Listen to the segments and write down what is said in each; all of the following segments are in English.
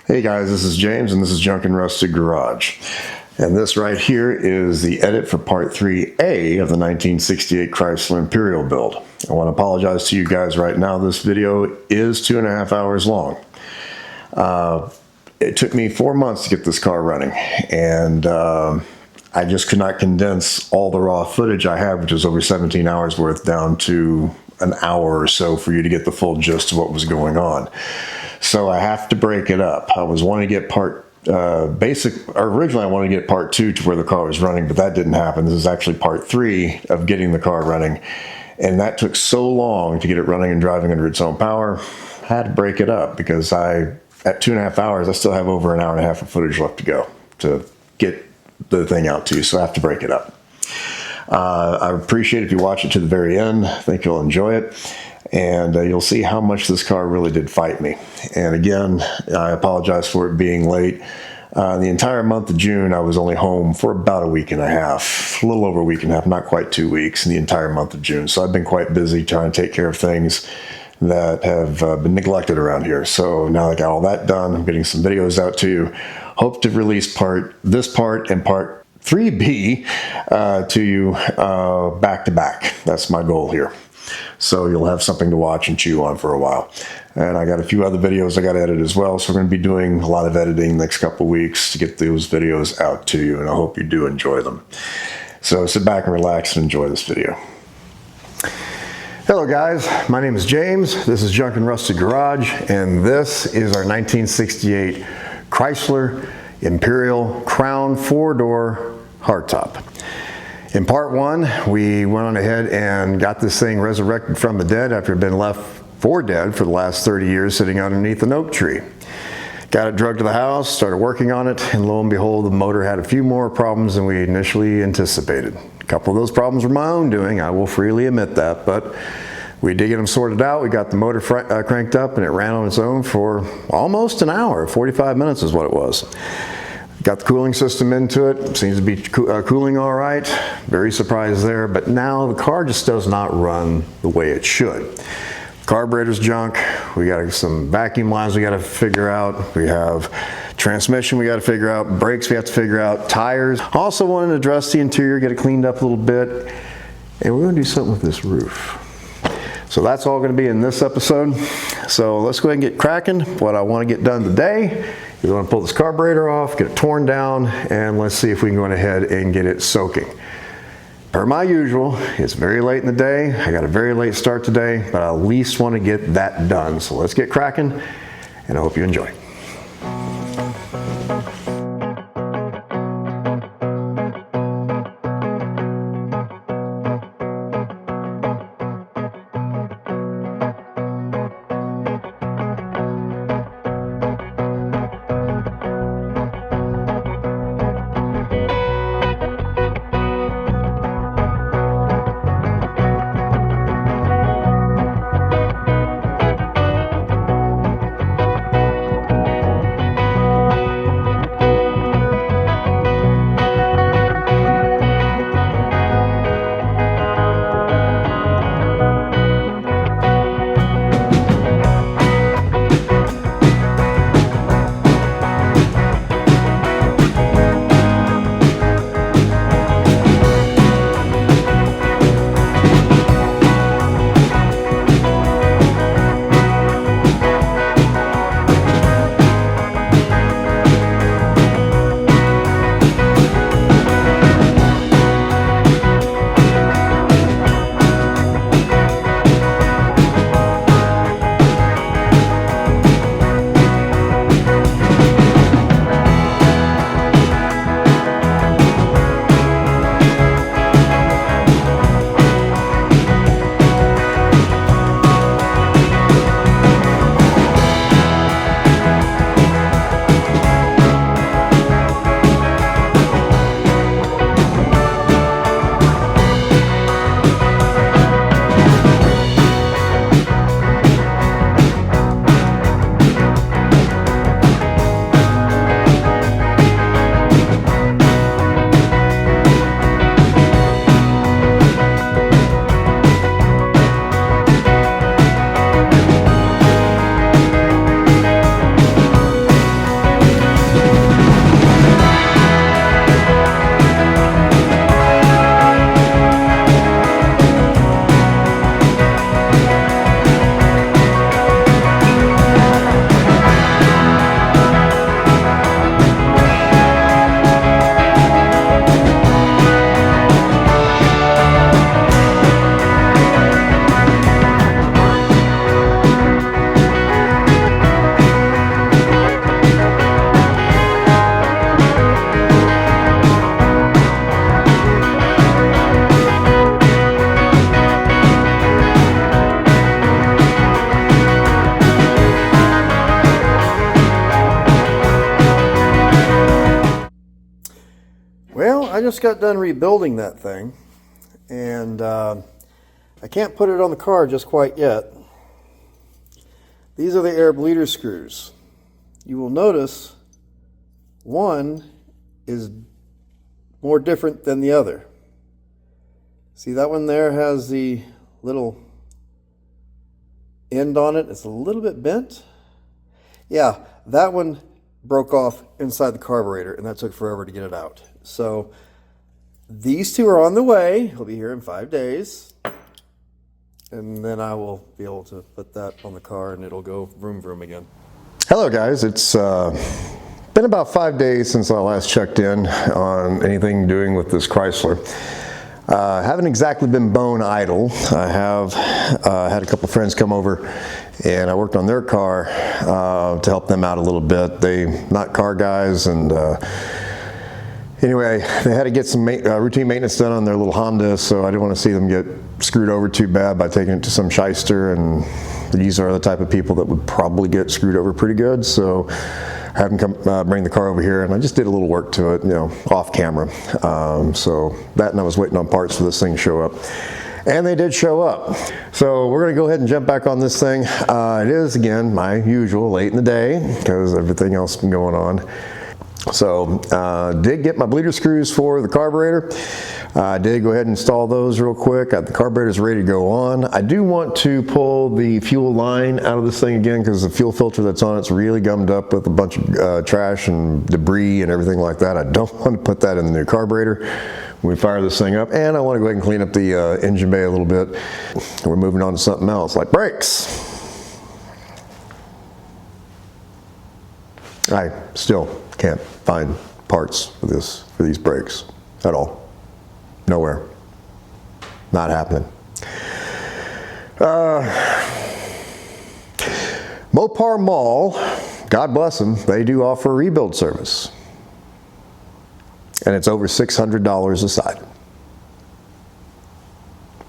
Hey guys, this is James and this is Junk and Rusted Garage. And this right here is the edit for part 3A of the 1968 Chrysler Imperial build. I want to apologize to you guys right now. This video is 2.5 hours long. It took me 4 months to get this car running, and I just could not condense all the raw footage I have, which is over 17 hours worth, down to an hour or so for you to get the full gist of what was going on. So I have to break it up. I was wanting to get originally I wanted to get part 2 to where the car was running, but that didn't happen. This is actually part 3 of getting the car running. And that took so long to get it running and driving under its own power. I had to break it up because at 2.5 hours, I still have over an hour and a half of footage left to go to get the thing out to you. So I have to break it up. I appreciate if you watch it to the very end. I think you'll enjoy it. And you'll see how much this car really did fight me. And again, I apologize for it being late. The entire month of June, I was only home for about a week and a half, a little over a week and a half, not quite 2 weeks in the entire month of June. So I've been quite busy trying to take care of things that have been neglected around here. So now that I got all that done, I'm getting some videos out to you. Hope to release this part and part 3B to you back to back. That's my goal here. So you'll have something to watch and chew on for a while. And I got a few other videos I got to edit as well. So we're going to be doing a lot of editing the next couple of weeks to get those videos out to you. And I hope you do enjoy them. So sit back and relax and enjoy this video. Hello guys, my name is James. This is Junk and Rusted Garage. And this is our 1968 Chrysler Imperial Crown 4-door hardtop. In part 1, we went on ahead and got this thing resurrected from the dead after it had been left for dead for the last 30 years sitting underneath an oak tree. Got it drugged to the house, started working on it, and lo and behold, the motor had a few more problems than we initially anticipated. A couple of those problems were my own doing, I will freely admit that, but we did get them sorted out. We got the motor cranked up and it ran on its own for almost an hour. 45 minutes is what it was. Got the cooling system into it, seems to be cooling all right. Very surprised there, but now the car just does not run the way it should. Carburetor's junk, we got some vacuum lines we got to figure out, we have transmission we got to figure out, brakes we have to figure out, tires. Also wanted to address the interior, get it cleaned up a little bit, and we're going to do something with this roof. So that's all going to be in this episode. So let's go ahead and get cracking. What I want to get done today is I want to pull this carburetor off, get it torn down, and let's see if we can go ahead and get it soaking. Per my usual, it's very late in the day. I got a very late start today, but I at least want to get that done. So let's get cracking, and I hope you enjoy. I just got done rebuilding that thing, and I can't put it on the car just quite yet. These are the air bleeder screws. You will notice one is more different than the other. See, that one there has the little end on it. It's a little bit bent. Yeah, that one broke off inside the carburetor, and that took forever to get it out. So these two are on the way. He'll be here in 5 days. And then I will be able to put that on the car and it'll go vroom vroom again. Hello guys, it's been about 5 days since I last checked in on anything doing with this Chrysler. Haven't exactly been bone idle. I have had a couple friends come over and I worked on their car to help them out a little bit. They're not car guys, and anyway, they had to get some routine maintenance done on their little Honda, so I didn't want to see them get screwed over too bad by taking it to some shyster, and these are the type of people that would probably get screwed over pretty good, so I had them come bring the car over here, and I just did a little work to it, you know, off camera. So that, and I was waiting on parts for this thing to show up. And they did show up. So we're gonna go ahead and jump back on this thing. It is, again, my usual late in the day, because everything else has been going on. So did get my bleeder screws for the carburetor. I did go ahead and install those real quick. The carburetor's ready to go on. I do want to pull the fuel line out of this thing again, because the fuel filter that's on it's really gummed up with a bunch of trash and debris and everything like that. I don't want to put that in the new carburetor when we fire this thing up, and I want to go ahead and clean up the engine bay a little bit. We're moving on to something else, like brakes. I still can't find parts for these brakes at all. Nowhere. Not happening. Mopar Mall, God bless them, they do offer a rebuild service. And it's over $600 a side.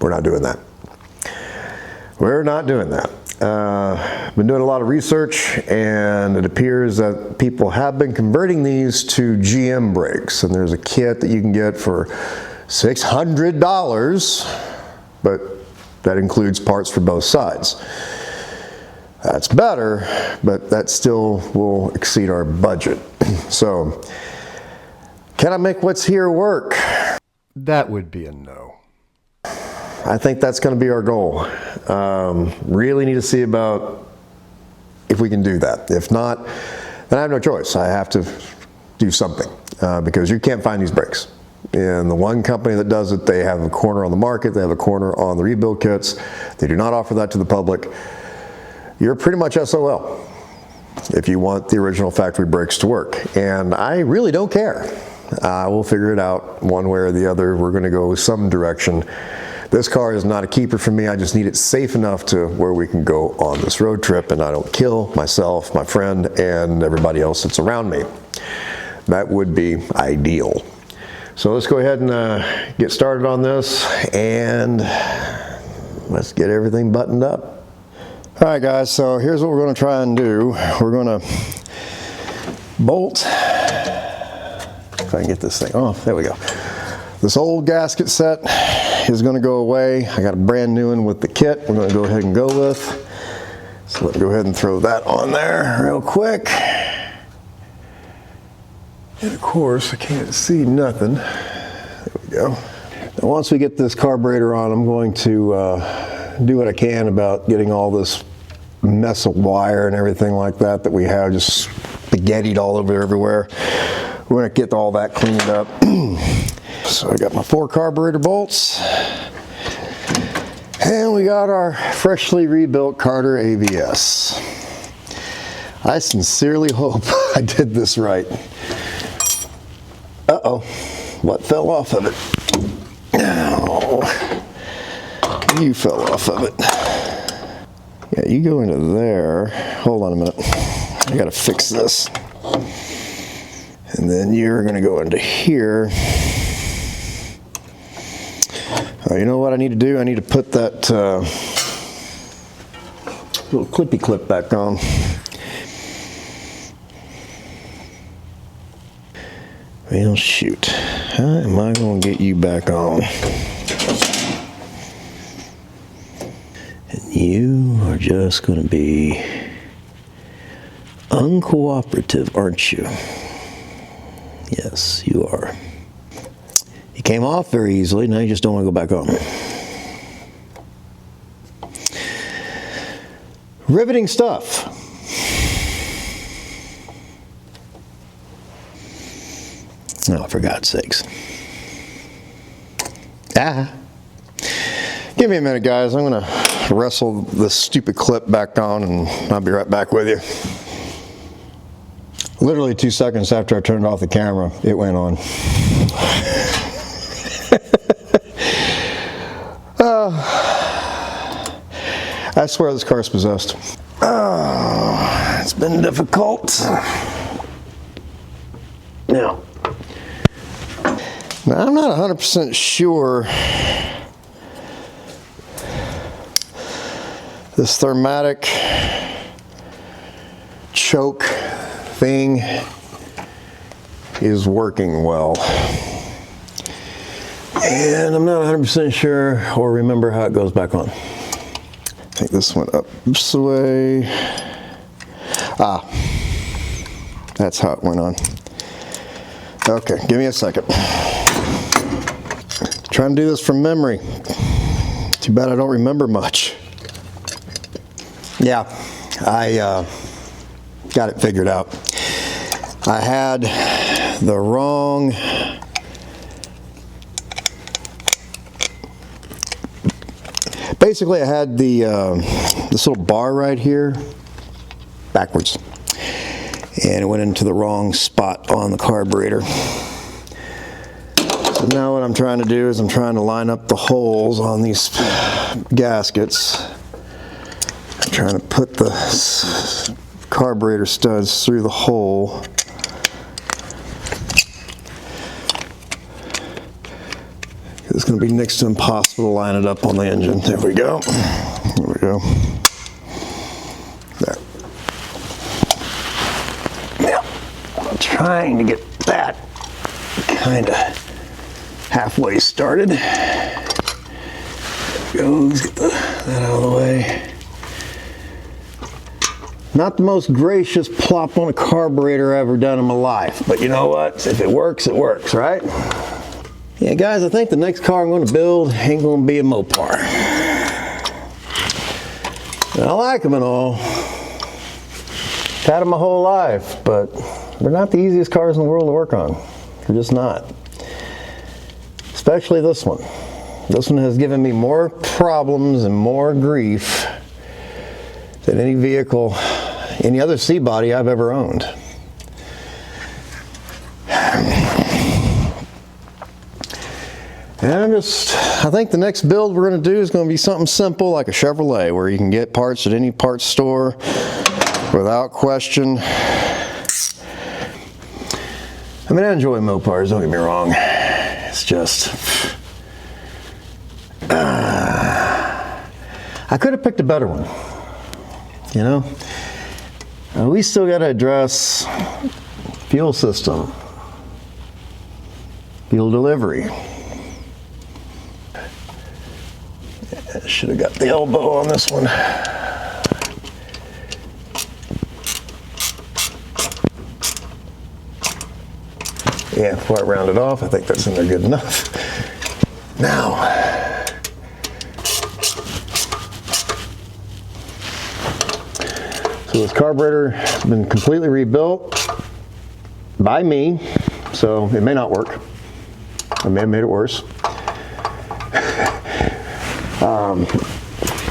We're not doing that. We're not doing that. Been doing a lot of research, and it appears that people have been converting these to GM brakes, and there's a kit that you can get for $600, but that includes parts for both sides. That's better, but that still will exceed our budget. So, can I make what's here work? That would be a no. I think that's going to be our goal. Really need to see about if we can do that. If not, then I have no choice. I have to do something because you can't find these brakes. And the one company that does it, they have a corner on the market, they have a corner on the rebuild kits. They do not offer that to the public. You're pretty much SOL if you want the original factory brakes to work. And I really don't care. We'll figure it out one way or the other. We're going to go some direction. This car is not a keeper for me. I just need it safe enough to where we can go on this road trip and I don't kill myself, my friend, and everybody else that's around me. That would be ideal. So let's go ahead and get started on this, and let's get everything buttoned up. All right, guys, so here's what we're going to try and do. We're going to bolt, if I can get this thing off, there we go. This old gasket set is going to go away. I got a brand new one with the kit we're going to go ahead and go with. So let's go ahead and throw that on there real quick. And of course, I can't see nothing. There we go. Now once we get this carburetor on, I'm going to do what I can about getting all this mess of wire and everything like that we have just spaghettied all over everywhere. We're going to get all that cleaned up. So I got my 4 carburetor bolts, and we got our freshly rebuilt Carter ABS. I sincerely hope I did this right. Uh-oh, what fell off of it? Oh, you fell off of it. Yeah, you go into there. Hold on a minute. I gotta fix this. And then you're gonna go into here. You know what I need to do? I need to put that little clippy clip back on. Well, shoot. how am I going to get you back on? And you are just going to be uncooperative, aren't you? Yes, you are. You came off very easily, now you just don't want to go back on. Riveting stuff. Oh, for God's sakes. Give me a minute, guys. I'm going to wrestle this stupid clip back on, and I'll be right back with you. Literally 2 seconds after I turned off the camera, it went on. I swear this car's possessed. Oh, it's been difficult. Now, I'm not 100% sure this thermatic choke thing is working well. And I'm not 100% sure or remember how it goes back on. I think this went up this way. That's how it went on. Okay, give me a second. Trying to do this from memory. Too bad I don't remember much. Yeah, I got it figured out. I had the wrong basically I had the this little bar right here backwards, and it went into the wrong spot on the carburetor. So now what I'm trying to do is I'm trying to line up the holes on these gaskets. I'm trying to put the carburetor studs through the hole. It's going to be next to impossible to line it up on the engine. There we go. There we go. There. Now, I'm trying to get that kind of halfway started. There we go. Let's get that out of the way. Not the most gracious plop on a carburetor I've ever done in my life, but you know what? If it works, right? Yeah, guys, I think the next car I'm going to build ain't going to be a Mopar. And I like them and all. I've had them my whole life, but they're not the easiest cars in the world to work on. They're just not. Especially this one. This one has given me more problems and more grief than any vehicle, any other C-body I've ever owned. And I think the next build we're going to do is going to be something simple like a Chevrolet, where you can get parts at any parts store without question. I mean, I enjoy Mopars, don't get me wrong. It's just, I could have picked a better one, you know? We still got to address fuel system, fuel delivery. Should have got the elbow on this one. Yeah, before I round it off, I think that's in there good enough. Now, so this carburetor has been completely rebuilt by me, so it may not work. I may have made it worse.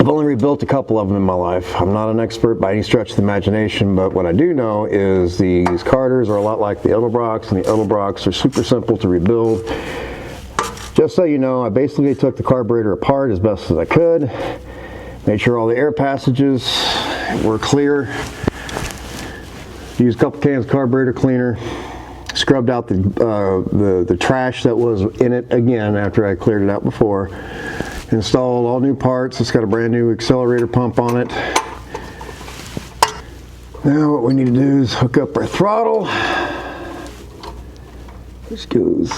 I've only rebuilt a couple of them in my life. I'm not an expert by any stretch of the imagination, but what I do know is these Carters are a lot like the Edelbrocks, and the Edelbrocks are super simple to rebuild. Just so you know, I basically took the carburetor apart as best as I could, made sure all the air passages were clear, used a couple cans of carburetor cleaner, scrubbed out the trash that was in it again after I cleared it out before. Installed all new parts. It's got a brand new accelerator pump on it. Now what we need to do is hook up our throttle, which goes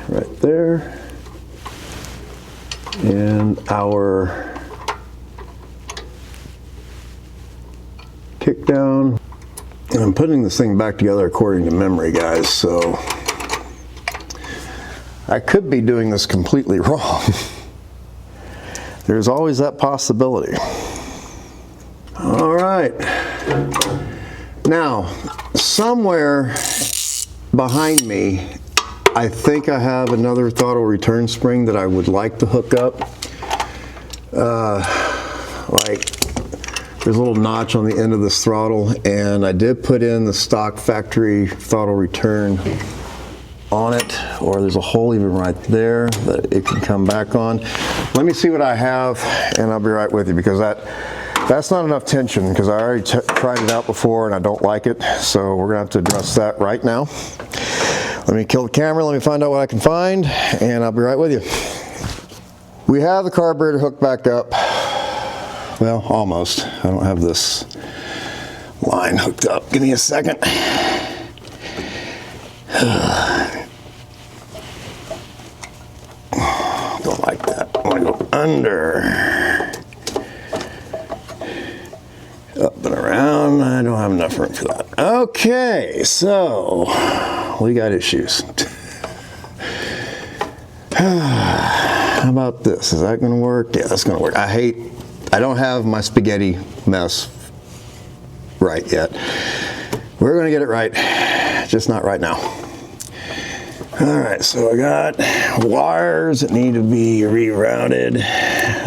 right there. And our kick down. And I'm putting this thing back together according to memory, guys, so I could be doing this completely wrong. There's always that possibility. All right. Now, somewhere behind me, I think I have another throttle return spring that I would like to hook up. Like, there's a little notch on the end of this throttle, and I did put in the stock factory throttle return on it, or there's a hole even right there that it can come back on. Let me see what I have, and I'll be right with you, because that's not enough tension, because I already tried it out before and I don't like it, so we're gonna have to address that right now. Let me kill the camera, let me find out what I can find, and I'll be right with you. We have the carburetor hooked back up. Well, almost. I don't have this line hooked up. Give me a second. Don't like that. I want to go under. Up and around. I don't have enough room for that. Okay, so we got issues. How about this? Is that going to work? Yeah, that's going to work. I don't have my spaghetti mess right yet. We're going to get it right, just not right now. All right, so I got wires that need to be rerouted.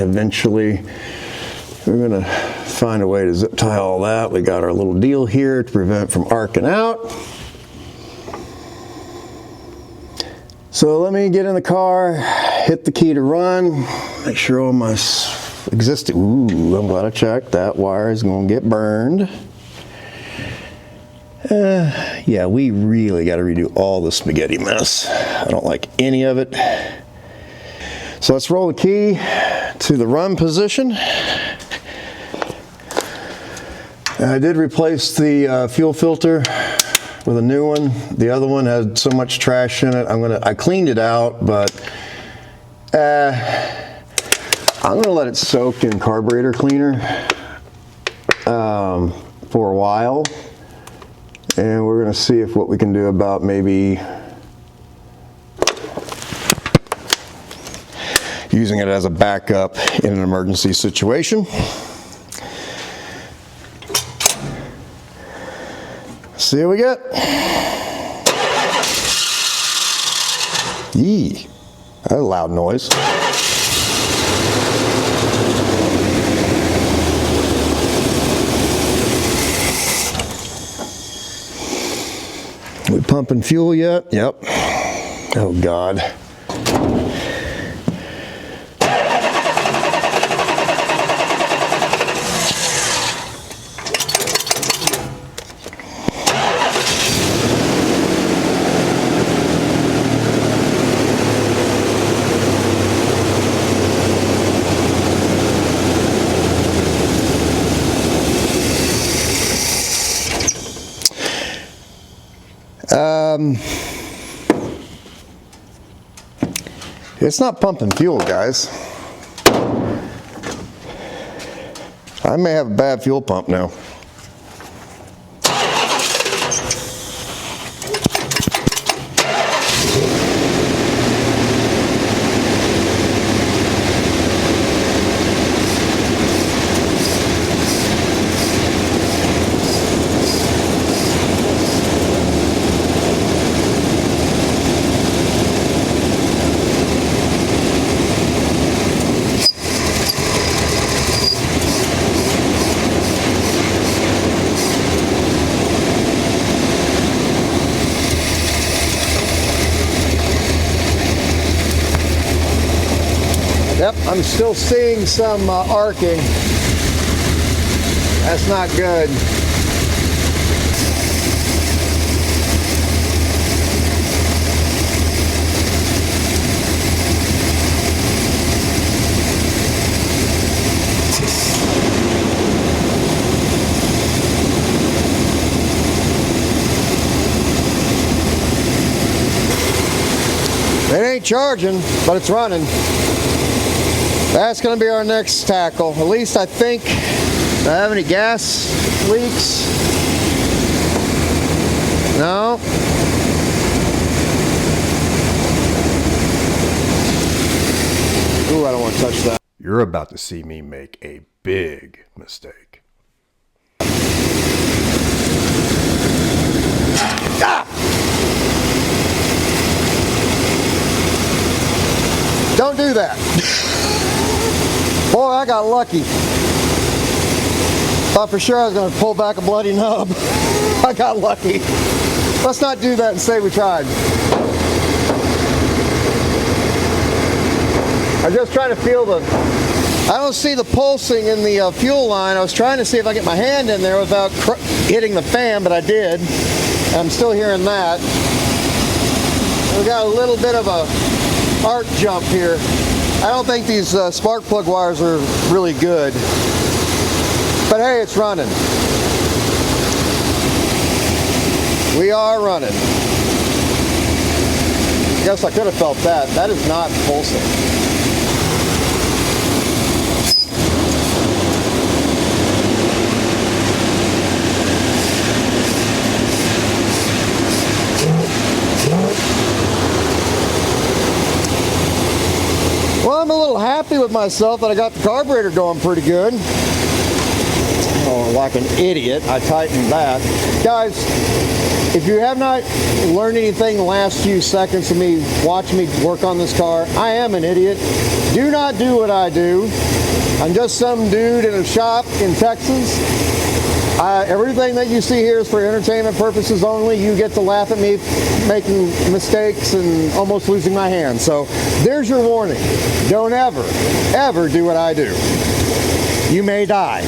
Eventually, we're going to find a way to zip tie all that. We got our little deal here to prevent it from arcing out. So let me get in the car, hit the key to run, make sure all my existing, I'm glad I checked, that wire is going to get burned. Yeah, we really got to redo all the spaghetti mess. I don't like any of it. So let's roll the key to the run position. And I did replace the fuel filter with a new one. The other one had so much trash in it. I cleaned it out, but I'm gonna let it soak in carburetor cleaner for a while, and we're gonna see if what we can do about maybe using it as a backup in an emergency situation. See what we get. Yee, that's a loud noise. We pumping fuel yet? Yep. Oh God. It's not pumping fuel, guys. I may have a bad fuel pump now. Yep, I'm still seeing some arcing. That's not good. It ain't charging, but it's running. That's going to be our next tackle. At least I think. Do I have any gas leaks? No. Ooh, I don't want to touch that. You're about to see me make a big mistake. Ah! Don't do that. Boy, I got lucky. Thought for sure I was going to pull back a bloody nub. I got lucky. Let's not do that and say we tried. I'm just trying to feel I don't see the pulsing in the fuel line. I was trying to see if I get my hand in there without hitting the fan, but I did. I'm still hearing that. We got a little bit of a arc jump here. I don't think these spark plug wires are really good. But hey, it's running. We are running. I guess I could have felt that. That is not pulsing. Well, I'm a little happy with myself that I got the carburetor going pretty good. Oh, like an idiot, I tightened that. Guys, if you have not learned anything the last few seconds of me watching me work on this car, I am an idiot. Do not do what I do. I'm just some dude in a shop in Texas. Everything that you see here is for entertainment purposes only. You get to laugh at me making mistakes and almost losing my hand. So there's your warning. Don't ever do what I do. You may die.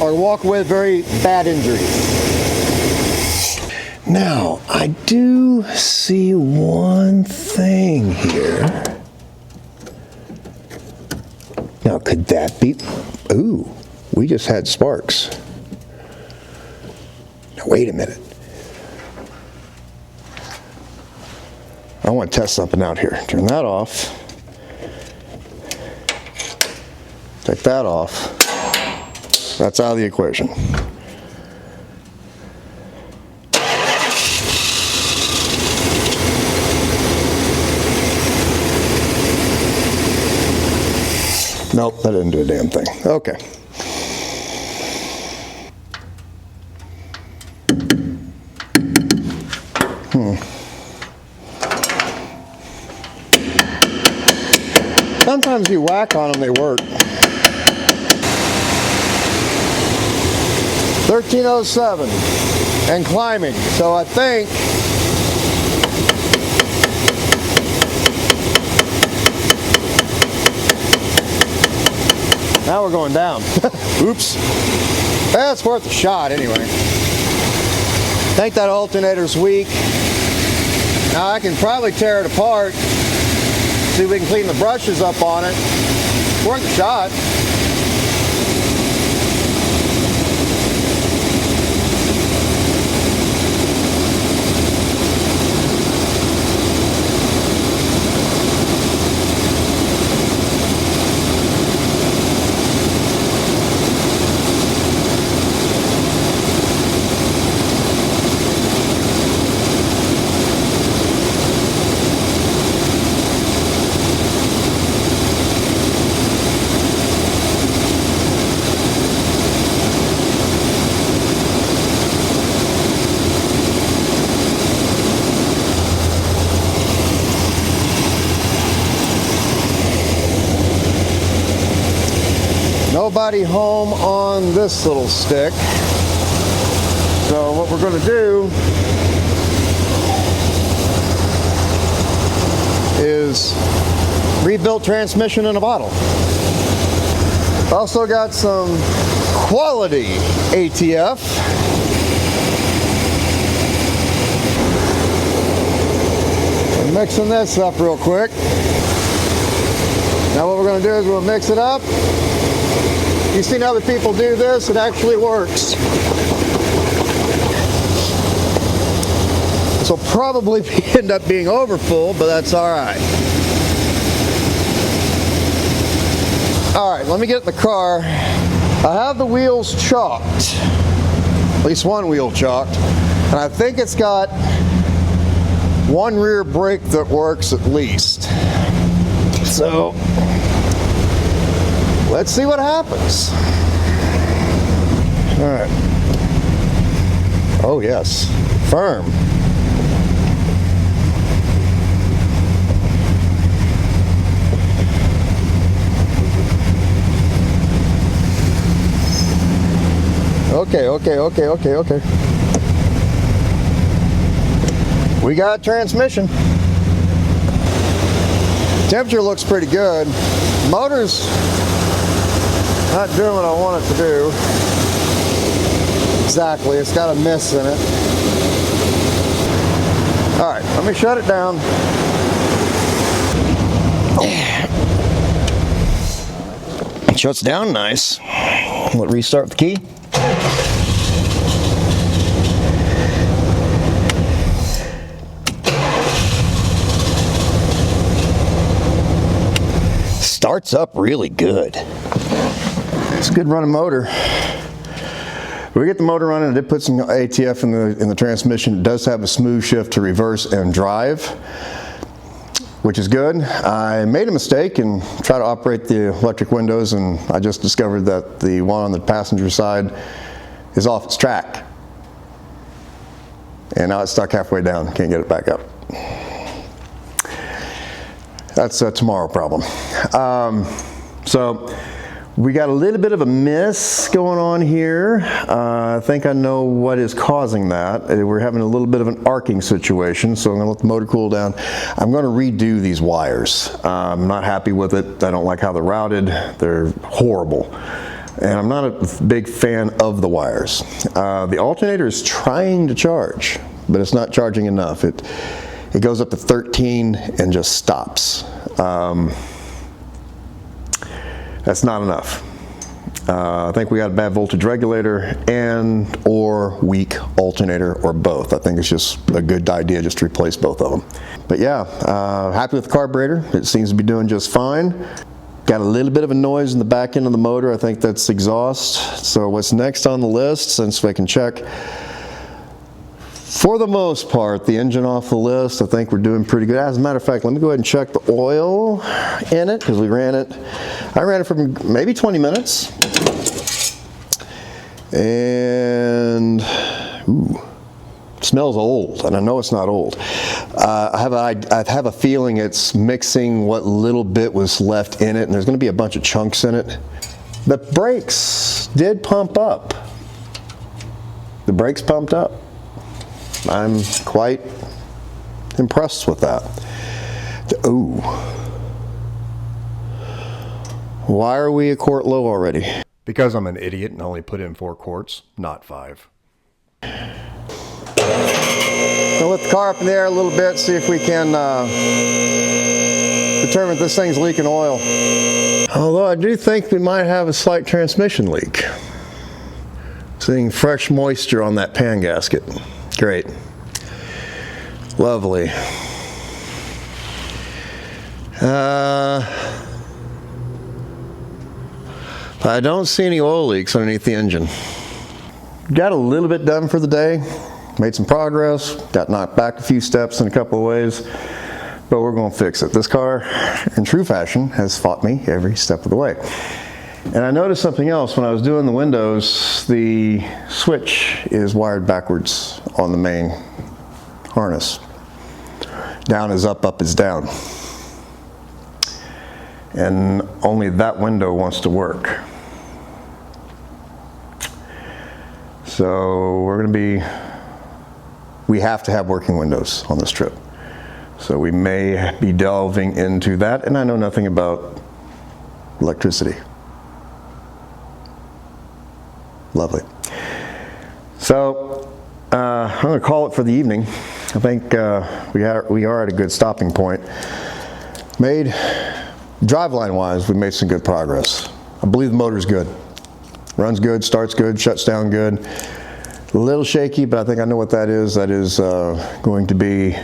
Or walk away with very bad injuries. Now, I do see one thing here. Now, could that be... Ooh. We just had sparks. Now wait a minute. I want to test something out here. Turn that off. Take that off. That's out of the equation. Nope, that didn't do a damn thing. Okay. Sometimes you whack on them, they work. 1307 and climbing. So I think now we're going down. Oops. That's worth a shot anyway. I think that alternator's weak. Now I can probably tear it apart. See if we can clean the brushes up on it. Worth a shot. Nobody home on this little stick. So what we're going to do is rebuild transmission in a bottle. Also got some quality ATF. I'm mixing this up real quick. Now what we're going to do is we'll mix it up. You've seen other people do this, it actually works. This will probably end up being over full, but that's all right. All right, let me get in the car. I have the wheels chalked, at least one wheel chalked, and I think it's got one rear brake that works at least. So let's see what happens. All right. Oh yes, firm. Okay. We got transmission. Temperature looks pretty good. Motor's not doing what I want it to do. Exactly, it's got a miss in it. All right, let me shut it down. It shuts down nice. Let restart the key. Starts up really good. It's a good running motor. We get the motor running. I did put some ATF in the transmission. It does have a smooth shift to reverse and drive, which is good. I made a mistake and tried to operate the electric windows, and I just discovered that the one on the passenger side is off its track. And now it's stuck halfway down. Can't get it back up. That's a tomorrow problem. So we got a little bit of a miss going on here. I think I know what is causing that. We're having a little bit of an arcing situation, so I'm gonna let the motor cool down. I'm gonna redo these wires. I'm not happy with it. I don't like how they're routed. They're horrible. And I'm not a big fan of the wires. The alternator is trying to charge, but it's not charging enough. It goes up to 13 and just stops. That's not enough. I think we got a bad voltage regulator and or weak alternator, or both. I think it's just a good idea just to replace both of them. But yeah, happy with the carburetor. It seems to be doing just fine. Got a little bit of a noise in the back end of the motor. I think that's exhaust. So what's next on the list, since I can check, for the most part, the engine off the list, I think we're doing pretty good. As a matter of fact, let me go ahead and check the oil in it, because we ran it. I ran it for maybe 20 minutes. And, ooh, smells old, and I know it's not old. I have a feeling it's mixing what little bit was left in it, and there's going to be a bunch of chunks in it. The brakes did pump up. The brakes pumped up. I'm quite impressed with that. Ooh. Why are we a quart low already? Because I'm an idiot and only put in 4 quarts, not 5. We'll let the car up in the air a little bit, see if we can determine if this thing's leaking oil. Although I do think we might have a slight transmission leak. Seeing fresh moisture on that pan gasket. Great. Lovely. I don't see any oil leaks underneath the engine. Got a little bit done for the day. Made some progress. Got knocked back a few steps in a couple of ways. But we're going to fix it. This car, in true fashion, has fought me every step of the way. And I noticed something else when I was doing the windows. The switch is wired backwards on the main harness. Down is up, up is down. And only that window wants to work. So we have to have working windows on this trip. So we may be delving into that, and I know nothing about electricity. Lovely. So I'm going to call it for the evening. I think we are at a good stopping point. Driveline wise, we made some good progress. I believe the motor's good. Runs good, starts good, shuts down good. A little shaky, but I think I know what that is. That is going to be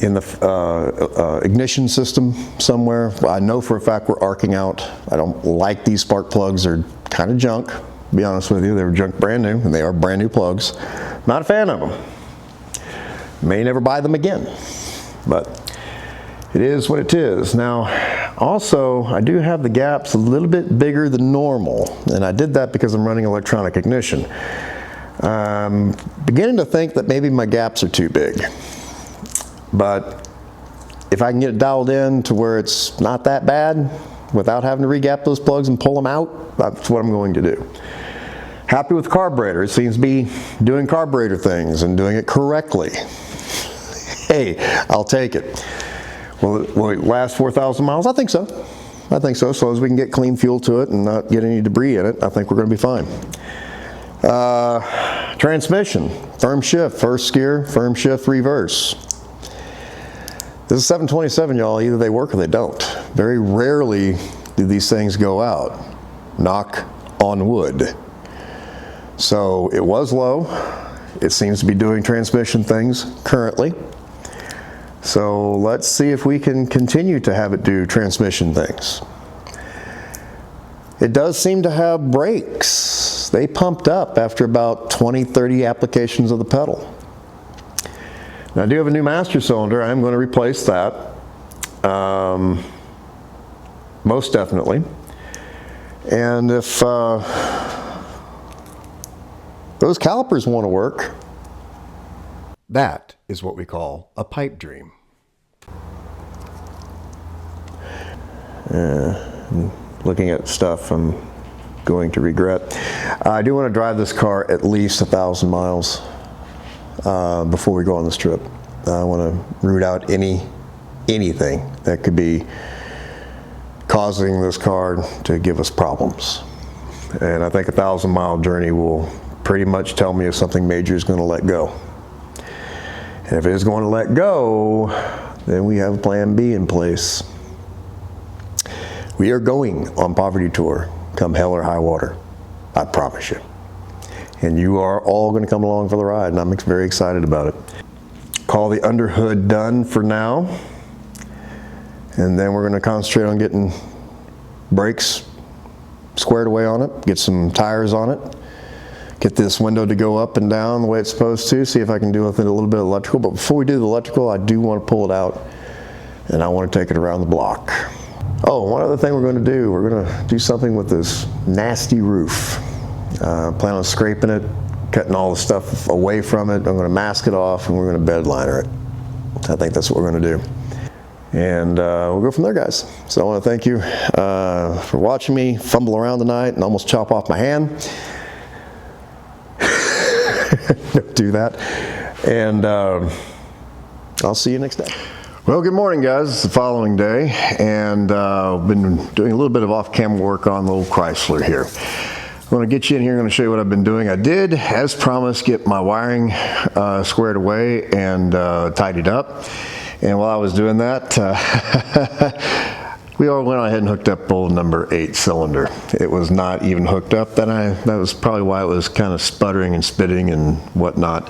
in the ignition system somewhere. I know for a fact we're arcing out. I don't like these spark plugs. They're kind of junk, to be honest with you. They were junk brand new, and they are brand new plugs. Not a fan of them. May never buy them again, but it is what it is. Now, also, I do have the gaps a little bit bigger than normal, and I did that because I'm running electronic ignition. Beginning to think that maybe my gaps are too big. But if I can get it dialed in to where it's not that bad without having to re-gap those plugs and pull them out, that's what I'm going to do. Happy with the carburetor. It seems to be doing carburetor things and doing it correctly. Hey, I'll take it. Will it last 4,000 miles? I think so. I think so. So as we can get clean fuel to it and not get any debris in it, I think we're going to be fine. Transmission, firm shift, first gear, firm shift, reverse. This is 727, y'all. Either they work or they don't. Very rarely do these things go out. Knock on wood. So it was low. It seems to be doing transmission things currently. So let's see if we can continue to have it do transmission things. It does seem to have brakes. They pumped up after about 20, 30 applications of the pedal. Now I do have a new master cylinder. I'm going to replace that. Most definitely. And if those calipers want to work. That is what we call a pipe dream. Looking at stuff I'm going to regret. I do want to drive this car at least 1,000 miles before we go on this trip. I want to root out anything that could be causing this car to give us problems. And I think a 1,000-mile journey will pretty much tell me if something major is going to let go. And if it is going to let go, then we have plan B in place. We are going on poverty tour, come hell or high water. I promise you. And you are all going to come along for the ride, and I'm very excited about it. Call the underhood done for now. And then we're going to concentrate on getting brakes squared away on it, get some tires on it, get this window to go up and down the way it's supposed to, see if I can do with it a little bit of electrical. But before we do the electrical, I do want to pull it out, and I want to take it around the block. Oh, one other thing we're going to do, we're going to do something with this nasty roof. Plan on scraping it, cutting all the stuff away from it. I'm going to mask it off, and we're going to bed liner it. I think that's what we're going to do. And we'll go from there, guys. So I want to thank you for watching me fumble around tonight and almost chop off my hand. Don't do that. And I'll see you next day. Well, good morning, guys. It's the following day, and I've been doing a little bit of off-camera work on the old Chrysler here. I'm going to get you in here. I'm going to show you what I've been doing. I did, as promised, get my wiring squared away and tidied up. And while I was doing that, we all went ahead and hooked up old number 8 cylinder. It was not even hooked up. That was probably why it was kind of sputtering and spitting and whatnot.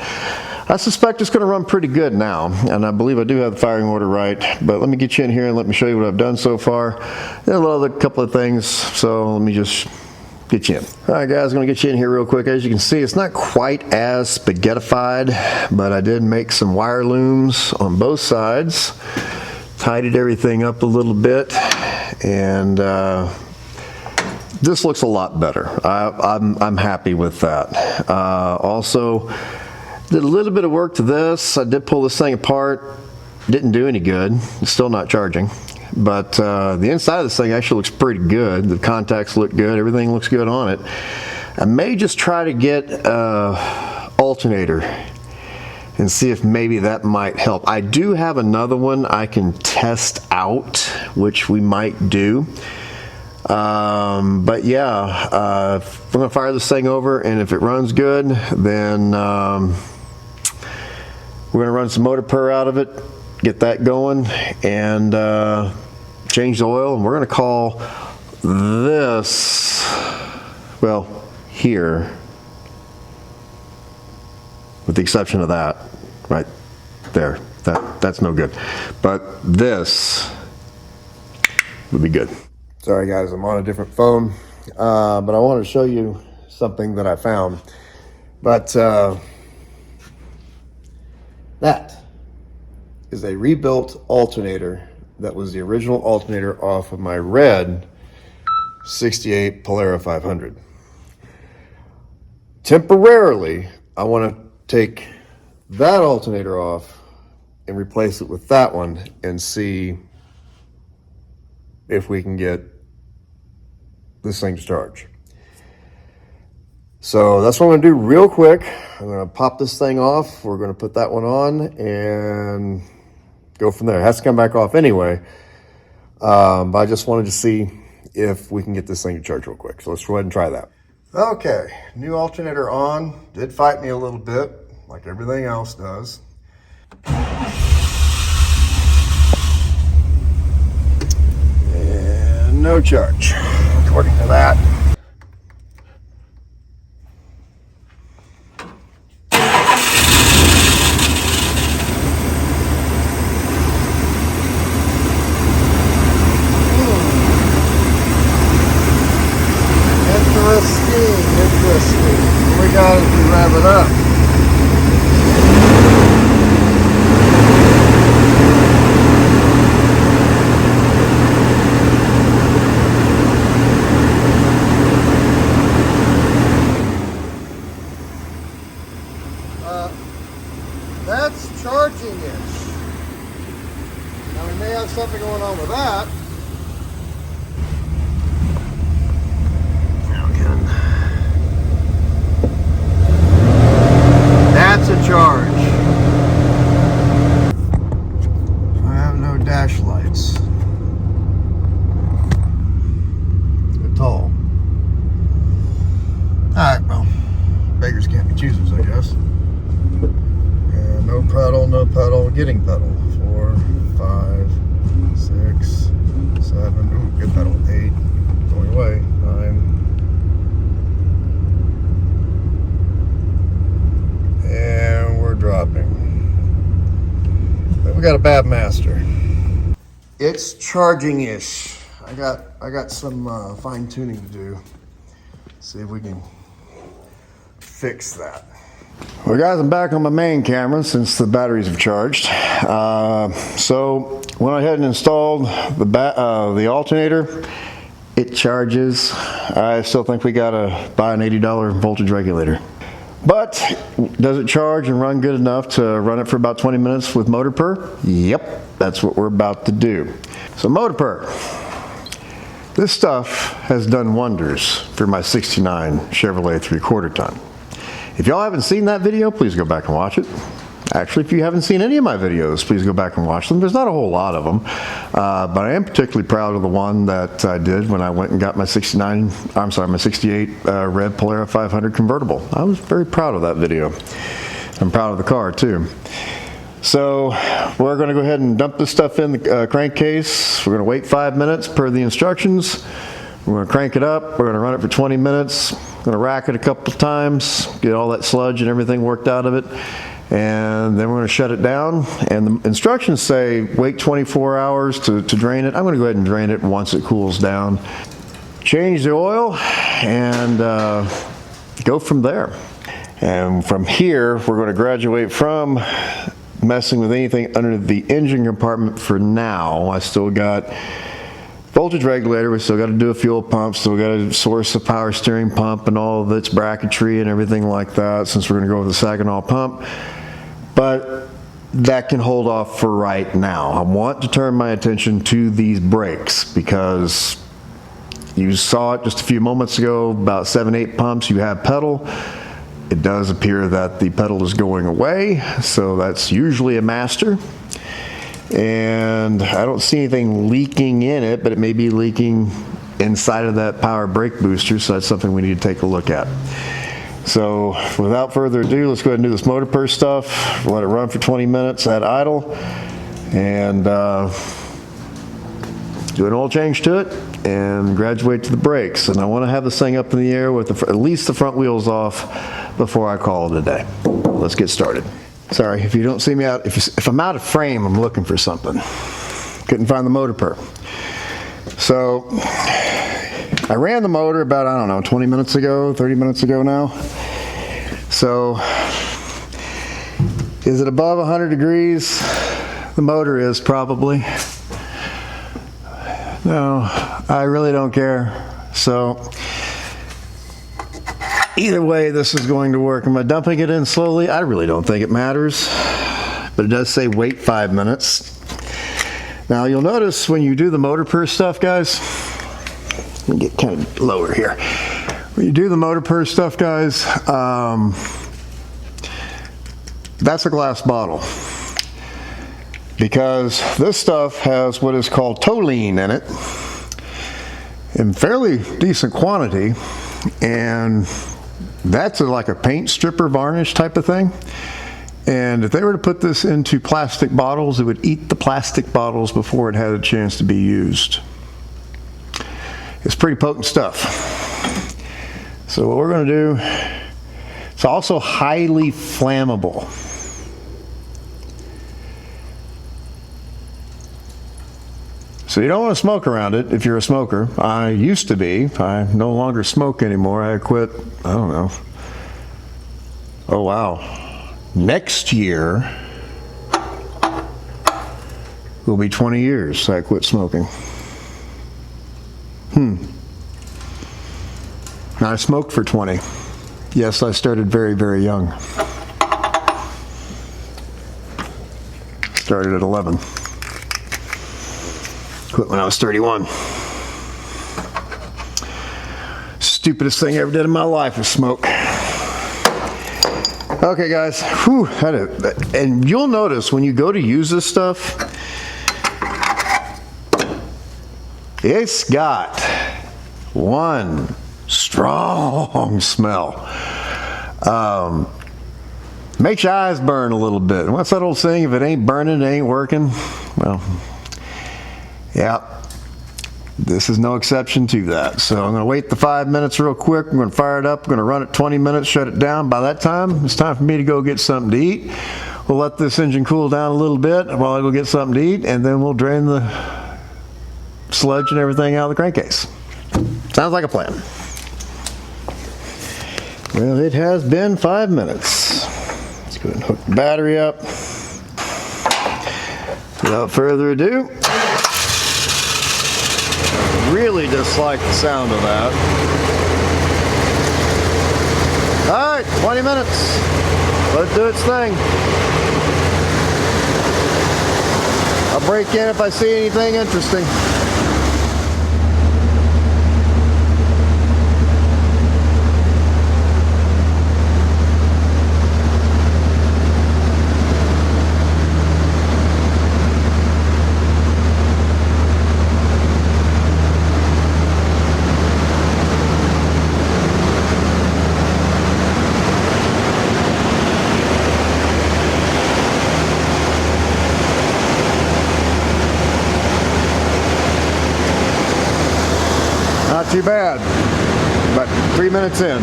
I suspect it's going to run pretty good now, and I believe I do have the firing order right. But let me get you in here and let me show you what I've done so far. There are a other couple of things, so let me just get you in. All right, guys, I'm going to get you in here real quick. As you can see, it's not quite as spaghettified, but I did make some wire looms on both sides, tidied everything up a little bit, and this looks a lot better. I'm happy with that. Also, did a little bit of work to this. I did pull this thing apart. Didn't do any good. It's still not charging. But the inside of this thing actually looks pretty good. The contacts look good. Everything looks good on it. I may just try to get an alternator and see if maybe that might help. I do have another one I can test out, which we might do. But yeah, I'm going to fire this thing over, and if it runs good, then we're going to run some motor purr out of it, get that going, and change the oil. And we're going to call this, well, here, with the exception of that right there. That's no good. But this would be good. Sorry guys, I'm on a different phone, but I wanted to show you something that I found. But that is a rebuilt alternator that was the original alternator off of my red 68 Polara 500. Temporarily, I want to take that alternator off and replace it with that one and see if we can get this thing to charge. So that's what I'm gonna do real quick. I'm gonna pop this thing off. We're gonna put that one on and go from there. It has to come back off anyway. But I just wanted to see if we can get this thing to charge real quick. So let's go ahead and try that. Okay, new alternator on. Did fight me a little bit, like everything else does. And no charge, according to that. Interesting. What we got as we rev it up? That's charging-ish. Now we may have something going on with that. That's a charge. I have no dash lights at all. Alright, well, beggars can't be choosers, I guess. And no pedal, getting pedal. 4, 5, 6, 7, ooh, good pedal. 8, going away. 9. And we're dropping. But we got a bad master. It's charging-ish. I got some fine tuning to do. See if we can fix that. Well guys, I'm back on my main camera since the batteries have charged. So went ahead and installed the alternator. It charges. I still think we gotta buy an $80 voltage regulator. But does it charge and run good enough to run it for about 20 minutes with motor purr? Yep, that's what we're about to do. So motor purr. This stuff has done wonders for my 69 Chevrolet 3/4 ton. If y'all haven't seen that video, please go back and watch it. Actually, if you haven't seen any of my videos, please go back and watch them. There's not a whole lot of them, but I am particularly proud of the one that I did when I went and got my 68 red Polara 500 convertible. I was very proud of that video. I'm proud of the car too. So we're going to go ahead and dump this stuff in the crankcase. We're going to wait 5 minutes per the instructions. We're going to crank it up. We're going to run it for 20 minutes. Going to rack it a couple of times, get all that sludge and everything worked out of it. And then we're going to shut it down. And the instructions say wait 24 hours to drain it. I'm going to go ahead and drain it once it cools down. Change the oil and go from there. And from here, we're going to graduate from messing with anything under the engine compartment for now. I still got voltage regulator, we still got to do a fuel pump, still got to source the power steering pump and all of its bracketry and everything like that, since we're going to go with the Saginaw pump. But that can hold off for right now. I want to turn my attention to these brakes because you saw it just a few moments ago, about 7-8 pumps, you have pedal. It does appear that the pedal is going away, so that's usually a master. And I don't see anything leaking in it, but it may be leaking inside of that power brake booster, so that's something we need to take a look at. So without further ado, let's go ahead and do this motor purr stuff. Let it run for 20 minutes at idle and do an oil change to it and graduate to the brakes. And I want to have this thing up in the air with at least the front wheels off before I call it a day. Let's get started. Sorry, if you don't see me out, if I'm out of frame, I'm looking for something. Couldn't find the motor perk. So I ran the motor about, I don't know, 20 minutes ago, 30 minutes ago now. So is it above 100 degrees? The motor is probably. No, I really don't care. So either way, this is going to work. Am I dumping it in slowly? I really don't think it matters, but it does say wait 5 minutes. Now you'll notice when you do the motor purr stuff, guys, let me get kind of lower here. When you do the motor purr stuff, guys, that's a glass bottle, because this stuff has what is called toluene in it in fairly decent quantity, and that's like a paint stripper varnish type of thing. And if they were to put this into plastic bottles, it would eat the plastic bottles before it had a chance to be used. It's pretty potent stuff. So what we're going to do, it's also highly flammable. So you don't want to smoke around it if you're a smoker. I used to be. I no longer smoke anymore. I quit, I don't know. Oh wow. Next year will be 20 years I quit smoking. I smoked for 20. Yes, I started very, very young. Started at 11. Quit when I was 31. Stupidest thing I ever did in my life was smoke. Okay, guys. Whew, and you'll notice when you go to use this stuff, it's got one strong smell. Makes your eyes burn a little bit. What's that old saying? If it ain't burning, it ain't working. Well, yeah, this is no exception to that. So I'm going to wait the 5 minutes real quick. I'm going to fire it up. I'm going to run it 20 minutes, shut it down. By that time, it's time for me to go get something to eat. We'll let this engine cool down a little bit while I go get something to eat, and then we'll drain the sludge and everything out of the crankcase. Sounds like a plan. Well, it has been 5 minutes. Let's go ahead and hook the battery up. Without further ado, really dislike the sound of that. All right, 20 minutes. Let it do its thing. I'll break in if I see anything interesting. Not too bad, but 3 minutes in.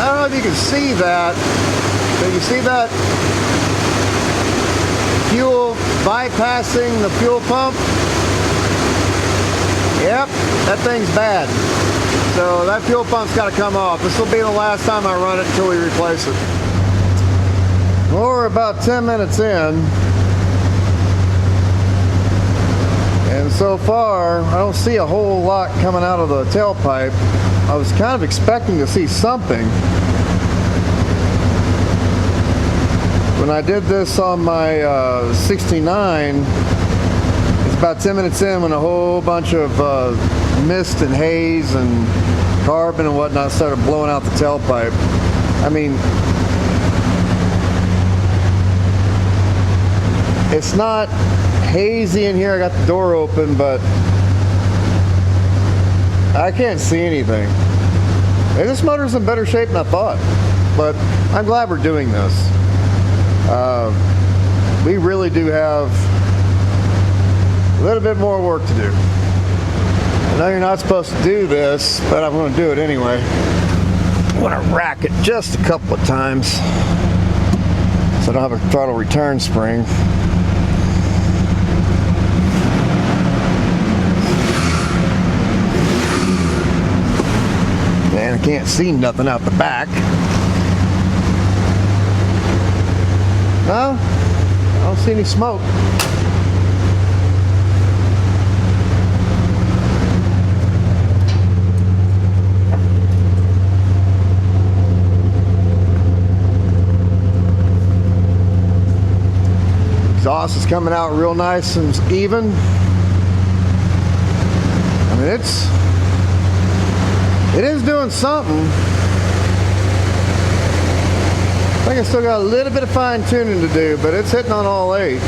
I don't know if you can see that. Can you see that fuel bypassing the fuel pump? Yep, that thing's bad. So that fuel pump's got to come off. This will be the last time I run it until we replace it. Well, we're about 10 minutes in. And so far, I don't see a whole lot coming out of the tailpipe. I was kind of expecting to see something. When I did this on my 69, it's about 10 minutes in when a whole bunch of mist and haze and carbon and whatnot started blowing out the tailpipe. I mean, it's not hazy in here. I got the door open, but I can't see anything. And this motor's in better shape than I thought, but I'm glad we're doing this. We really do have A little bit more work to do. I know you're not supposed to do this, but I'm going to do it anyway. I'm going to rack it just a couple of times so I don't have a throttle return spring. Man, I can't see nothing out the back. No, I don't see any smoke. Exhaust is coming out real nice and even. I mean, it is doing something. I think I still got a little bit of fine tuning to do, but it's hitting on all 8.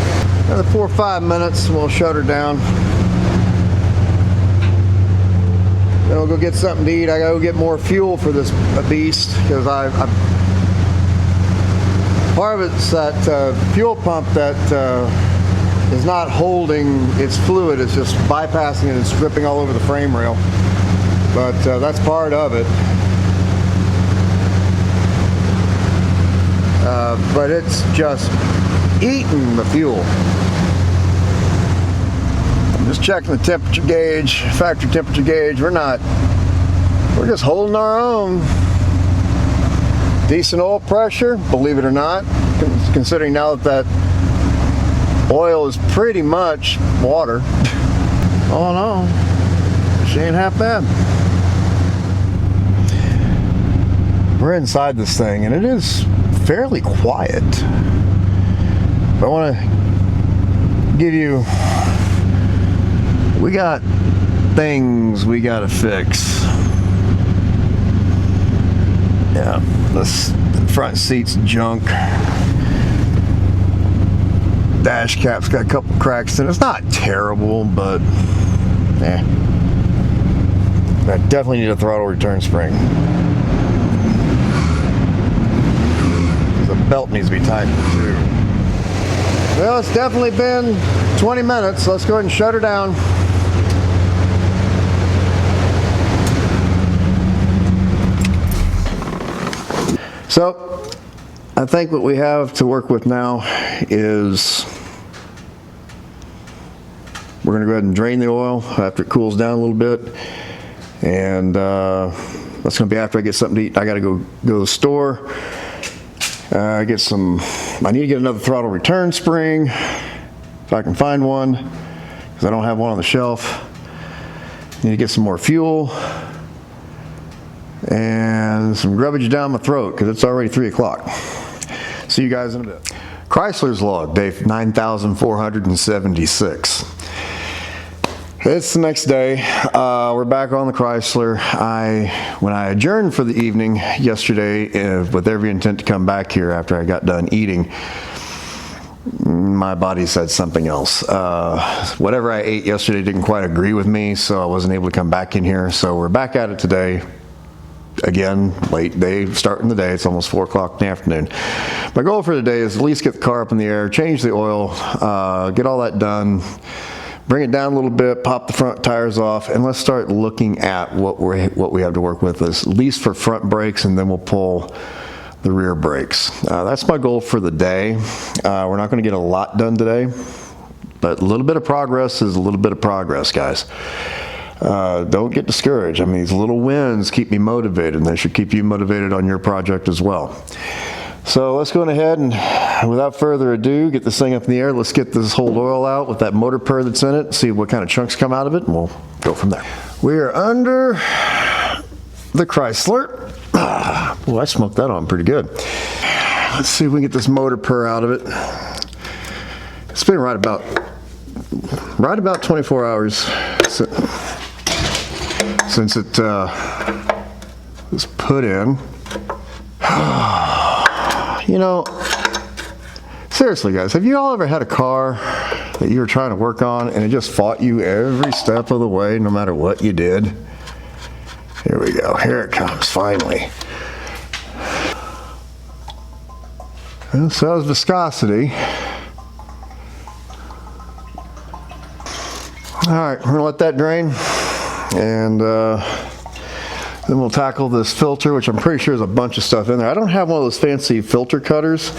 Another 4 or 5 minutes and we'll shut her down. Then we'll go get something to eat. I gotta go get more fuel for this beast because part of it's that fuel pump that is not holding its fluid. It's just bypassing it and it's dripping all over the frame rail. But that's part of it. But it's just eating the fuel. I'm just checking the temperature gauge, factory temperature gauge. We're just holding our own. Decent oil pressure, believe it or not, considering now that oil is pretty much water. Oh no, she ain't half bad. We're inside this thing and it is fairly quiet. But I want to give you, we got things we got to fix. Yeah, this front seat's junk. Dash cap's got a couple cracks in it. It's not terrible, but I definitely need a throttle return spring. The belt needs to be tightened too. Well, it's definitely been 20 minutes. Let's go ahead and shut her down. So, I think what we have to work with now is we're going to go ahead and drain the oil after it cools down a little bit. And that's going to be after I get something to eat. I got to go to the store. I need to get another throttle return spring, if I can find one, because I don't have one on the shelf. Need to get some more fuel and some grubbage down my throat because it's already 3 o'clock. See you guys in a bit. Chrysler's log, day 9,476. It's the next day. We're back on the Chrysler. When I adjourned for the evening yesterday, with every intent to come back here after I got done eating, my body said something else. Whatever I ate yesterday didn't quite agree with me, so I wasn't able to come back in here. So we're back at it today. Again, late day, starting the day. It's almost 4 o'clock in the afternoon. My goal for today is at least get the car up in the air, change the oil, get all that done, bring it down a little bit, pop the front tires off, and let's start looking at what we have to work with, at least for front brakes, and then we'll pull the rear brakes. That's my goal for the day. We're not going to get a lot done today, but a little bit of progress is a little bit of progress, guys. Don't get discouraged. I mean, these little wins keep me motivated, and they should keep you motivated on your project as well. So let's go ahead and, without further ado, get this thing up in the air. Let's get this whole oil out with that motor purr that's in it, see what kind of chunks come out of it, and we'll go from there. We are under the Chrysler. Boy, I smoked that on pretty good. Let's see if we can get this motor purr out of it. It's been right about 24 hours since it was put in. You know, seriously guys, have you all ever had a car that you were trying to work on and it just fought you every step of the way no matter what you did? Here we go, here it comes finally. And so is viscosity. All right, we're gonna let that drain, and then we'll tackle this filter, which I'm pretty sure is a bunch of stuff in there. I don't have one of those fancy filter cutters.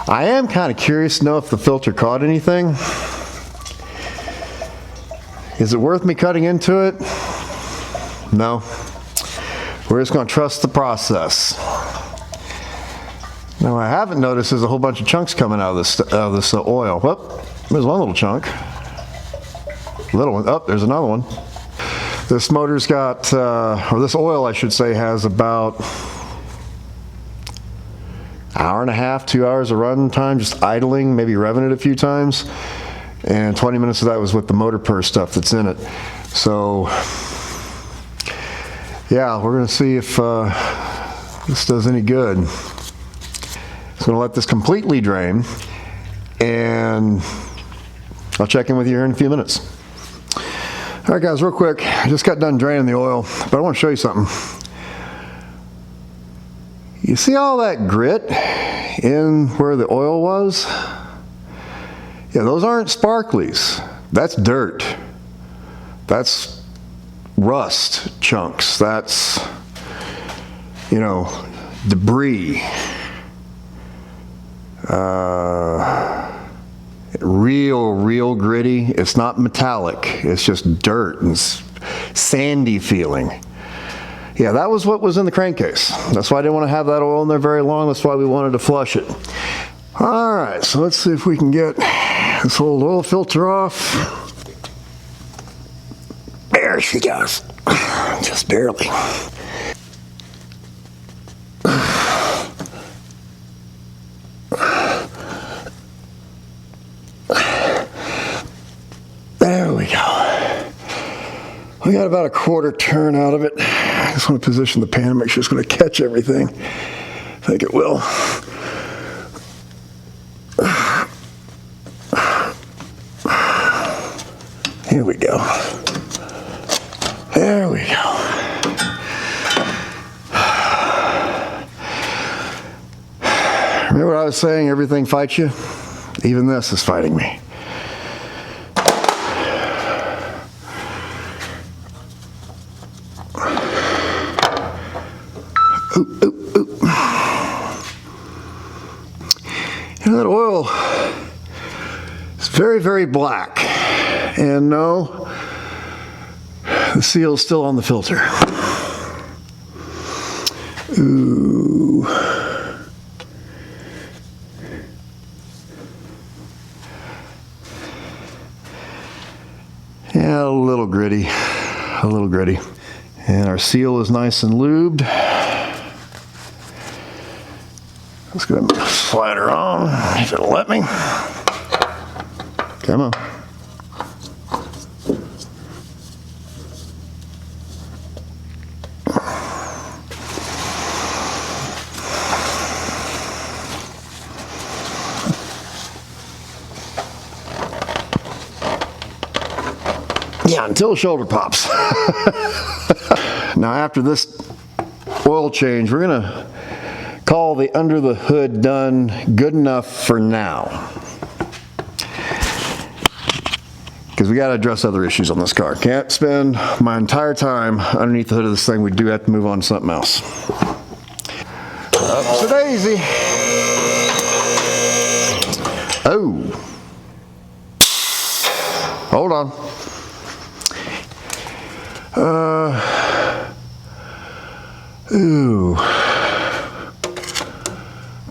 I am kind of curious to know if the filter caught anything. Is it worth me cutting into it? No. We're just going to trust the process. Now, what I haven't noticed is a whole bunch of chunks coming out of this oil. Whoop, there's one little chunk. Little one. Oh, there's another one. This motor's got, or this oil, I should say, has about hour and a half, 2 hours of run time, just idling, maybe revving it a few times. And 20 minutes of that was with the motor purse stuff that's in it. So, yeah, we're gonna see if this does any good. Just gonna let this completely drain, and I'll check in with you here in a few minutes. All right, guys, real quick, I just got done draining the oil, but I want to show you something. You see all that grit in where the oil was? Yeah, those aren't sparklies. That's dirt. That's rust chunks. That's, you know, debris. Real gritty. It's not metallic. It's just dirt and sandy feeling. Yeah, that was what was in the crankcase. That's why I didn't want to have that oil in there very long. That's why we wanted to flush it. All right, so let's see if we can get this old oil filter off. There she goes. Just barely. There we go. We got about a quarter turn out of it. I just want to position the pan and make sure it's going to catch everything. I think it will. Here we go. There we go. Remember what I was saying? Everything fights you? Even this is fighting me. Oop, oop, oop. You know, that oil is very black. And no, the seal's still on the filter. Ooh. Yeah, a little gritty. A little gritty. And our seal is nice and lubed. Let's go ahead and slide her on, if it'll let me. Come on. Yeah, until the shoulder pops. Now after this oil change, we're gonna call the under the hood done good enough for now. Because we gotta address other issues on this car. Can't spend my entire time underneath the hood of this thing. We do have to move on to something else. Up to daisy. Oh. Hold on. Ooh.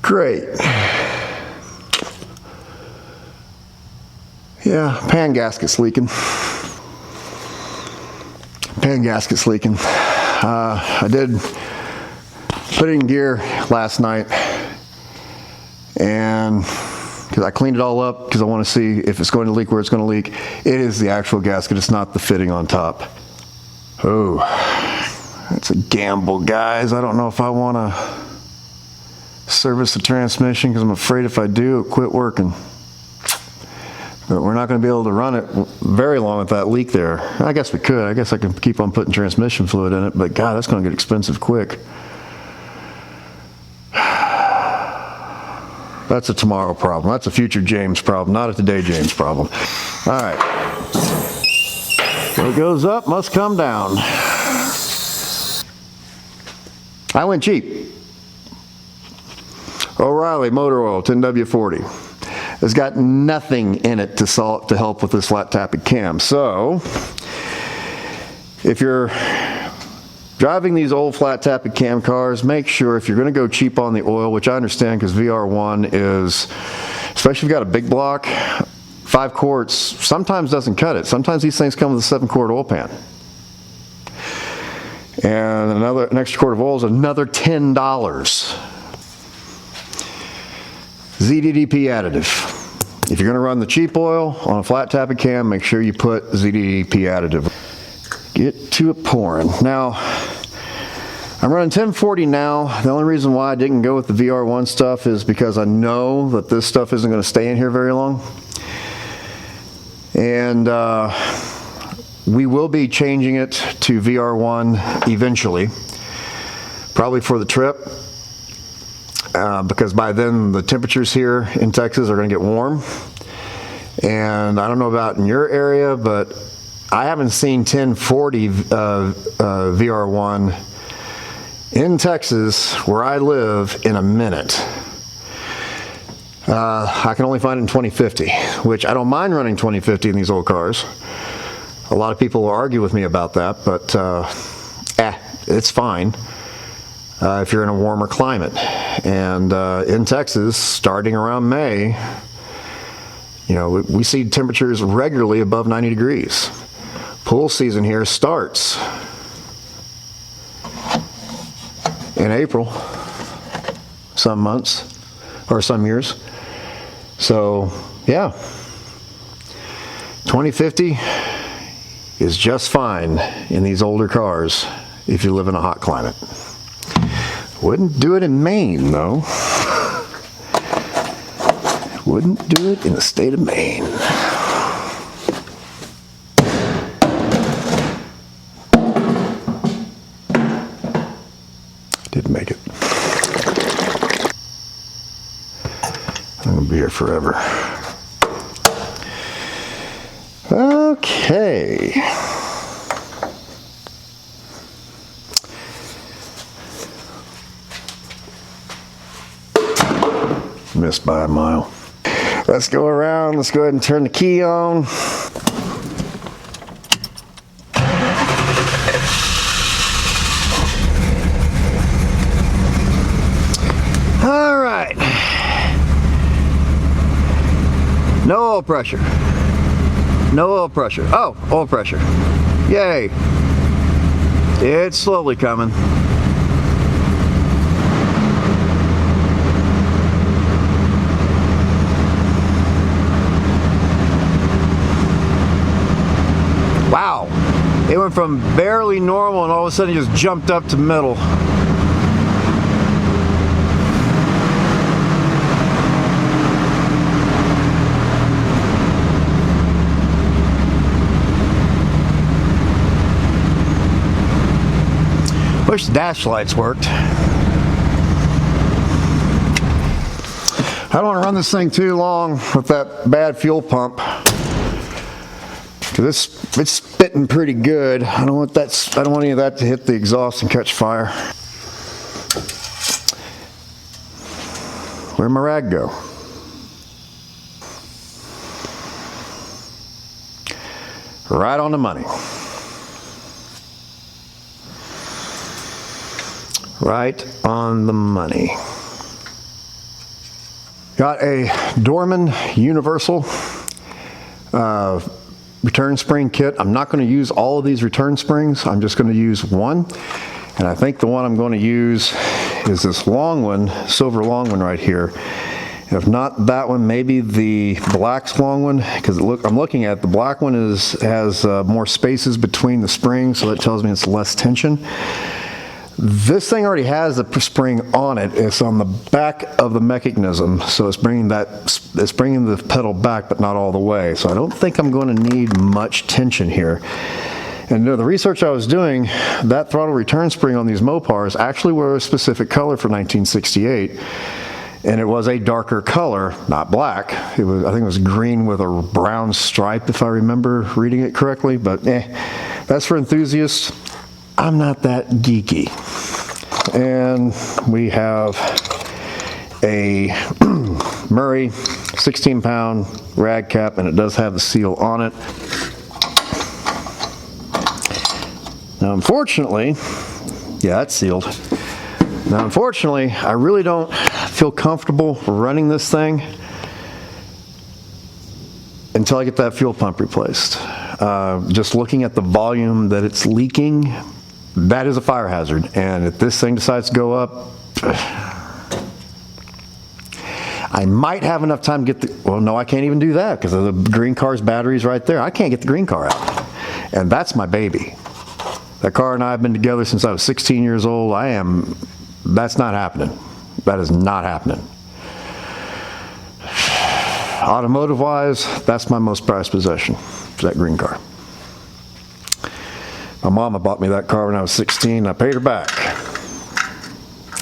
Great. Yeah, pan gasket's leaking. Pan gasket's leaking. I did put it in gear last night, and because I cleaned it all up because I want to see if it's going to leak where it's going to leak. It is the actual gasket. It's not the fitting on top. Oh, that's a gamble, guys. I don't know if I want to service the transmission because I'm afraid if I do, it'll quit working. But we're not going to be able to run it very long with that leak there. I guess we could. I guess I can keep on putting transmission fluid in it, but God, that's going to get expensive quick. That's a tomorrow problem. That's a future James problem, not a today James problem. All right. What goes up must come down. I went cheap. O'Reilly motor oil, 10W40. It's got nothing in it to help with this flat tapping cam. So, if you're driving these old flat tapping cam cars, make sure if you're going to go cheap on the oil, which I understand because VR1 is, especially if you've got a big block, 5 quarts sometimes doesn't cut it. Sometimes these things come with a 7-quart oil pan. And an extra quart of oil is another $10. ZDDP additive. If you're going to run the cheap oil on a flat tapping cam, make sure you put ZDDP additive. Get to it pouring. Now, I'm running 1040 now. The only reason why I didn't go with the VR1 stuff is because I know that this stuff isn't going to stay in here very long. And we will be changing it to VR1 eventually, probably for the trip, because by then the temperatures here in Texas are going to get warm. And I don't know about in your area, but I haven't seen 1040 VR1 in Texas, where I live, in a minute. I can only find it in 2050, which I don't mind running 2050 in these old cars. A lot of people will argue with me about that, but it's fine if you're in a warmer climate. And in Texas, starting around May, you know, we see temperatures regularly above 90 degrees. Pool season here starts in April, some months, or some years. So, yeah, 2050 is just fine in these older cars if you live in a hot climate. Wouldn't do it in Maine, though. Wouldn't do it in the state of Maine. Didn't make it. I'm gonna be here forever. Okay. Missed by a mile. Let's go around. Let's go ahead and turn the key on. All right. No oil pressure. No oil pressure. Oh, oil pressure. Yay. It's slowly coming. Wow. It went from barely normal and all of a sudden it just jumped up to middle. Wish the dash lights worked. I don't want to run this thing too long with that bad fuel pump, because it's spitting pretty good. I don't want any of that to hit the exhaust and catch fire. Where'd my rag go? Right on the money. Right on the money. Got a Dorman Universal return spring kit. I'm not going to use all of these return springs. I'm just going to use one. And I think the one I'm going to use is this long one, silver long one right here. And if not that one, maybe the black long one, because I'm looking at the black one has more spaces between the springs, so that tells me it's less tension. This thing already has a spring on it. It's on the back of the mechanism, so it's bringing the pedal back, but not all the way. So I don't think I'm going to need much tension here. And the research I was doing, that throttle return spring on these Mopars actually were a specific color for 1968. And it was a darker color, not black. It was, I think it was green with a brown stripe, if I remember reading it correctly, but that's for enthusiasts. I'm not that geeky. And we have a Murray 16-pound rag cap, and it does have the seal on it. Now, unfortunately, yeah, it's sealed. Now, unfortunately, I really don't feel comfortable running this thing until I get that fuel pump replaced. Just looking at the volume that it's leaking, that is a fire hazard. And if this thing decides to go up, I might have enough time to get the, well, no, I can't even do that because the green car's battery's right there. I can't get the green car out. And that's my baby. That car and I have been together since I was 16 years old. That's not happening. That is not happening. Automotive-wise, that's my most prized possession, that green car. My mama bought me that car when I was 16. I paid her back.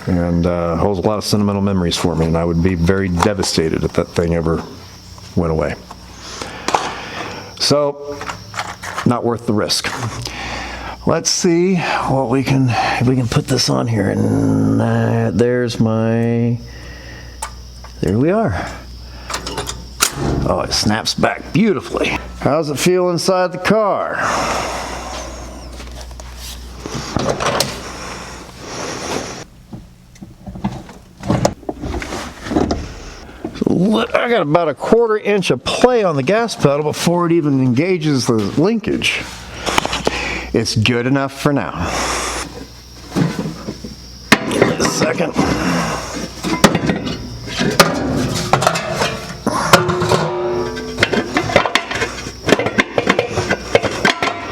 And holds a lot of sentimental memories for me, and I would be very devastated if that thing ever went away. So, not worth the risk. Let's see what we can, if we can put this on here. And there's my, there we are. Oh, it snaps back beautifully. How's it feel inside the car? I got about a 1/4 inch of play on the gas pedal before it even engages the linkage. It's good enough for now. Wait a second.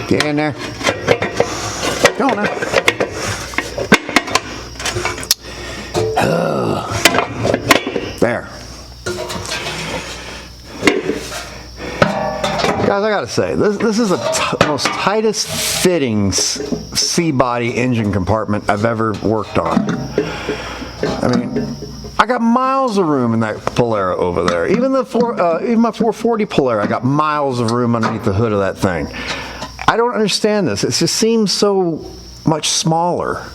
Get in there. Go on now. There. Guys, I gotta say, this is the most tightest fitting C-body engine compartment I've ever worked on. I mean, I got miles of room in that Polara over there. Even my 440 Polara, I got miles of room underneath the hood of that thing. I don't understand this. It just seems so much smaller.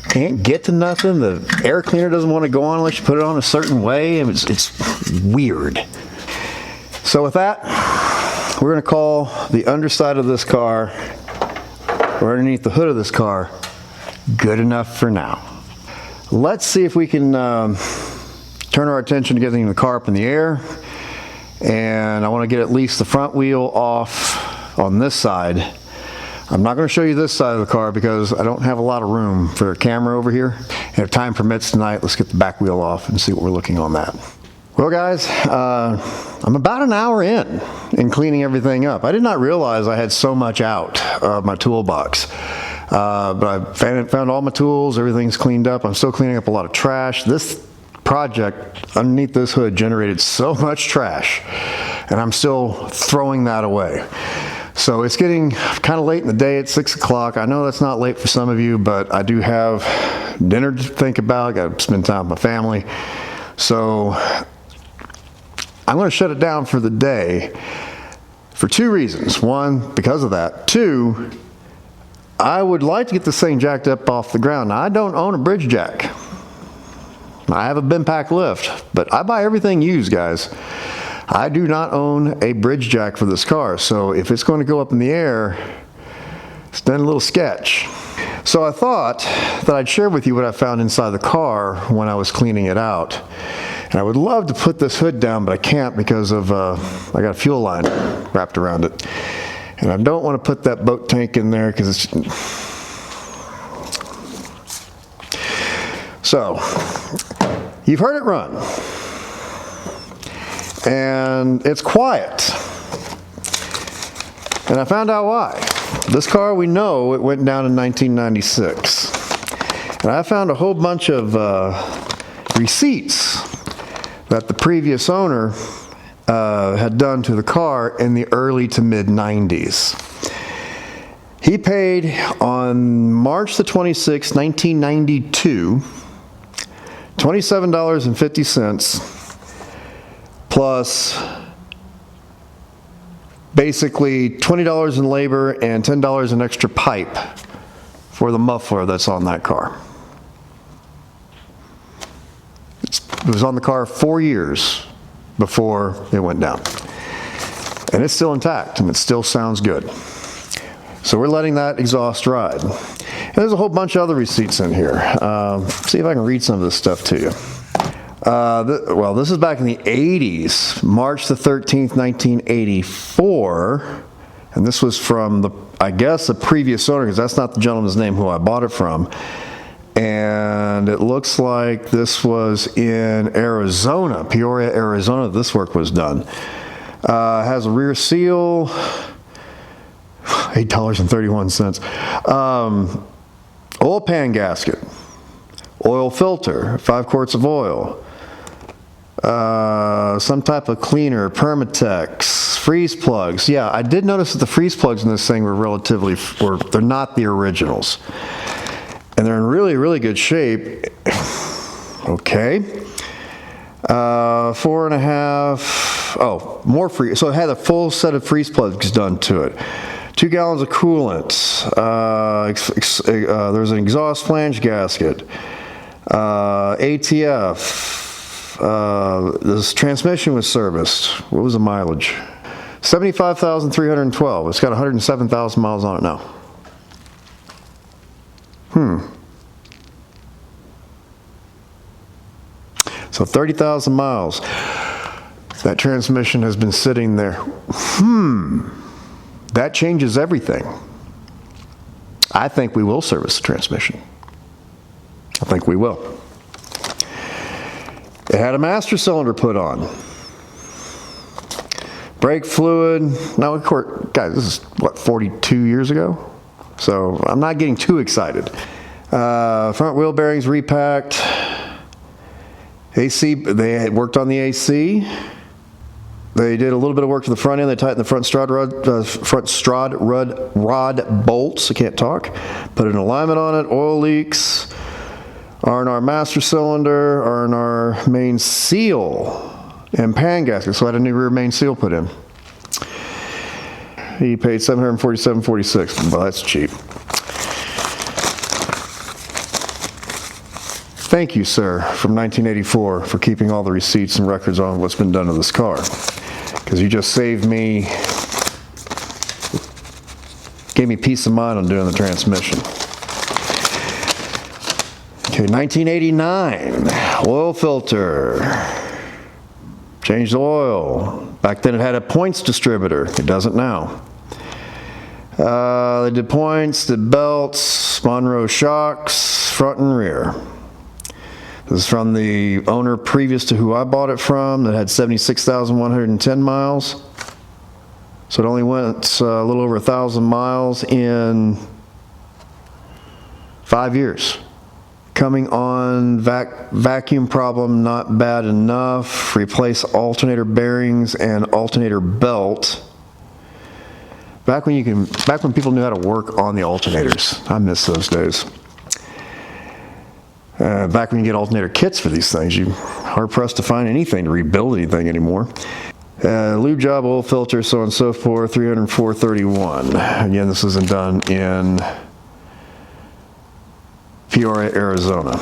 Can't get to nothing. The air cleaner doesn't want to go on unless you put it on a certain way. It's weird. So with that, we're going to call the underside of this car, or underneath the hood of this car, good enough for now. Let's see if we can turn our attention to getting the car up in the air. And I want to get at least the front wheel off on this side. I'm not going to show you this side of the car because I don't have a lot of room for a camera over here. And if time permits tonight, let's get the back wheel off and see what we're looking on that. Well guys, I'm about an hour in cleaning everything up. I did not realize I had so much out of my toolbox. But I found all my tools, everything's cleaned up. I'm still cleaning up a lot of trash. This project underneath this hood generated so much trash, and I'm still throwing that away. So it's getting kind of late in the day at 6 o'clock. I know that's not late for some of you, but I do have dinner to think about. Got to spend time with my family. So I'm going to shut it down for the day for 2 reasons. 1, because of that. 2, I would like to get this thing jacked up off the ground. Now, I don't own a bridge jack. I have a bin pack lift, but I buy everything used, guys. I do not own a bridge jack for this car, so if it's going to go up in the air, it's done a little sketch. So I thought that I'd share with you what I found inside the car when I was cleaning it out. And I would love to put this hood down, but I can't because of I got a fuel line wrapped around it. And I don't want to put that boat tank in there because it's... So, you've heard it run. And it's quiet. And I found out why. This car, we know it went down in 1996. And I found a whole bunch of receipts that the previous owner had done to the car in the early to mid 90s. He paid on March the 26th, 1992, $27.50 plus basically $20 in labor and $10 in extra pipe for the muffler that's on that car. It was on the car 4 years before it went down. And it's still intact and it still sounds good. So we're letting that exhaust ride. And there's a whole bunch of other receipts in here. See if I can read some of this stuff to you. Well, this is back in the 80s, March the 13th, 1984. And this was from, I guess, the previous owner, because that's not the gentleman's name who I bought it from. And it looks like this was in Arizona, Peoria, Arizona, this work was done. Has a rear seal, $8.31. Oil pan gasket, oil filter, 5 quarts of oil, some type of cleaner, Permatex, freeze plugs. Yeah, I did notice that the freeze plugs in this thing were they're not the originals. And they're in really, really good shape. Okay. 4.5, more free. So it had a full set of freeze plugs done to it. 2 gallons of coolant. There's an exhaust flange gasket. ATF. This transmission was serviced. What was the mileage? 75,312. It's got 107,000 miles on it now. So 30,000 miles. That transmission has been sitting there. That changes everything. I think we will service the transmission. I think we will. It had a master cylinder put on. Brake fluid. Now, of course, guys, this is what, 42 years ago? So I'm not getting too excited. Front wheel bearings repacked. AC, they had worked on the AC. They did a little bit of work to the front end. They tightened the front strod rod bolts. I can't talk. Put an alignment on it. Oil leaks. R&R master cylinder. R&R main seal and pan gasket. So I had a new rear main seal put in. He paid $747.46. Well, that's cheap. Thank you, sir, from 1984 for keeping all the receipts and records on what's been done to this car. Because you just saved me, gave me peace of mind on doing the transmission. Okay, 1989, oil filter. Changed the oil. Back then it had a points distributor. It doesn't now. They did points, did belts, Monroe shocks, front and rear. This is from the owner previous to who I bought it from that had 76,110 miles. So it only went a little over 1,000 miles in 5 years. Coming on, vacuum problem not bad enough. Replace alternator bearings and alternator belt. Back when people knew how to work on the alternators. I miss those days. Back when you get alternator kits for these things, you're hard-pressed to find anything to rebuild anything anymore. Lube job, oil filter, so on and so forth, $304.31. Again, this isn't done in Peoria, Arizona.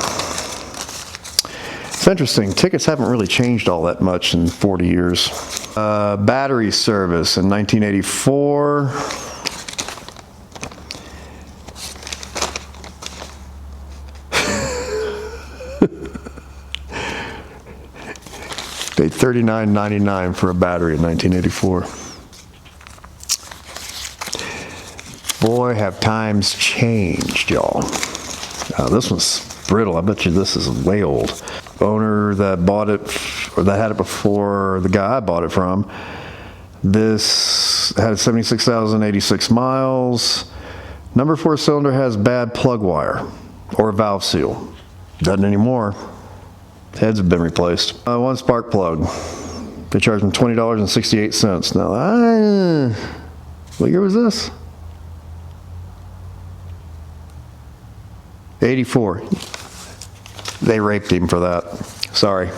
It's interesting, tickets haven't really changed all that much in 40 years. Battery service in 1984. Paid $39.99 for a battery in 1984. Boy, have times changed, y'all. This one's brittle. I bet you this is way old. Owner that bought it, or that had it before the guy I bought it from, this had 76,086 miles. Number 4 cylinder has bad plug wire or valve seal. Doesn't anymore. Heads have been replaced. One spark plug. They charged him $20.68. Now, what year was this? 84. They raped him for that. Sorry.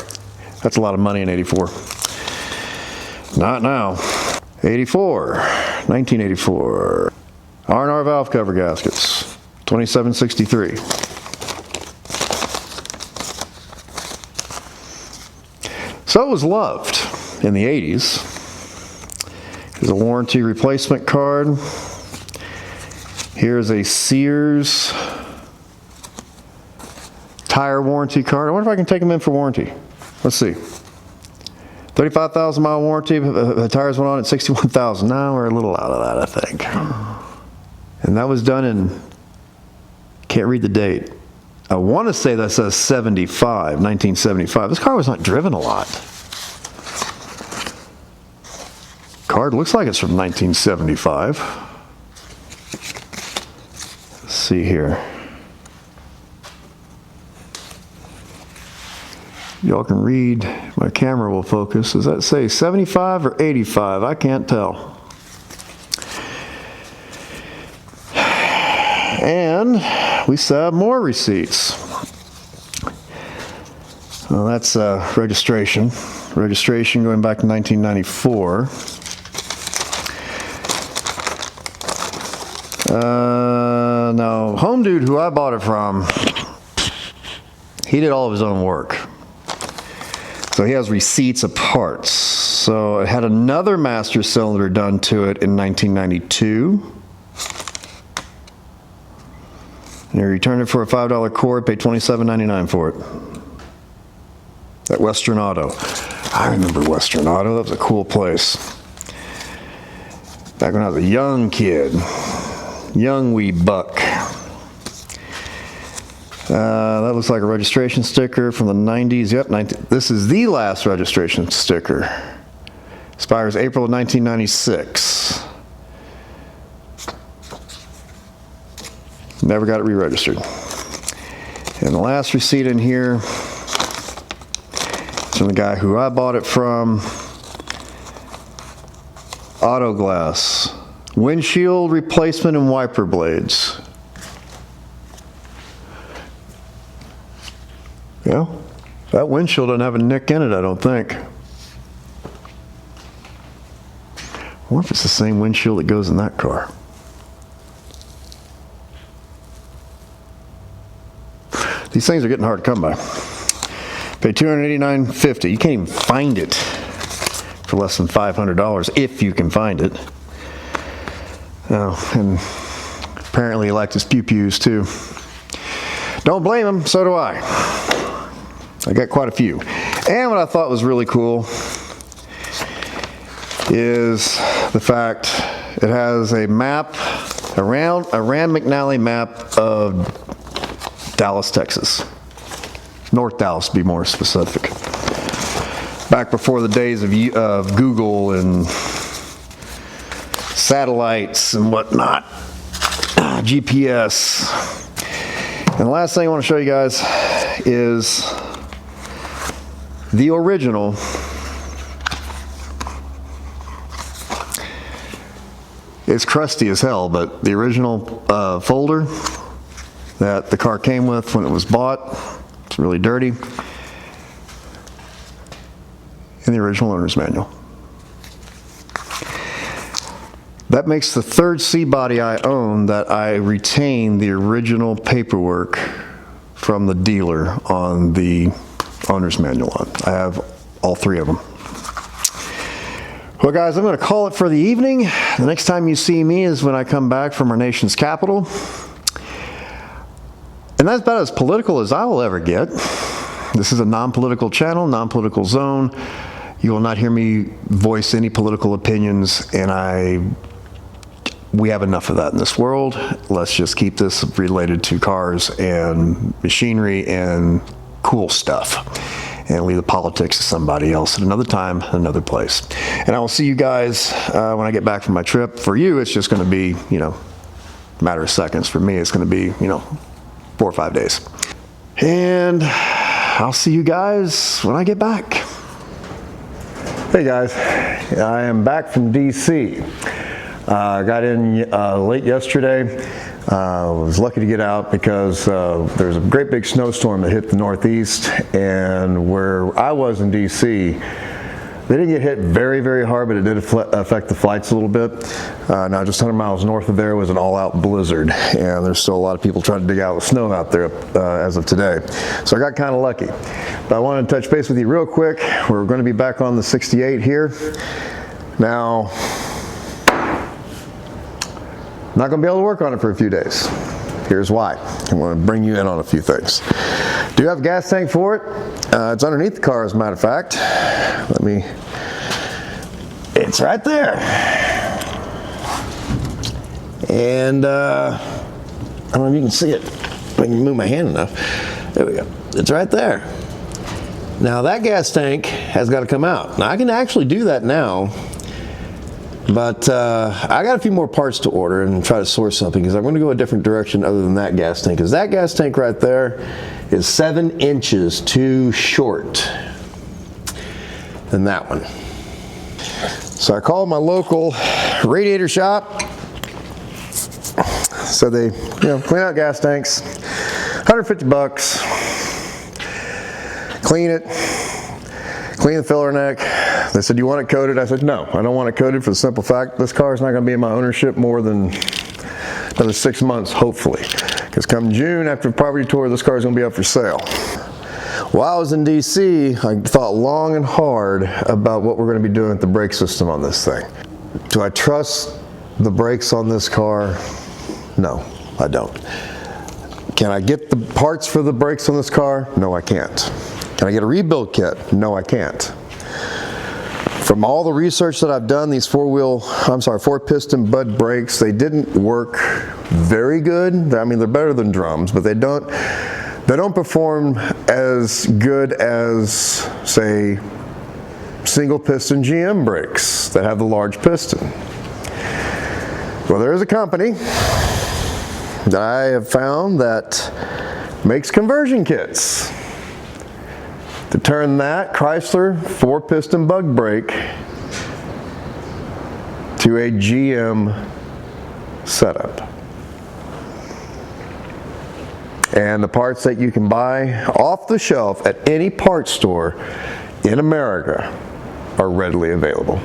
That's a lot of money in 84. Not now. 84. 1984. R&R valve cover gaskets. 2763. So it was loved in the 80s. Here's a warranty replacement card. Here's a Sears tire warranty card. I wonder if I can take them in for warranty. Let's see. 35,000 mile warranty. The tires went on at 61,000. Now we're a little out of that, I think. And that was done in, can't read the date. I want to say that says 1975. This car was not driven a lot. Card looks like it's from 1975. Let's see here. Y'all can read, my camera will focus. Does that say 75 or 85? I can't tell. And we still have more receipts. Well, that's registration. Registration going back to 1994. No, Home Dude, who I bought it from, he did all of his own work. So he has receipts of parts. So it had another master cylinder done to it in 1992. And he returned it for a $5 cord, paid $27.99 for it. At Western Auto. I remember Western Auto, that was a cool place. Back when I was a young kid. Young wee buck. That looks like a registration sticker from the 90s. Yep, this is the last registration sticker. Expires April of 1996. Never got it re-registered. And the last receipt in here is from the guy who I bought it from. Auto glass. Windshield replacement and wiper blades. Yeah, that windshield doesn't have a nick in it, I don't think. I wonder if it's the same windshield that goes in that car. These things are getting hard to come by. Pay $289.50. You can't even find it for less than $500 if you can find it. Oh, and apparently he liked his pew-pews too. Don't blame him, so do I. I got quite a few. And what I thought was really cool is the fact it has a map, a Rand McNally map of Dallas, Texas. North Dallas, to be more specific. Back before the days of Google and satellites and whatnot. GPS. And the last thing I want to show you guys is the original it's crusty as hell, but the original folder that the car came with when it was bought, it's really dirty, and the original owner's manual. That makes the third C-body I own that I retain the original paperwork from the dealer on the owner's manual on. I have all three of them. Well guys, I'm going to call it for the evening. The next time you see me is when I come back from our nation's capital. And that's about as political as I will ever get. This is a non-political channel, non-political zone. You will not hear me voice any political opinions, and we have enough of that in this world. Let's just keep this related to cars and machinery and cool stuff, and leave the politics to somebody else at another time, another place. And I will see you guys when I get back from my trip. For you, it's just going to be, a matter of seconds. For me, it's going to be, 4 or 5 days. And I'll see you guys when I get back. Hey guys, I am back from DC. I got in late yesterday. Was lucky to get out because there's a great big snowstorm that hit the Northeast, and where I was in DC, they didn't get hit very, very hard, but it did affect the flights a little bit. Now just 100 miles north of there was an all-out blizzard, and there's still a lot of people trying to dig out the snow out there as of today. So I got kind of lucky. But I wanted to touch base with you real quick. We're going to be back on the 68 here. Now, I'm not going to be able to work on it for a few days. Here's why. I'm going to bring you in on a few things. Do you have a gas tank for it? It's underneath the car, as a matter of fact. It's right there. And I don't know if you can see it. If I can move my hand enough. There we go. It's right there. Now that gas tank has got to come out. Now I can actually do that now. But I got a few more parts to order and try to source something, because I'm going to go a different direction other than that gas tank. Because that gas tank right there is 7 inches too short than that one. So I called my local radiator shop. So they, clean out gas tanks, $150. Clean it. Clean the filler neck. They said, you want it coated? I said, no, I don't want it coated, for the simple fact this car is not going to be in my ownership more than another 6 months, hopefully. Because come June, after the property tour, this car is going to be up for sale. While I was in DC, I thought long and hard about what we're going to be doing with the brake system on this thing. Do I trust the brakes on this car? No, I don't. Can I get the parts for the brakes on this car? No, I can't. Can I get a rebuild kit? No, I can't. From all the research that I've done, these 4-piston Bud brakes, they didn't work very good. I mean, they're better than drums, but they don't perform as good as, say, single piston GM brakes that have the large piston. Well, there is a company that I have found that makes conversion kits to turn that Chrysler 4-piston bug brake to a GM setup. And the parts that you can buy off the shelf at any parts store in America are readily available.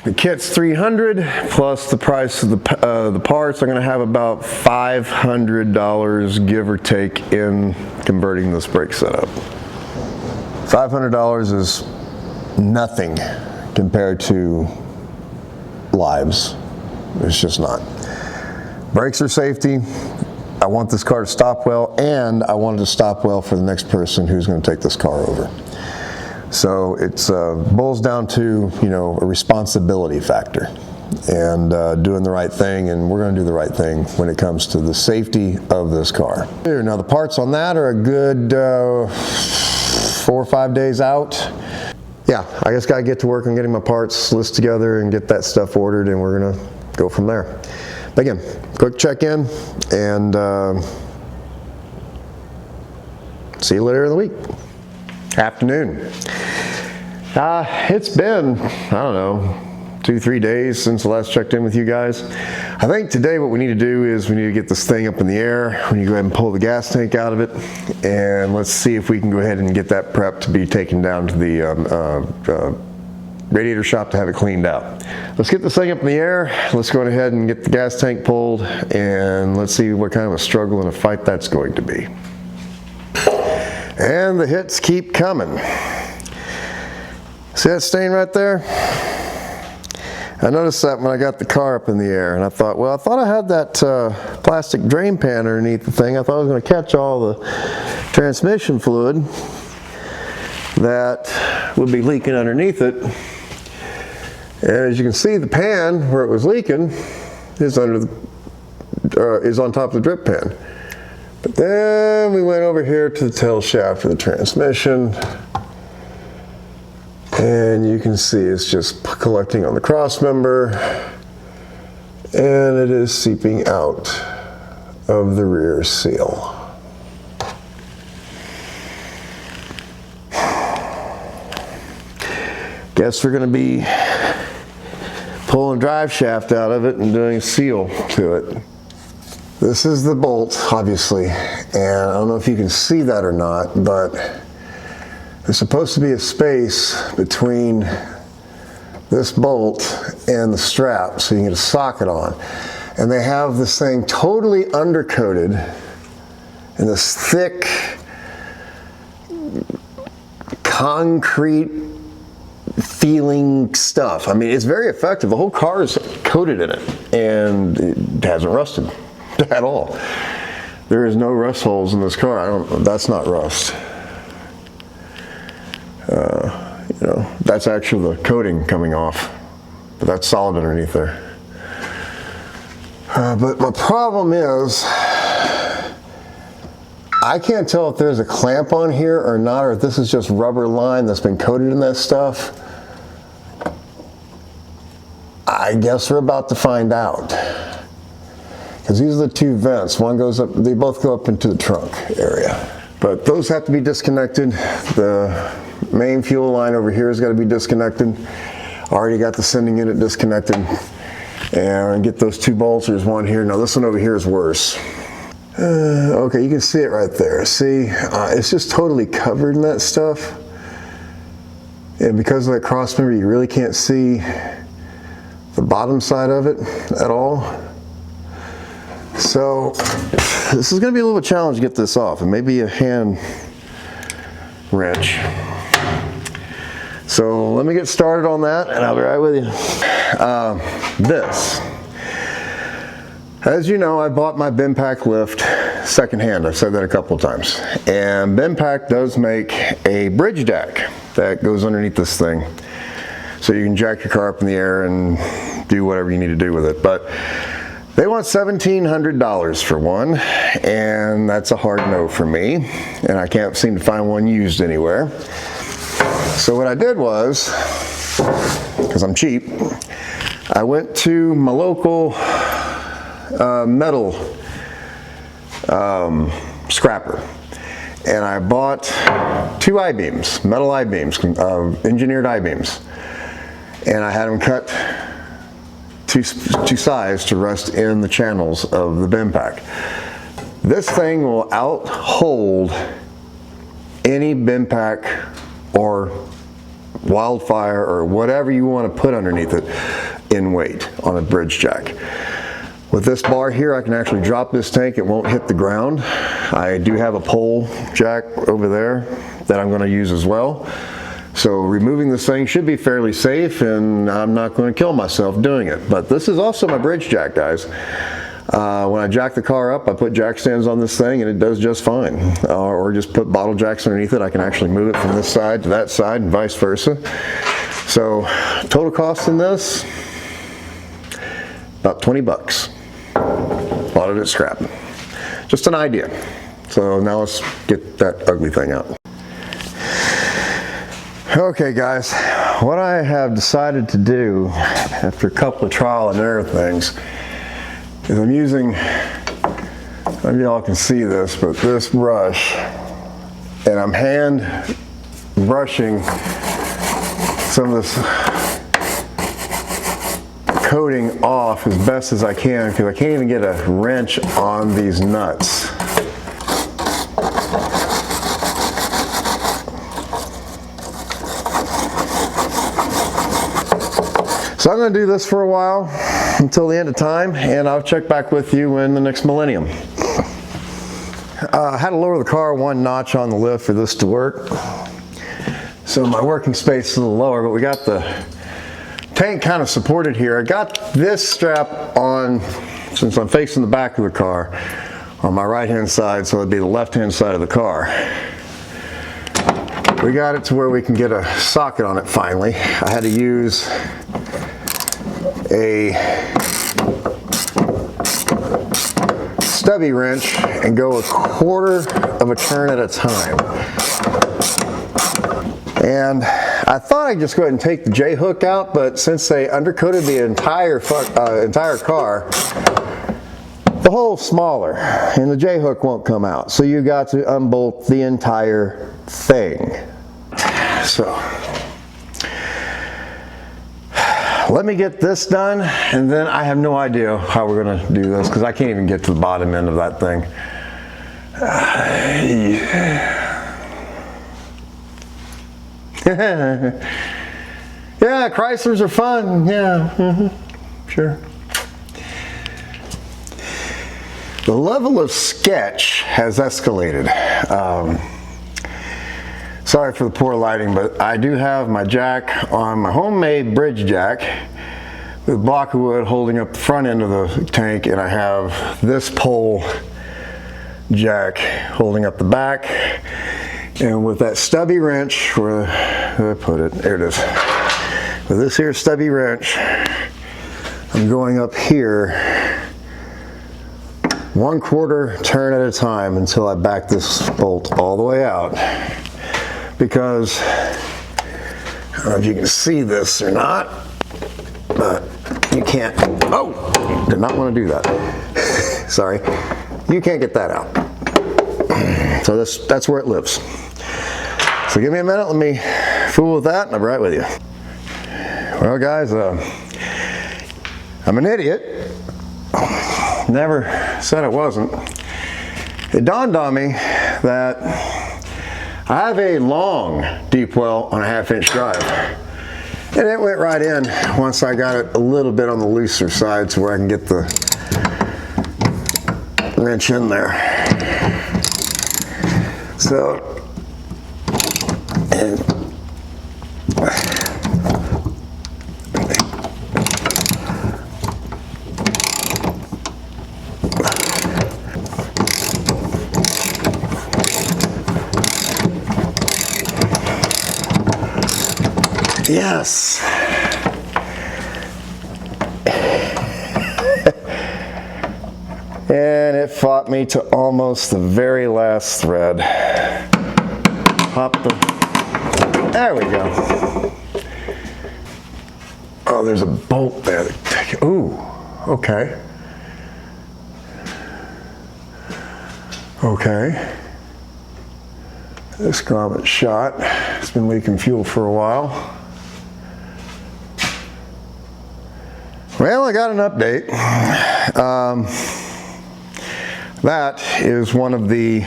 The kit's $300, plus the price of the parts are going to have about $500, give or take, in converting this brake setup. $500 is nothing compared to lives. It's just not. Brakes are safety. I want this car to stop well, and I want it to stop well for the next person who's going to take this car over. So it boils down to, a responsibility factor and doing the right thing, and we're going to do the right thing when it comes to the safety of this car. Now the parts on that are a good 4 or 5 days out. Yeah, I just got to get to work on getting my parts list together and get that stuff ordered, and we're going to go from there. But again, quick check-in, and see you later in the week. Afternoon. It's been, I don't know, 2-3 days since I last checked in with you guys. I think today what we need to do is we need to get this thing up in the air. We need to go ahead and pull the gas tank out of it, and let's see if we can go ahead and get that prepped to be taken down to the radiator shop to have it cleaned out. Let's get this thing up in the air. Let's go ahead and get the gas tank pulled, and let's see what kind of a struggle and a fight that's going to be. And the hits keep coming. See that stain right there? I noticed that when I got the car up in the air, and I thought I had that plastic drain pan underneath the thing. I thought I was going to catch all the transmission fluid that would be leaking underneath it. And as you can see, the pan where it was leaking is on top of the drip pan. But then we went over here to the tail shaft of the transmission, and you can see it's just collecting on the cross member, and it is seeping out of the rear seal. Guess we're going to be pulling drive shaft out of it and doing a seal to it. This is the bolt, obviously, and I don't know if you can see that or not, but there's supposed to be a space between this bolt and the strap so you can get a socket on. And they have this thing totally undercoated in this thick concrete feeling stuff. I mean, it's very effective. The whole car is coated in it and it hasn't rusted at all. There is no rust holes in this car. That's not rust. You know, that's actually the coating coming off, but that's solid underneath there. But my problem is, I can't tell if there's a clamp on here or not, or if this is just rubber line that's been coated in that stuff. I guess we're about to find out. Because these are the two vents. One goes up, they both go up into the trunk area. But those have to be disconnected. The main fuel line over here has got to be disconnected. Already got the sending unit disconnected. And get those two bolts. There's one here. Now this one over here is worse. Okay, you can see it right there. See, it's just totally covered in that stuff. And because of that cross member, you really can't see the bottom side of it at all. So this is going to be a little challenge to get this off, and maybe a hand wrench. So let me get started on that, and I'll be right with you. This. As you know, I bought my BIMPAC lift secondhand. I've said that a couple of times. And BIMPAC does make a bridge jack that goes underneath this thing. So you can jack your car up in the air and do whatever you need to do with it. But they want $1,700 for one, and that's a hard no for me. And I can't seem to find one used anywhere. So what I did was, because I'm cheap, I went to my local metal scrapper, and I bought two I-beams, metal I-beams, engineered I-beams, and I had them cut to size to rest in the channels of the BIMPAC. This thing will out-hold any BIMPAC or Wildfire or whatever you want to put underneath it in weight on a bridge jack. With this bar here, I can actually drop this tank. It won't hit the ground. I do have a pole jack over there that I'm going to use as well. So removing this thing should be fairly safe, and I'm not going to kill myself doing it. But this is also my bridge jack, guys. When I jack the car up, I put jack stands on this thing and it does just fine. Or just put bottle jacks underneath it. I can actually move it from this side to that side and vice versa. So total cost in this, about 20 bucks. Bought it at scrap. Just an idea. So now let's get that ugly thing out. Okay guys, what I have decided to do after a couple of trial and error things is I'm using, maybe y'all can see this, but this brush, and I'm hand brushing some of this coating off as best as I can, because I can't even get a wrench on these nuts. So I'm going to do this for a while until the end of time, and I'll check back with you in the next millennium. I had to lower the car one notch on the lift for this to work. So my working space is a little lower, but we got the tank kind of supported here. I got this strap on, since I'm facing the back of the car, on my right hand side, so it'd be the left hand side of the car. We got it to where we can get a socket on it finally. I had to use a stubby wrench and go 1/4 of a turn at a time. And I thought I'd just go ahead and take the J-hook out, but since they undercoated the entire car, the hole's smaller and the J-hook won't come out. So you got to unbolt the entire thing. So let me get this done, and then I have no idea how we're gonna do this because I can't even get to the bottom end of that thing. Yeah, Chryslers are fun. Yeah, sure. The level of sketch has escalated. Sorry for the poor lighting, but I do have my jack on my homemade bridge jack with a block of wood holding up the front end of the tank, and I have this pole jack holding up the back. And with that stubby wrench, where did I put it? There it is. With this here stubby wrench, I'm going up here 1/4 turn at a time until I back this bolt all the way out. Because, I don't know if you can see this or not, but you can't, oh, did not want to do that. Sorry, you can't get that out. So that's where it lives. So give me a minute, let me fool with that and I'll be right with you. Well guys, I'm an idiot. Never said it wasn't. It dawned on me that I have a long deep well on a 1/2-inch drive. And it went right in once I got it a little bit on the looser side so where I can get the wrench in there. So, yes. And it fought me to almost the very last thread. Pop the, there we go. Oh, there's a bolt there. Ooh, okay. Okay. This grommet's shot. It's been leaking fuel for a while. Well, I got an update. That is one of the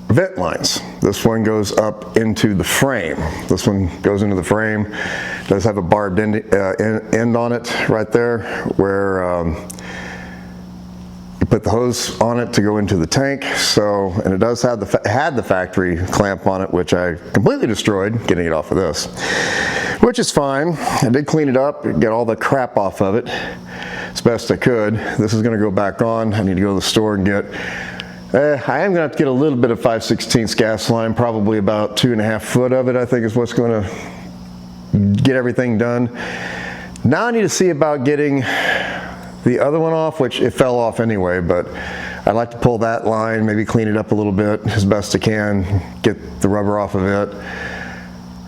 vent lines. This one goes up into the frame. This one goes into the frame. It does have a barbed end on it right there where you put the hose on it to go into the tank. So, and it does have had the factory clamp on it, which I completely destroyed getting it off of this, which is fine. I did clean it up, get all the crap off of it as best I could. This is going to go back on. I need to go to the store and get I am going to have to get a little bit of 5/16 gas line, probably about 2.5 foot of it, I think is what's going to get everything done. Now I need to see about getting the other one off, which it fell off anyway, but I'd like to pull that line, maybe clean it up a little bit as best I can, get the rubber off of it.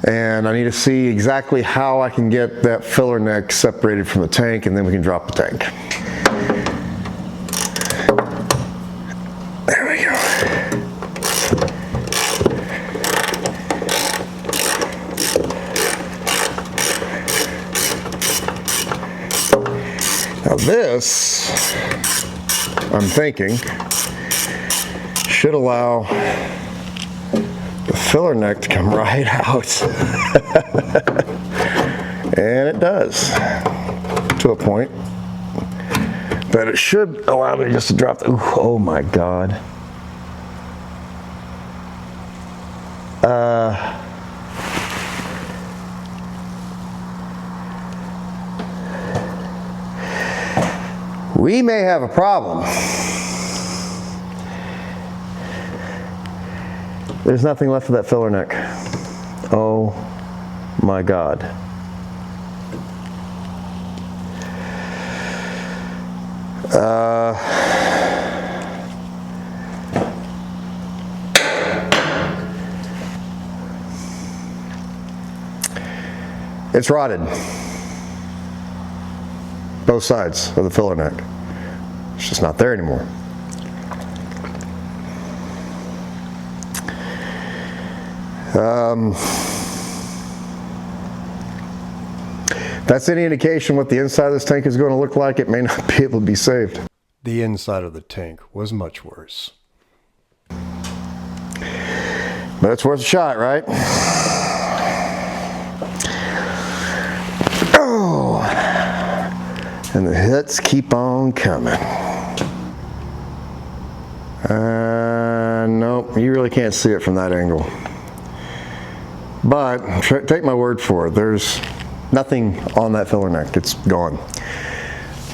And I need to see exactly how I can get that filler neck separated from the tank, and then we can drop the tank. There we go. Now this, I'm thinking, should allow the filler neck to come right out. And it does, to a point. But it should allow me just to drop the, ooh, oh my God. We may have a problem. There's nothing left of that filler neck. Oh my God. It's rotted. Both sides of the filler neck. It's just not there anymore. that's any indication what the inside of this tank is going to look like, it may not be able to be saved. The inside of the tank was much worse. But it's worth a shot, right? Oh, and the hits keep on coming. Nope, you really can't see it from that angle. But take my word for it, there's nothing on that filler neck, it's gone.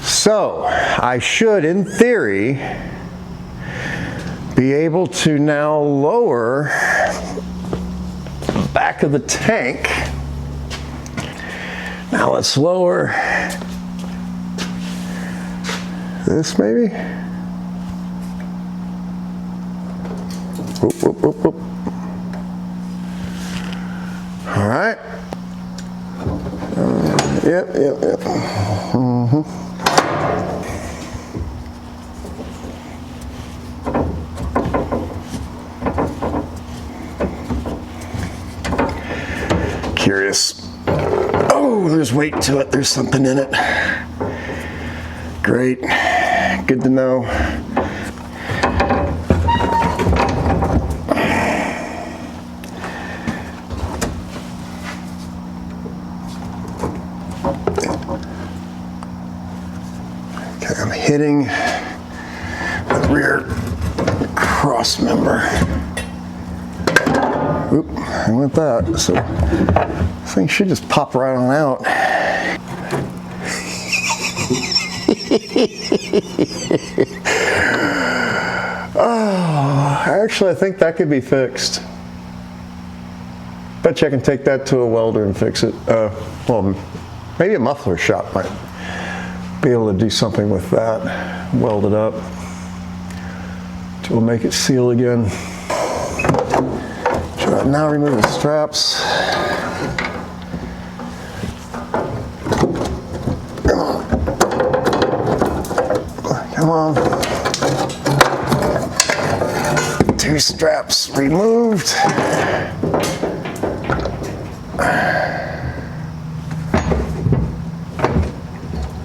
So, I should, in theory, be able to now lower the back of the tank. Now let's lower this maybe. Whoop, whoop, whoop, whoop. All right. Yep. Mm-hmm. Curious. Oh, there's weight to it. There's something in it. Great. Good to know. Okay, I'm hitting the rear cross member. Oop, I went that. So this thing should just pop right on out. Oh, actually, I think that could be fixed. Bet you I can take that to a welder and fix it. Well, maybe a muffler shop might be able to do something with that. Weld it up till we'll make it seal again. Should I now remove the straps? Come on. Two straps removed.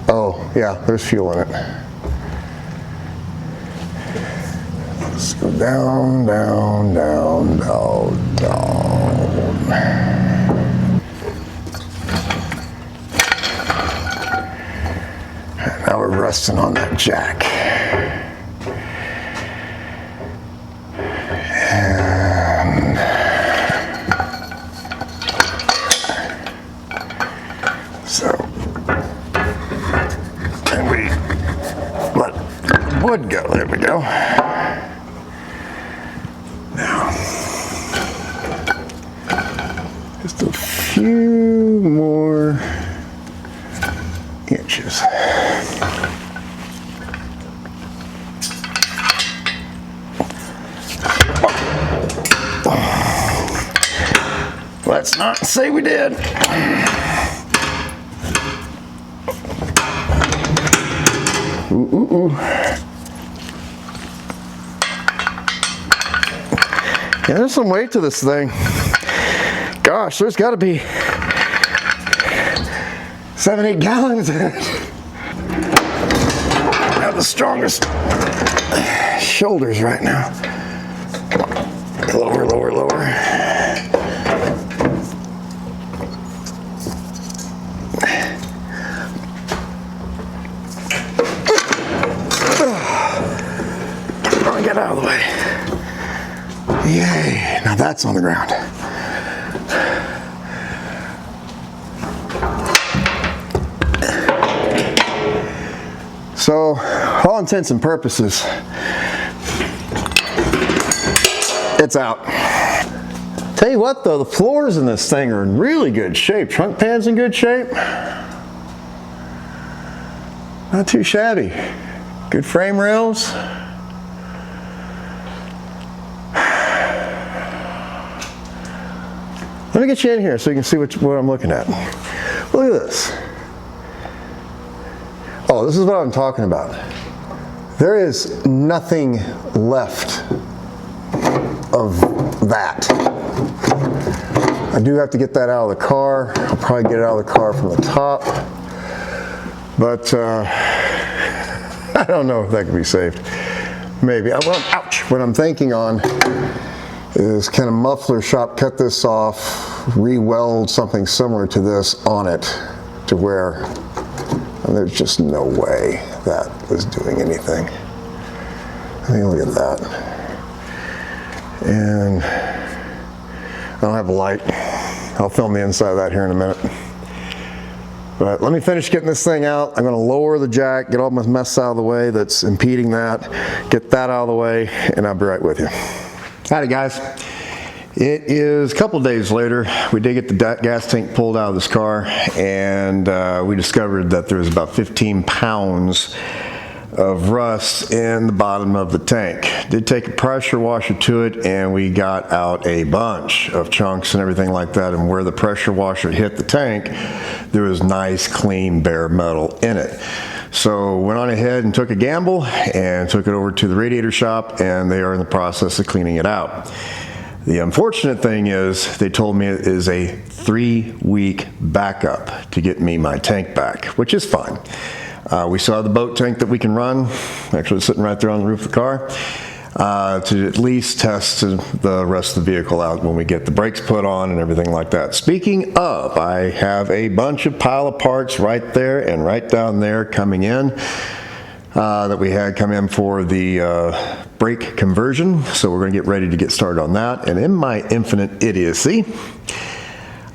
Oh, yeah, there's fuel in it. Let's go down, down, down, down, down. And now we're resting on that jack. And so, and we let the wood go. There we go. Now, just a few more inches. Let's not say we did. Ooh, ooh, ooh. Yeah, there's some weight to this thing. Gosh, there's got to be 7-8 gallons in it. I have the strongest shoulders right now. Lower, lower, lower. Get out of the way. Yay, now that's on the ground. So, all intents and purposes, it's out. Tell you what though, the floors in this thing are in really good shape. Trunk pan's in good shape. Not too shabby. Good frame rails. Let me get you in here so you can see what I'm looking at. Look at this. Oh, this is what I'm talking about. There is nothing left of that. I do have to get that out of the car. I'll probably get it out of the car from the top. But I don't know if that can be saved. Maybe. Ouch! What I'm thinking on is, can a muffler shop cut this off, re-weld something similar to this on it, to where there's just no way that was doing anything. I mean, look at that. And I don't have a light. I'll film the inside of that here in a minute. But let me finish getting this thing out. I'm going to lower the jack, get all my mess out of the way that's impeding that, get that out of the way, and I'll be right with you. Howdy guys. It is a couple days later. We did get the gas tank pulled out of this car, and we discovered that there was about 15 pounds of rust in the bottom of the tank. Did take a pressure washer to it, and we got out a bunch of chunks and everything like that, and where the pressure washer hit the tank, there was nice clean bare metal in it. So went on ahead and took a gamble and took it over to the radiator shop, and they are in the process of cleaning it out. The unfortunate thing is they told me it is a 3-week backup to get me my tank back, which is fine. We still have the boat tank that we can run, actually it's sitting right there on the roof of the car, to at least test the rest of the vehicle out when we get the brakes put on and everything like that. Speaking of, I have a bunch of pile of parts right there and right down there coming in that we had come in for the brake conversion. So we're going to get ready to get started on that. And in my infinite idiocy,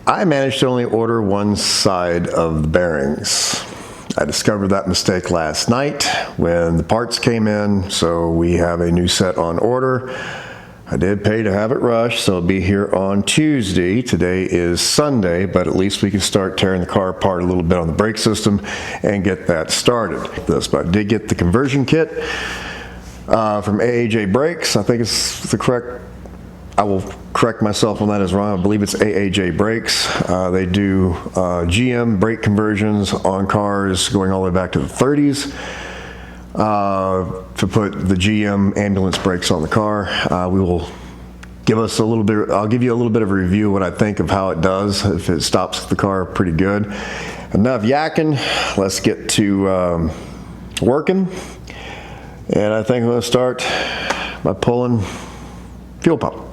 I managed to only order one side of the bearings. I discovered that mistake last night when the parts came in, so we have a new set on order. I did pay to have it rushed, so it'll be here on Tuesday. Today is Sunday, but at least we can start tearing the car apart a little bit on the brake system and get that started. But I did get the conversion kit from AAJ Brakes. I think it's the correct, I will correct myself on that as wrong. I believe it's AAJ Brakes. They do GM brake conversions on cars going all the way back to the 30s to put the GM ambulance brakes on the car. We will give us a little bit, I'll give you a little bit of a review of what I think of how it does, if it stops the car pretty good. Enough yakking, let's get to working. And I think I'm going to start by pulling fuel pump.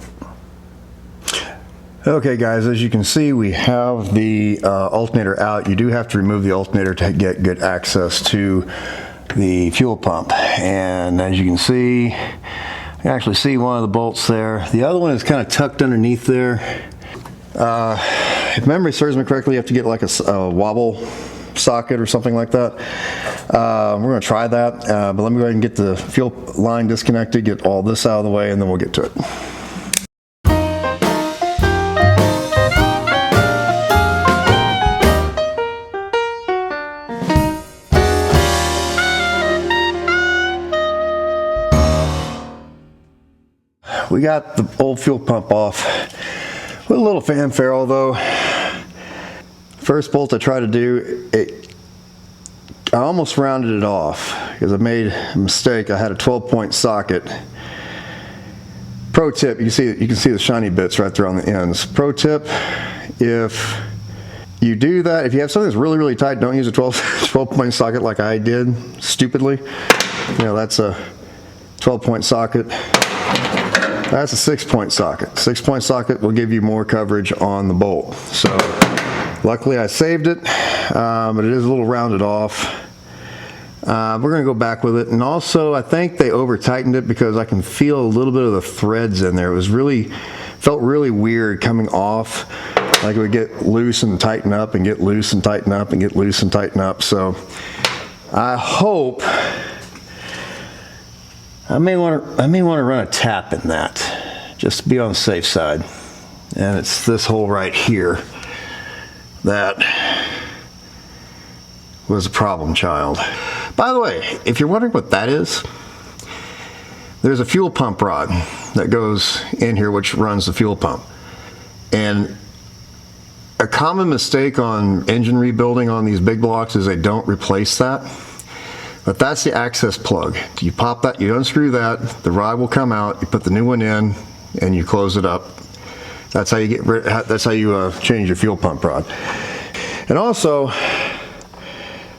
Okay guys, as you can see, we have the alternator out. You do have to remove the alternator to get good access to the fuel pump. And as you can see, you can actually see one of the bolts there. The other one is kind of tucked underneath there. If memory serves me correctly, you have to get like a wobble socket or something like that. We're going to try that, but let me go ahead and get the fuel line disconnected, get all this out of the way, and then we'll get to it. We got the old fuel pump off with a little fanfare, although first bolt I tried to do, I almost rounded it off because I made a mistake. I had a 12-point socket. Pro tip, you can see the shiny bits right there on the ends. Pro tip, if you do that, if you have something that's really, really tight, don't use a 12-point socket like I did, stupidly. You know, that's a 12-point socket. That's a 6-point socket. 6-point socket will give you more coverage on the bolt. So luckily I saved it, but it is a little rounded off. We're going to go back with it. And also I think they over tightened it because I can feel a little bit of the threads in there. It was felt really weird coming off. Like it would get loose and tighten up and get loose and tighten up and get loose and tighten up. So I hope, I may want to run a tap in that just to be on the safe side. And it's this hole right here that was a problem child. By the way, if you're wondering what that is, there's a fuel pump rod that goes in here which runs the fuel pump. And a common mistake on engine rebuilding on these big blocks is they don't replace that. But that's the access plug. You pop that, you unscrew that, the rod will come out, you put the new one in, and you close it up. That's how you get rid. That's how you change your fuel pump rod. And also, I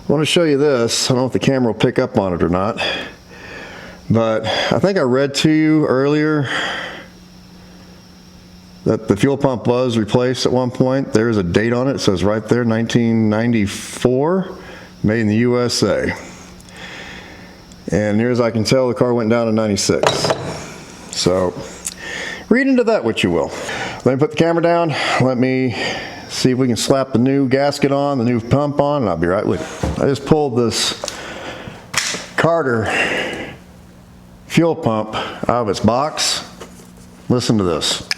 want to show you this. I don't know if the camera will pick up on it or not, but I think I read to you earlier that the fuel pump was replaced at one point. There is a date on it. It says right there, 1994, made in the USA. And near as I can tell, the car went down in 96. So read into that what you will. Let me put the camera down. Let me see if we can slap the new gasket on, the new pump on, and I'll be right with you. I just pulled this Carter fuel pump out of its box. Listen to this.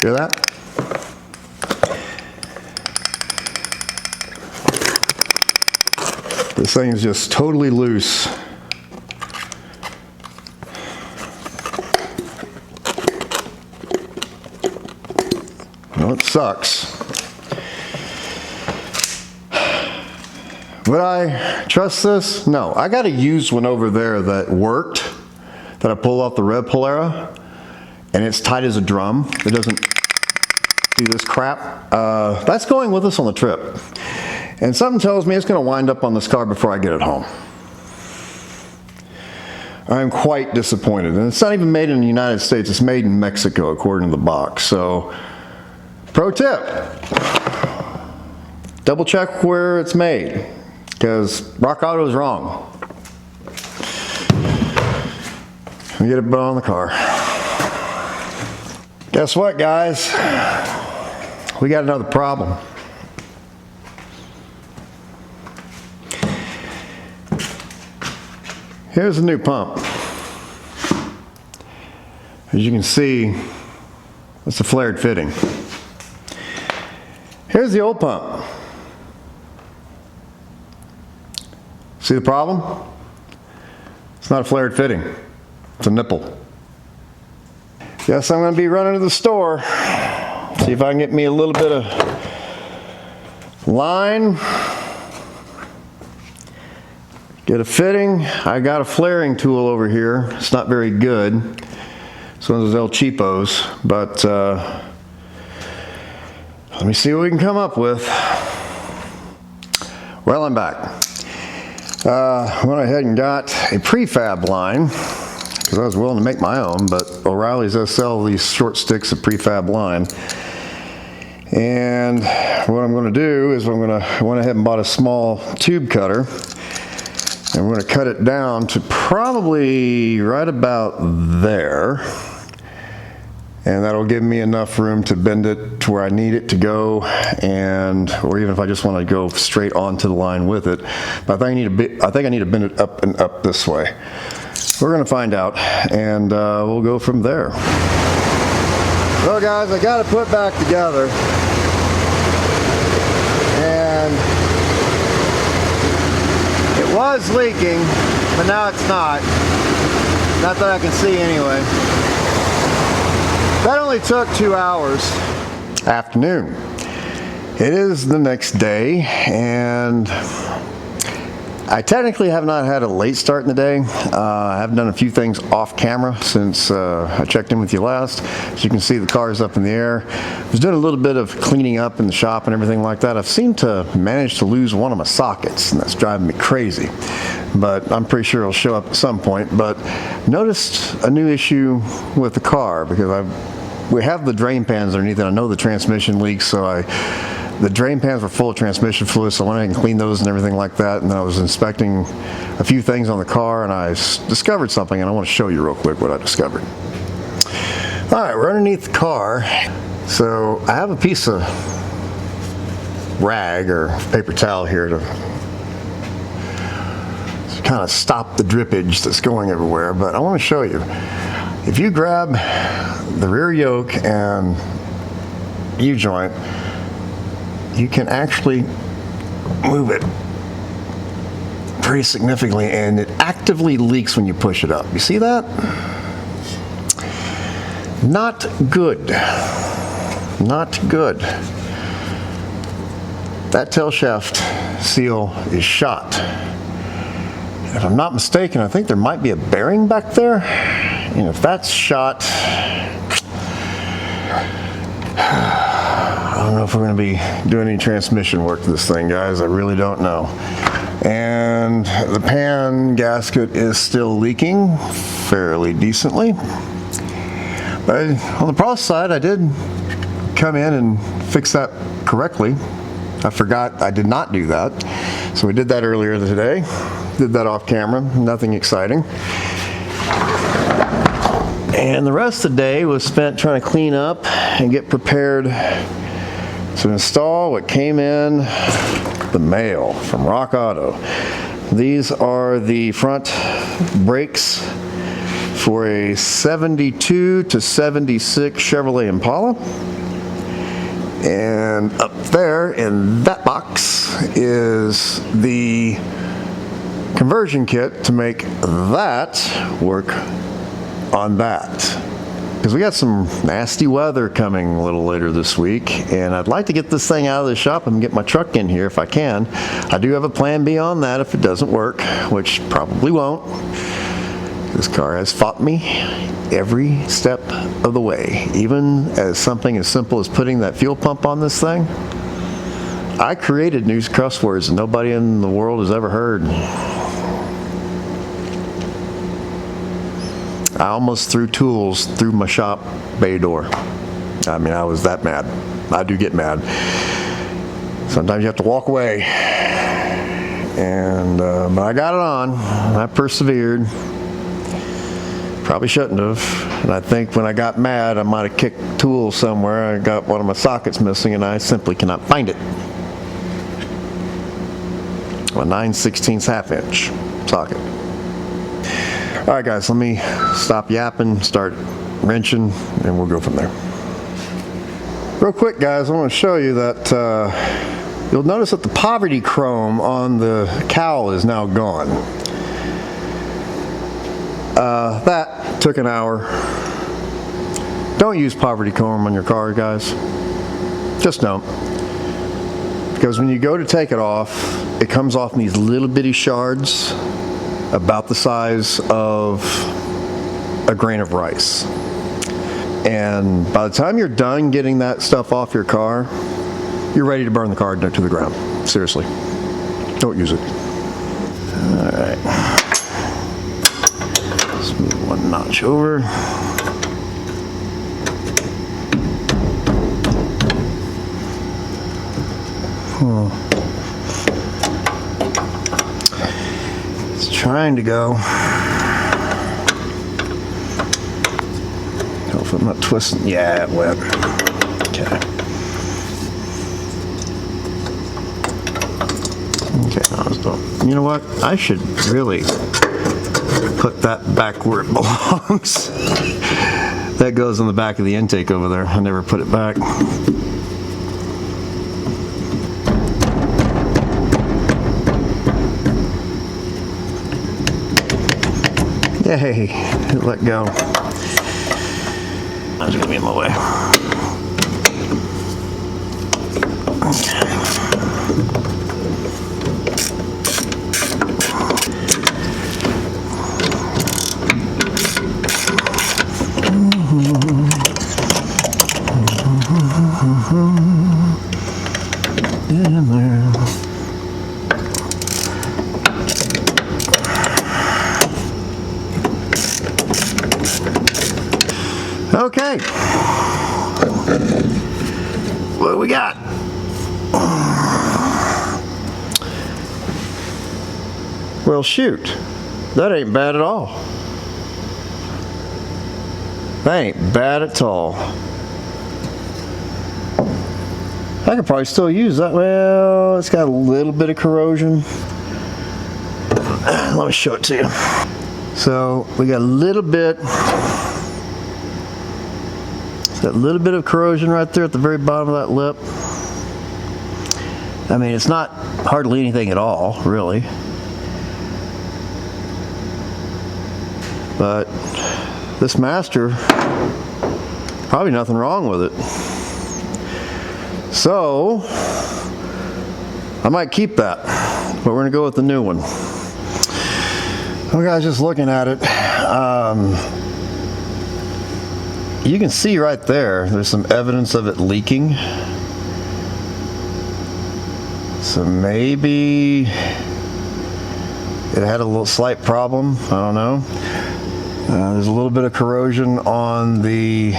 Hear that? This thing is just totally loose. Well, it sucks. Would I trust this? No. I got a used one over there that worked, that I pulled off the Red Polera, and it's tight as a drum. It doesn't do this crap. That's going with us on the trip. And something tells me it's going to wind up on this car before I get it home. I'm quite disappointed. And it's not even made in the United States. It's made in Mexico, according to the box. So, pro tip. Double check where it's made, because Rock Auto is wrong. Let me get it put on the car. Guess what, guys? We got another problem. Here's the new pump. As you can see, it's a flared fitting. Here's the old pump. See the problem? It's not a flared fitting. It's a nipple. Guess I'm going to be running to the store. See if I can get me a little bit of line. Get a fitting. I got a flaring tool over here. It's not very good. It's one of those El Cheapos, but let me see what we can come up with. Well, I'm back. Went ahead and got a prefab line, because I was willing to make my own, but O'Reilly's does sell these short sticks of prefab line. And what I'm going to do is I went ahead and bought a small tube cutter, and we're going to cut it down to probably right about there. And that'll give me enough room to bend it to where I need it to go, or even if I just want to go straight onto the line with it. But I think I need to bend it up and up this way. We're going to find out, and we'll go from there. Well, guys, I got it put back together, and it was leaking, but now it's not. Not that I can see anyway. That only took 2 hours. Afternoon. It is the next day, and I technically have not had a late start in the day. I have done a few things off camera since I checked in with you last. As you can see, the car's up in the air. I was doing a little bit of cleaning up in the shop and everything like that. I've seemed to manage to lose one of my sockets, and that's driving me crazy. But I'm pretty sure it'll show up at some point. But noticed a new issue with the car, because we have the drain pans underneath, and I know the transmission leaks, so the drain pans were full of transmission fluid, so I went ahead and cleaned those and everything like that. And then I was inspecting a few things on the car, and I discovered something, and I want to show you real quick what I discovered. All right, we're underneath the car. So I have a piece of rag or paper towel here to kind of stop the drippage that's going everywhere, but I want to show you. If you grab the rear yoke and U-joint, you can actually move it pretty significantly, and it actively leaks when you push it up. You see that? Not good. Not good. That tail shaft seal is shot. If I'm not mistaken, I think there might be a bearing back there. And if that's shot, I don't know if we're going to be doing any transmission work to this thing, guys. I really don't know. And the pan gasket is still leaking fairly decently. But on the plus side, I did come in and fix that correctly. I forgot I did not do that. So we did that earlier today. Did that off camera, nothing exciting. And the rest of the day was spent trying to clean up and get prepared to install what came in the mail from Rock Auto. These are the front brakes for a 72 to 76 Chevrolet Impala. And up there in that box is the conversion kit to make that work on that. Because we got some nasty weather coming a little later this week, and I'd like to get this thing out of the shop and get my truck in here if I can. I do have a plan B on that if it doesn't work, which probably won't. This car has fought me every step of the way, even as something as simple as putting that fuel pump on this thing. I created new cuss words that nobody in the world has ever heard. I almost threw tools through my shop bay door. I mean, I was that mad. I do get mad. Sometimes you have to walk away. And but I got it on. I persevered. Probably shouldn't have. And I think when I got mad, I might have kicked tools somewhere. I got one of my sockets missing, and I simply cannot find it. A 9/16 half-inch socket. All right, guys, let me stop yapping, start wrenching, and we'll go from there. Real quick, guys, I want to show you that you'll notice that the poverty chrome on the cowl is now gone. That took an hour. Don't use poverty chrome on your car, guys. Just don't. Because when you go to take it off, it comes off in these little bitty shards about the size of a grain of rice. And by the time you're done getting that stuff off your car, you're ready to burn the car to the ground. Seriously. Don't use it. All right. Let's move one notch over. It's trying to go. Hopefully I'm not twisting. Yeah, it went. Okay. Okay, now it's done. You know what? I should really put that back where it belongs. That goes in the back of the intake over there. I never put it back. Yay, it let go. That's gonna be in my way. In there. Okay, what do we got? Well, shoot, that ain't bad at all. That ain't bad at all. I could probably still use that. Well, it's got a little bit of corrosion. Let me show it to you. So we got a little bit. That little bit of corrosion right there at the very bottom of that lip. I mean, it's not hardly anything at all, really. But this Master, probably nothing wrong with it. So, I might keep that, but we're gonna go with the new one. Well, guys, just looking at it, you can see right there's some evidence of it leaking. So maybe it had a little slight problem. I don't know. There's a little bit of corrosion on the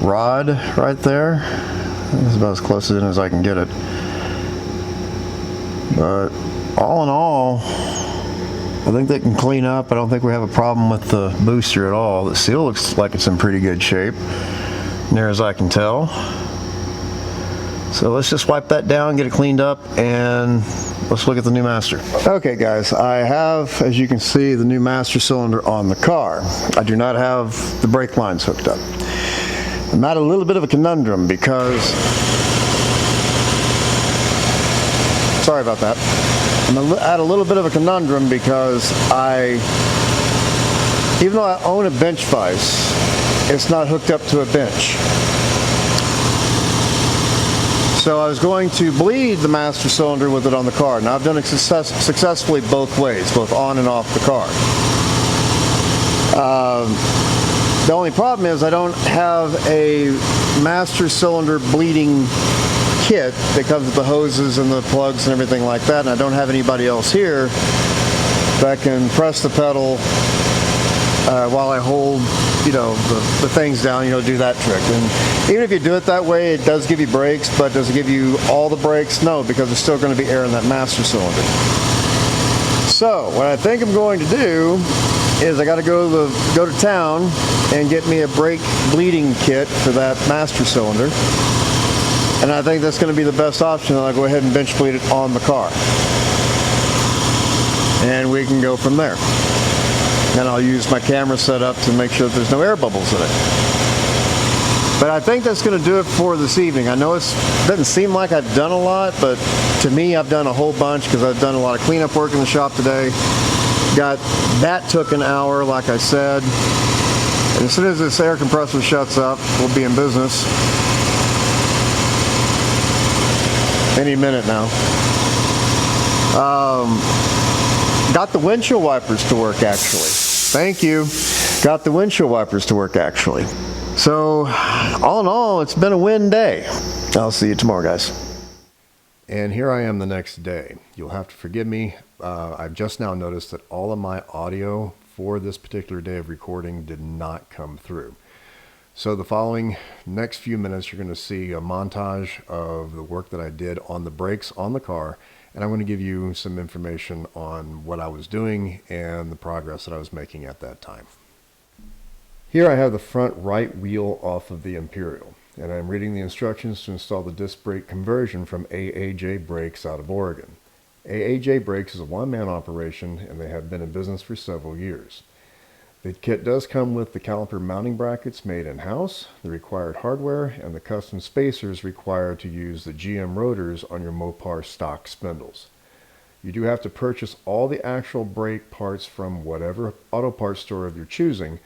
rod right there. It's about as close in as I can get it. But all in all, I think they can clean up. I don't think we have a problem with the booster at all. The seal looks like it's in pretty good shape, near as I can tell. So let's just wipe that down, get it cleaned up, and let's look at the new master. Okay guys, I have, as you can see, the new master cylinder on the car. I do not have the brake lines hooked up. I'm at a little bit of a conundrum because, sorry about that. I'm at a little bit of a conundrum because even though I own a bench vise, it's not hooked up to a bench. So I was going to bleed the master cylinder with it on the car. Now I've done it successfully both ways, both on and off the car. The only problem is I don't have a master cylinder bleeding kit that comes with the hoses and the plugs and everything like that, and I don't have anybody else here that can press the pedal while I hold, the things down, do that trick. And even if you do it that way, it does give you brakes, but does it give you all the brakes? No, because there's still going to be air in that master cylinder. So what I think I'm going to do is I got to go to town and get me a brake bleeding kit for that master cylinder. And I think that's going to be the best option. I'll go ahead and bench bleed it on the car. And we can go from there. And I'll use my camera setup to make sure that there's no air bubbles in it. But I think that's going to do it for this evening. I know it doesn't seem like I've done a lot, but to me I've done a whole bunch because I've done a lot of cleanup work in the shop today. That took an hour, like I said. And as soon as this air compressor shuts up, we'll be in business. Any minute now. Got the windshield wipers to work actually. Thank you. Got the windshield wipers to work actually. So all in all, it's been a win day. I'll see you tomorrow, guys. And here I am the next day. You'll have to forgive me. I've just now noticed that all of my audio for this particular day of recording did not come through. So the following next few minutes, you're going to see a montage of the work that I did on the brakes on the car. And I'm going to give you some information on what I was doing and the progress that I was making at that time. Here I have the front right wheel off of the Imperial, and I'm reading the instructions to install the disc brake conversion from AAJ Brakes out of Oregon. AAJ Brakes is a one-man operation, and they have been in business for several years. The kit does come with the caliper mounting brackets made in-house, the required hardware, and the custom spacers required to use the GM rotors on your Mopar stock spindles. You do have to purchase all the actual brake parts from whatever auto parts store of your choosing.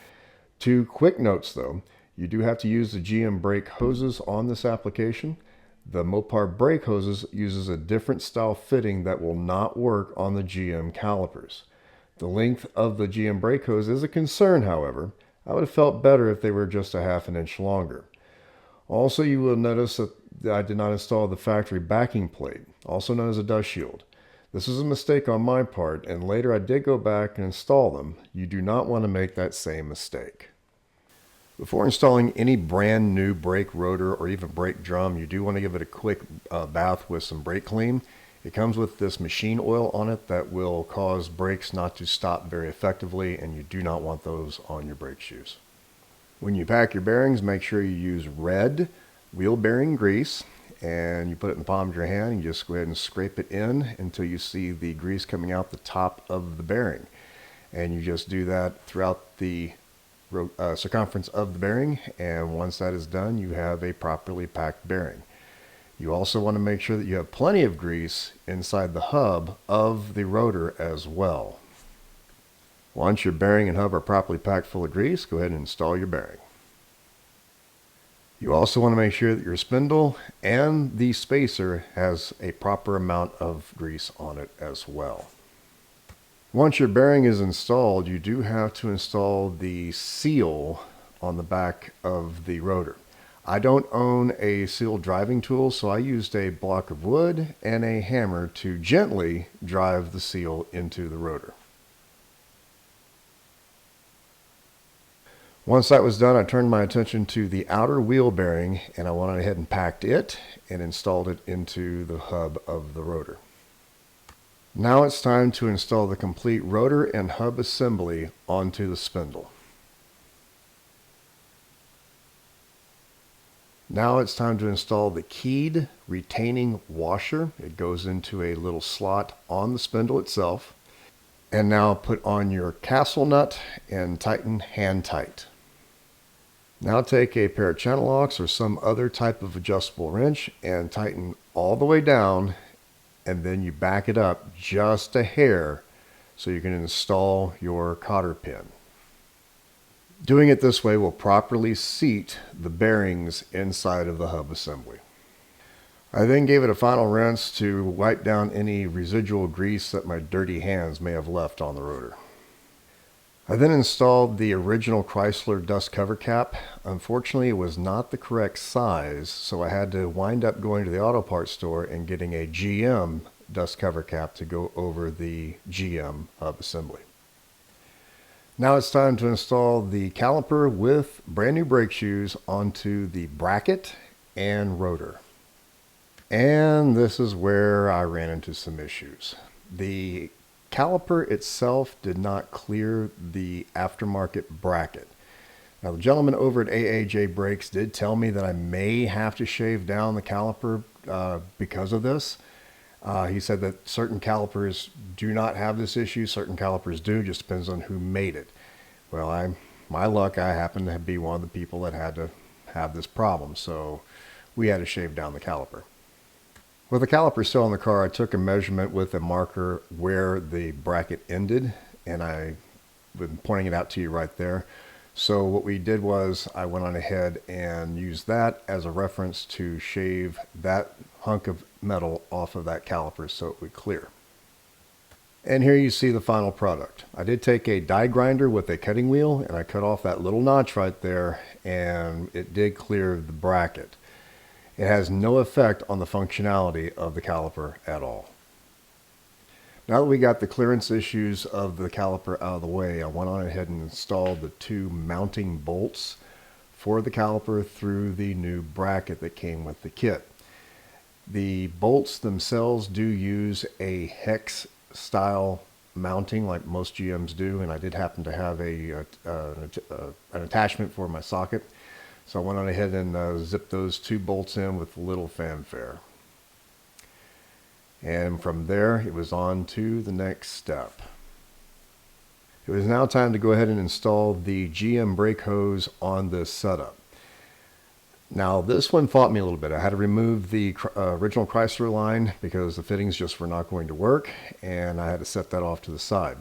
2 quick notes though, you do have to use the GM brake hoses on this application. The Mopar brake hoses uses a different style fitting that will not work on the GM calipers. The length of the GM brake hose is a concern, however. I would have felt better if they were just a ½ inch longer. Also, you will notice that I did not install the factory backing plate, also known as a dust shield. This is a mistake on my part, and later I did go back and install them. You do not want to make that same mistake. Before installing any brand new brake rotor or even brake drum, you do want to give it a quick bath with some brake clean. It comes with this machine oil on it that will cause brakes not to stop very effectively, and you do not want those on your brake shoes. When you pack your bearings, make sure you use red wheel bearing grease, and you put it in the palm of your hand and you just go ahead and scrape it in until you see the grease coming out the top of the bearing. And you just do that throughout the circumference of the bearing, and once that is done, you have a properly packed bearing. You also want to make sure that you have plenty of grease inside the hub of the rotor as well. Once your bearing and hub are properly packed full of grease, go ahead and install your bearing. You also want to make sure that your spindle and the spacer has a proper amount of grease on it as well. Once your bearing is installed, you do have to install the seal on the back of the rotor. I don't own a seal driving tool, so I used a block of wood and a hammer to gently drive the seal into the rotor. Once that was done, I turned my attention to the outer wheel bearing, and I went ahead and packed it and installed it into the hub of the rotor. Now it's time to install the complete rotor and hub assembly onto the spindle. Now it's time to install the keyed retaining washer. It goes into a little slot on the spindle itself. And now put on your castle nut and tighten hand tight. Now take a pair of channel locks or some other type of adjustable wrench and tighten all the way down, and then you back it up just a hair so you can install your cotter pin. Doing it this way will properly seat the bearings inside of the hub assembly. I then gave it a final rinse to wipe down any residual grease that my dirty hands may have left on the rotor. I then installed the original Chrysler dust cover cap. Unfortunately, it was not the correct size, so I had to wind up going to the auto parts store and getting a GM dust cover cap to go over the GM hub assembly. Now it's time to install the caliper with brand new brake shoes onto the bracket and rotor. And this is where I ran into some issues. The caliper itself did not clear the aftermarket bracket. Now the gentleman over at AAJ Brakes did tell me that I may have to shave down the caliper because of this. He said that certain calipers do not have this issue, certain calipers do, just depends on who made it. Well, my luck, I happen to be one of the people that had to have this problem, so we had to shave down the caliper. With the caliper still in the car, I took a measurement with a marker where the bracket ended, and I've been pointing it out to you right there. So what we did was I went on ahead and used that as a reference to shave that hunk of metal off of that caliper so it would clear. And here you see the final product. I did take a die grinder with a cutting wheel and I cut off that little notch right there, and it did clear the bracket. It has no effect on the functionality of the caliper at all. Now that we got the clearance issues of the caliper out of the way, I went on ahead and installed the two mounting bolts for the caliper through the new bracket that came with the kit. The bolts themselves do use a hex style mounting like most GMs do, and I did happen to have an attachment for my socket. So I went on ahead and zipped those two bolts in with little fanfare. And from there, it was on to the next step. It was now time to go ahead and install the GM brake hose on this setup. Now this one fought me a little bit. I had to remove the original Chrysler line because the fittings just were not going to work, and I had to set that off to the side.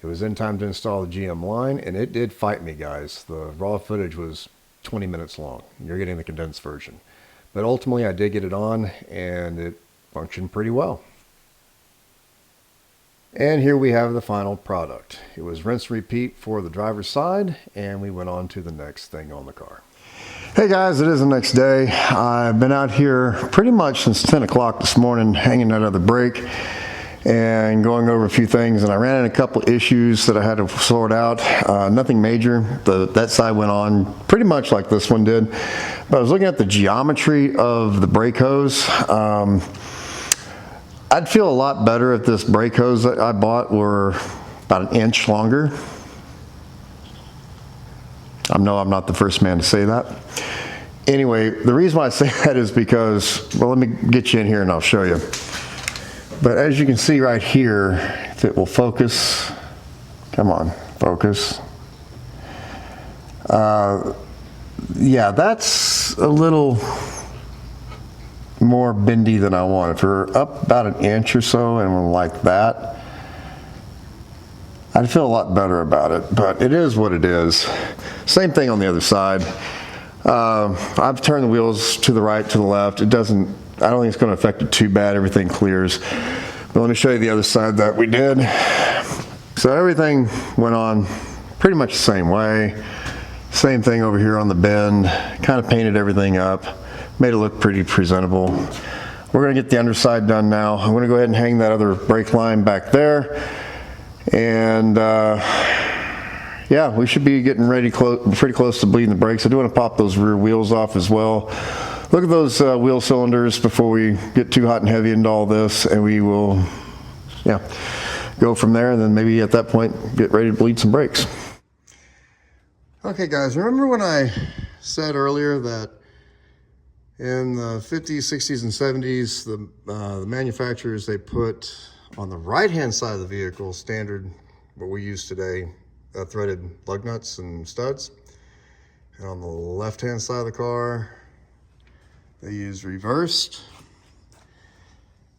It was then time to install the GM line, and it did fight me, guys. The raw footage was 20 minutes long. You're getting the condensed version. But ultimately I did get it on, and it functioned pretty well. And here we have the final product. It was rinse and repeat for the driver's side, and we went on to the next thing on the car. Hey guys, it is the next day. I've been out here pretty much since 10 o'clock this morning hanging that other brake and going over a few things, and I ran into a couple issues that I had to sort out. Nothing major. That side went on pretty much like this one did, but I was looking at the geometry of the brake hose. I'd feel a lot better if this brake hose that I bought were about an inch longer. I know I'm not the first man to say that. Anyway, the reason why I say that is because, well, let me get you in here and I'll show you. But as you can see right here, if it will focus, come on, focus. Yeah, that's a little more bendy than I want. If we're up about an inch or so and we're like that, I'd feel a lot better about it, but it is what it is. Same thing on the other side. I've turned the wheels to the right, to the left. I don't think it's going to affect it too bad. Everything clears. But let me show you the other side that we did. So everything went on pretty much the same way. Same thing over here on the bend. Kind of painted everything up, made it look pretty presentable. We're gonna get the underside done now. I'm gonna go ahead and hang that other brake line back there. And yeah, we should be getting ready pretty close to bleeding the brakes. I do want to pop those rear wheels off as well. Look at those wheel cylinders before we get too hot and heavy into all this, and we will, yeah, go from there, and then maybe at that point get ready to bleed some brakes. Okay guys, remember when I said earlier that in the 50s, 60s, and 70s, the manufacturers, they put on the right-hand side of the vehicle, standard, what we use today, threaded lug nuts and studs. And on the left-hand side of the car, they use reversed.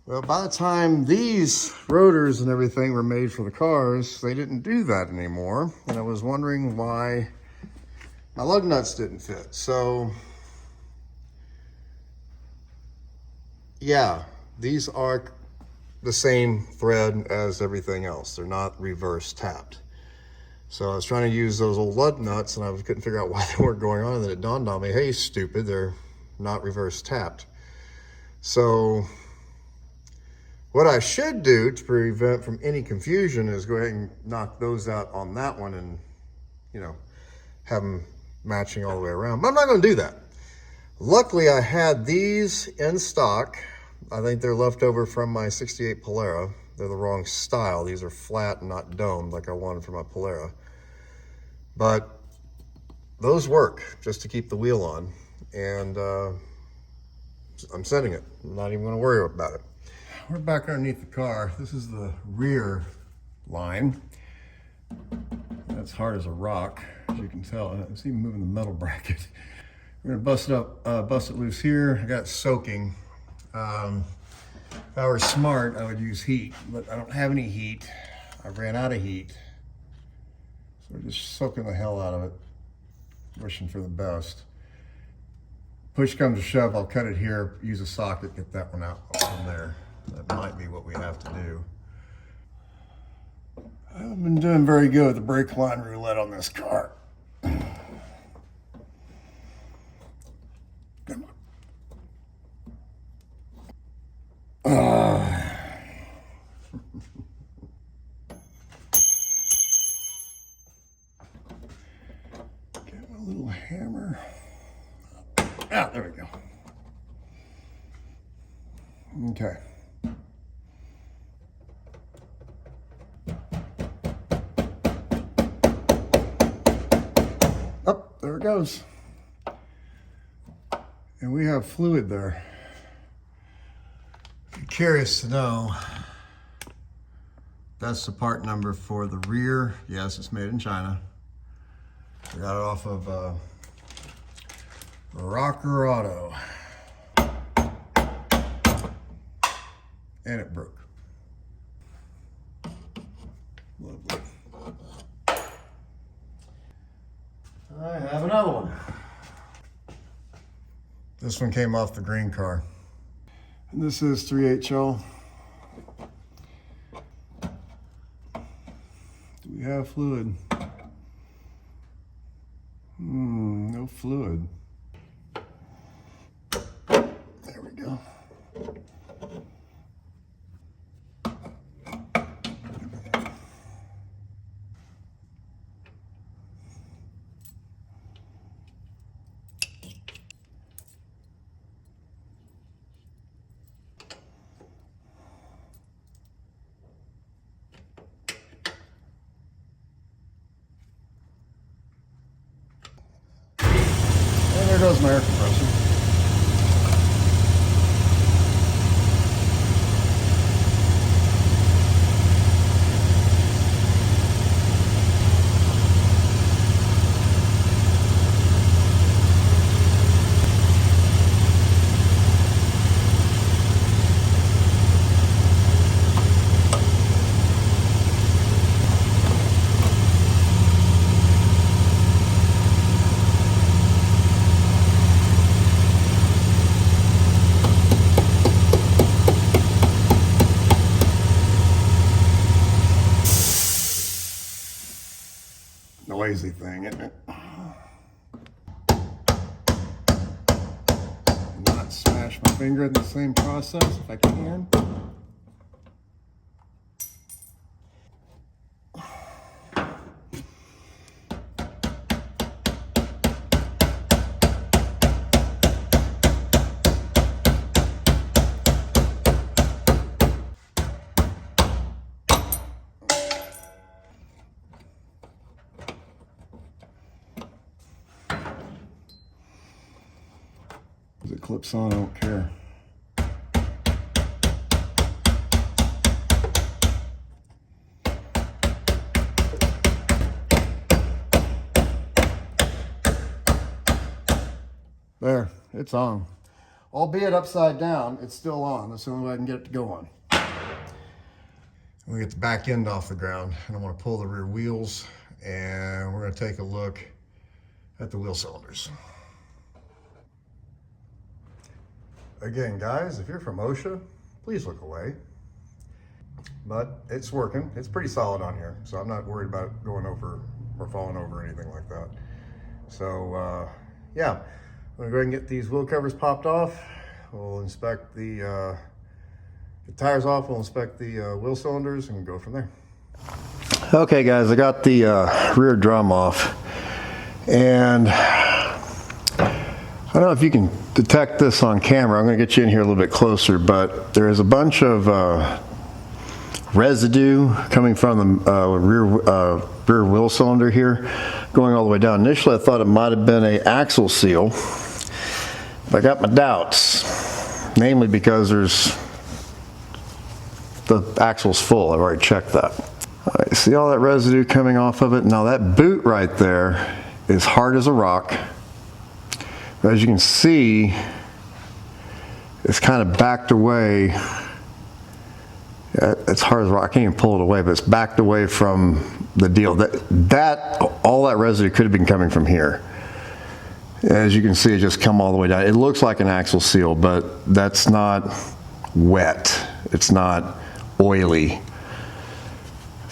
Well, by the time these rotors and everything were made for the cars, they didn't do that anymore. And I was wondering why my lug nuts didn't fit. So, yeah, these are the same thread as everything else. They're not reverse tapped. So I was trying to use those old lug nuts and I couldn't figure out why they weren't going on. And then it dawned on me, hey, stupid, they're not reverse tapped. So what I should do to prevent from any confusion is go ahead and knock those out on that one and, you know, have them matching all the way around. But I'm not going to do that. Luckily, I had these in stock. I think they're left over from my 68 Polara. They're the wrong style. These are flat and not domed like I wanted for my Polara. But those work just to keep the wheel on. And I'm sending it. I'm not even going to worry about it. We're back underneath the car. This is the rear line. That's hard as a rock, as you can tell. It's even moving the metal bracket. We're gonna bust it loose here. I got it soaking. If I were smart, I would use heat, but I don't have any heat. I ran out of heat. So we're just soaking the hell out of it, wishing for the best. Push comes to shove, I'll cut it here, use a socket, get that one out from there. That might be what we have to do. I haven't been doing very good with the brake line roulette on this car. Come on. Get a little hammer. Ah, there we go. Okay. Oh, there it goes. And we have fluid there. If you're curious to know, that's the part number for the rear. Yes, it's made in China. We got it off of Rocker Auto. And it broke. Lovely. I have another one. This one came off the green car. And this is 3HL. Do we have fluid? No fluid. There we go. And there goes my air compressor. crazy thing, isn't it? Not smash my finger in the same process if I can. If it clips on, I don't care. There, it's on. Albeit upside down, it's still on. That's the only way I can get it to go on. We get the back end off the ground, and I'm going to pull the rear wheels, and we're going to take a look at the wheel cylinders. Again, guys, if you're from OSHA, please look away. But it's working. It's pretty solid on here, so I'm not worried about going over or falling over or anything like that. So, yeah, I'm gonna go ahead and get these wheel covers popped off. We'll inspect the tires off. We'll inspect the wheel cylinders and go from there. Okay, guys, I got the rear drum off, and I don't know if you can detect this on camera. I'm going to get you in here a little bit closer, but there is a bunch of residue coming from the rear wheel cylinder here, going all the way down. Initially, I thought it might have been an axle seal, but I got my doubts, namely because the axle's full. I've already checked that. All right, see all that residue coming off of it? Now that boot right there is hard as a rock. But as you can see, it's kind of backed away. It's hard as rock. I can't even pull it away, but it's backed away from the deal. All that residue could have been coming from here. As you can see, it just come all the way down. It looks like an axle seal, but that's not wet. It's not oily.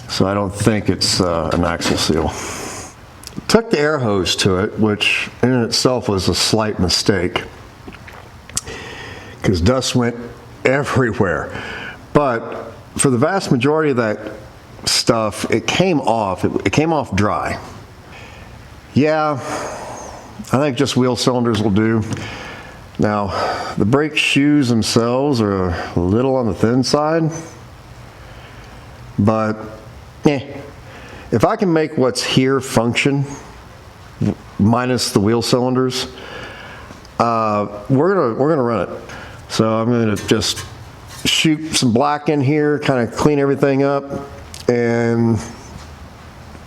So I don't think it's an axle seal. Took the air hose to it, which in itself was a slight mistake because dust went everywhere. But for the vast majority of that stuff, it came off. It came off dry. Yeah, I think just wheel cylinders will do. Now, the brake shoes themselves are a little on the thin side, but if I can make what's here function, minus the wheel cylinders, we're gonna run it. So I'm gonna just shoot some black in here, kind of clean everything up, and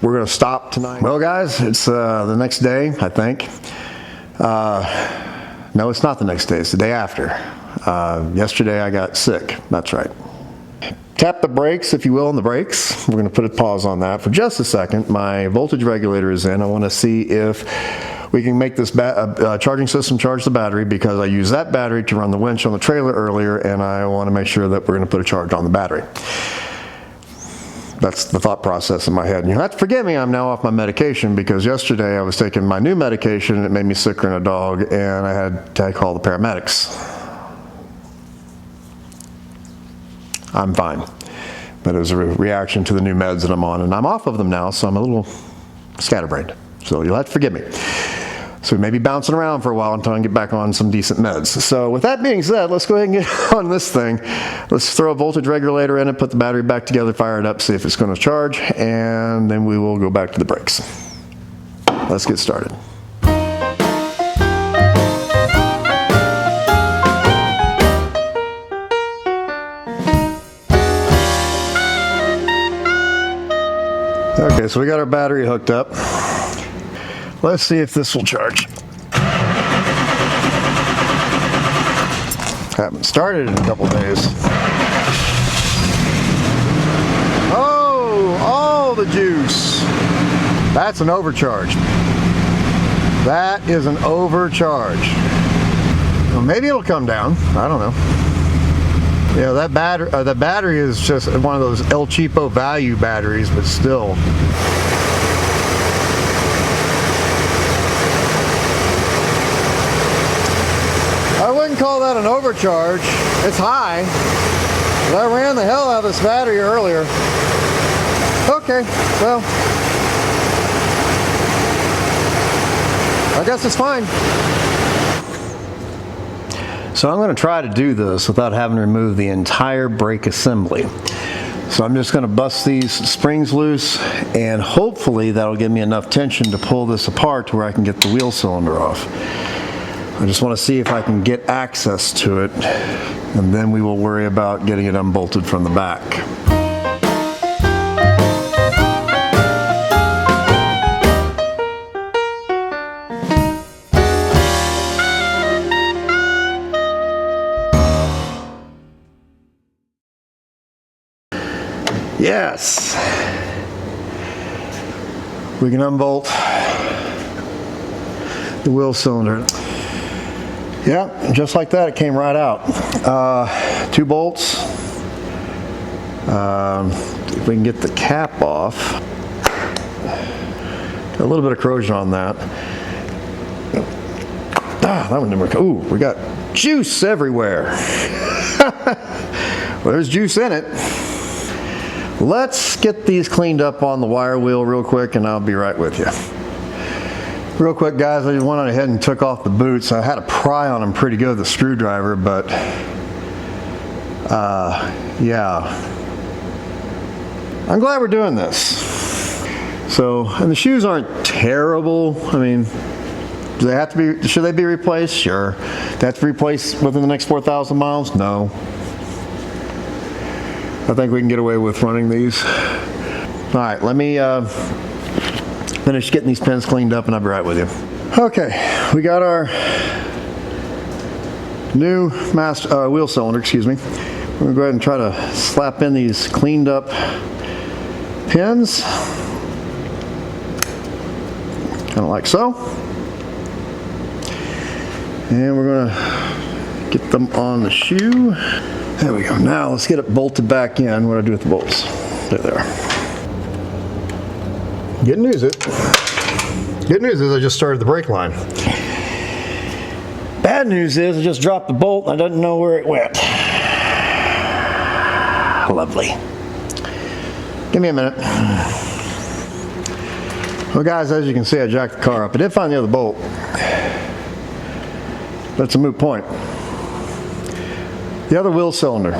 we're gonna stop tonight. Well, guys, it's the next day, I think. No, it's not the next day. It's the day after. Yesterday I got sick. That's right. Tap the brakes, if you will, on the brakes. We're going to put a pause on that for just a second. My voltage regulator is in. I want to see if we can make this charging system charge the battery, because I used that battery to run the winch on the trailer earlier, and I want to make sure that we're going to put a charge on the battery. That's the thought process in my head. And you have to forgive me, I'm now off my medication, because yesterday I was taking my new medication and it made me sicker than a dog, and I had to call the paramedics. I'm fine. But it was a reaction to the new meds that I'm on, and I'm off of them now, so I'm a little scatterbrained. So you'll have to forgive me. So we may be bouncing around for a while until I can get back on some decent meds. So with that being said, let's go ahead and get on this thing. Let's throw a voltage regulator in it, put the battery back together, fire it up, see if it's going to charge, and then we will go back to the brakes. Let's get started. Okay, so we got our battery hooked up. Let's see if this will charge. Haven't started in a couple days. Oh, all the juice. That's an overcharge. That is an overcharge. Well, maybe it'll come down. I don't know. Yeah, that battery is just one of those El Cheapo value batteries, but still. wouldn't call that an overcharge. It's high. But I ran the hell out of this battery earlier. Okay, well, I guess it's fine. So I'm going to try to do this without having to remove the entire brake assembly. So I'm just going to bust these springs loose, and hopefully that'll give me enough tension to pull this apart to where I can get the wheel cylinder off. I just want to see if I can get access to it, and then we will worry about getting it unbolted from the back. Yes, we can unbolt the wheel cylinder. Yeah, just like that, it came right out. 2 bolts. If we can get the cap off. Got a little bit of corrosion on that. That one didn't work. Ooh, we got juice everywhere. Well, there's juice in it. Let's get these cleaned up on the wire wheel real quick, and I'll be right with you. Real quick, guys, I just went on ahead and took off the boots. I had to pry on them pretty good with the screwdriver, but yeah. I'm glad we're doing this. So, and the shoes aren't terrible. I mean, do they have to be, should they be replaced? Sure. They have to be replaced within the next 4,000 miles? No. I think we can get away with running these. All right, let me finish getting these pins cleaned up, and I'll be right with you. Okay, we got our new wheel cylinder, excuse me. We're gonna go ahead and try to slap in these cleaned up pins. Kind of like so. And we're gonna get them on the shoe. There we go. Now let's get it bolted back in. What do I do with the bolts? There they are. Good news is I just started the brake line. Bad news is I just dropped the bolt and I didn't know where it went. Lovely. Give me a minute. Well, guys, as you can see, I jacked the car up. I did find the other bolt. That's a moot point. The other wheel cylinder.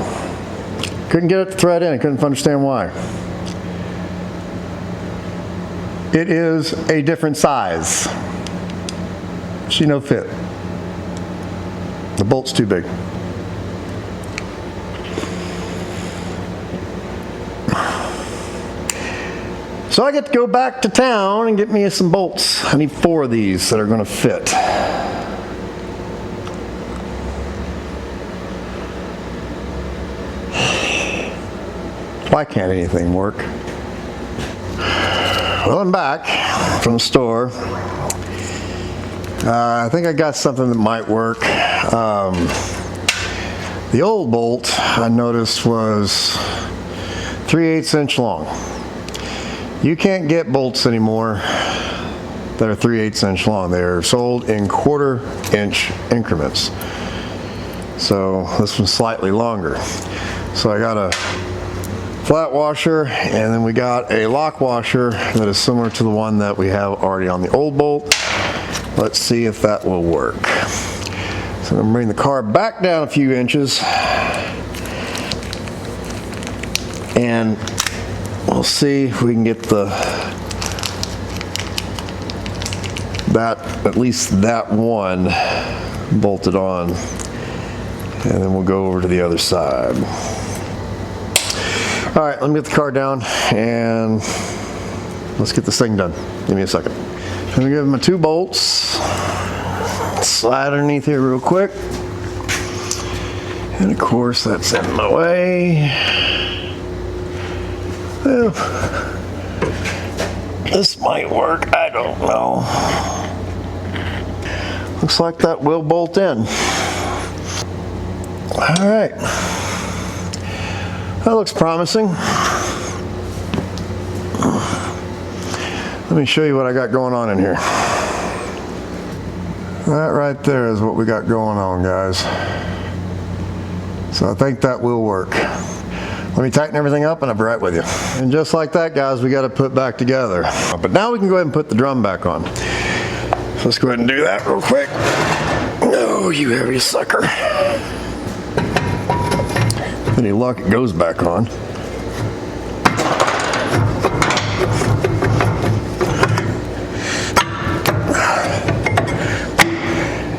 Couldn't get it to thread in. I couldn't understand why. It is a different size. She no fit. The bolt's too big. So I get to go back to town and get me some bolts. I need 4 of these that are going to fit. Why can't anything work? Well, I'm back from the store. I think I got something that might work. The old bolt I noticed was 3/8 inch long. You can't get bolts anymore that are 3/8 inch long. They're sold in 1/4 inch increments. So this one's slightly longer. So I got a flat washer, and then we got a lock washer that is similar to the one that we have already on the old bolt. Let's see if that will work. So I'm going to bring the car back down a few inches, and we'll see if we can get at least that one bolted on, and then we'll go over to the other side. All right, let me get the car down and let's get this thing done. Give me a second. I'm gonna give my 2 bolts. Slide underneath here real quick. And of course, that's in my way. Well, this might work, I don't know. Looks like that will bolt in. All right. That looks promising. Let me show you what I got going on in here. That right there is what we got going on, guys. So I think that will work. Let me tighten everything up and I'll be right with you. And just like that, guys, we got to put back together. But now we can go ahead and put the drum back on. So let's go ahead and do that real quick. Oh, you heavy sucker. Any luck, it goes back on.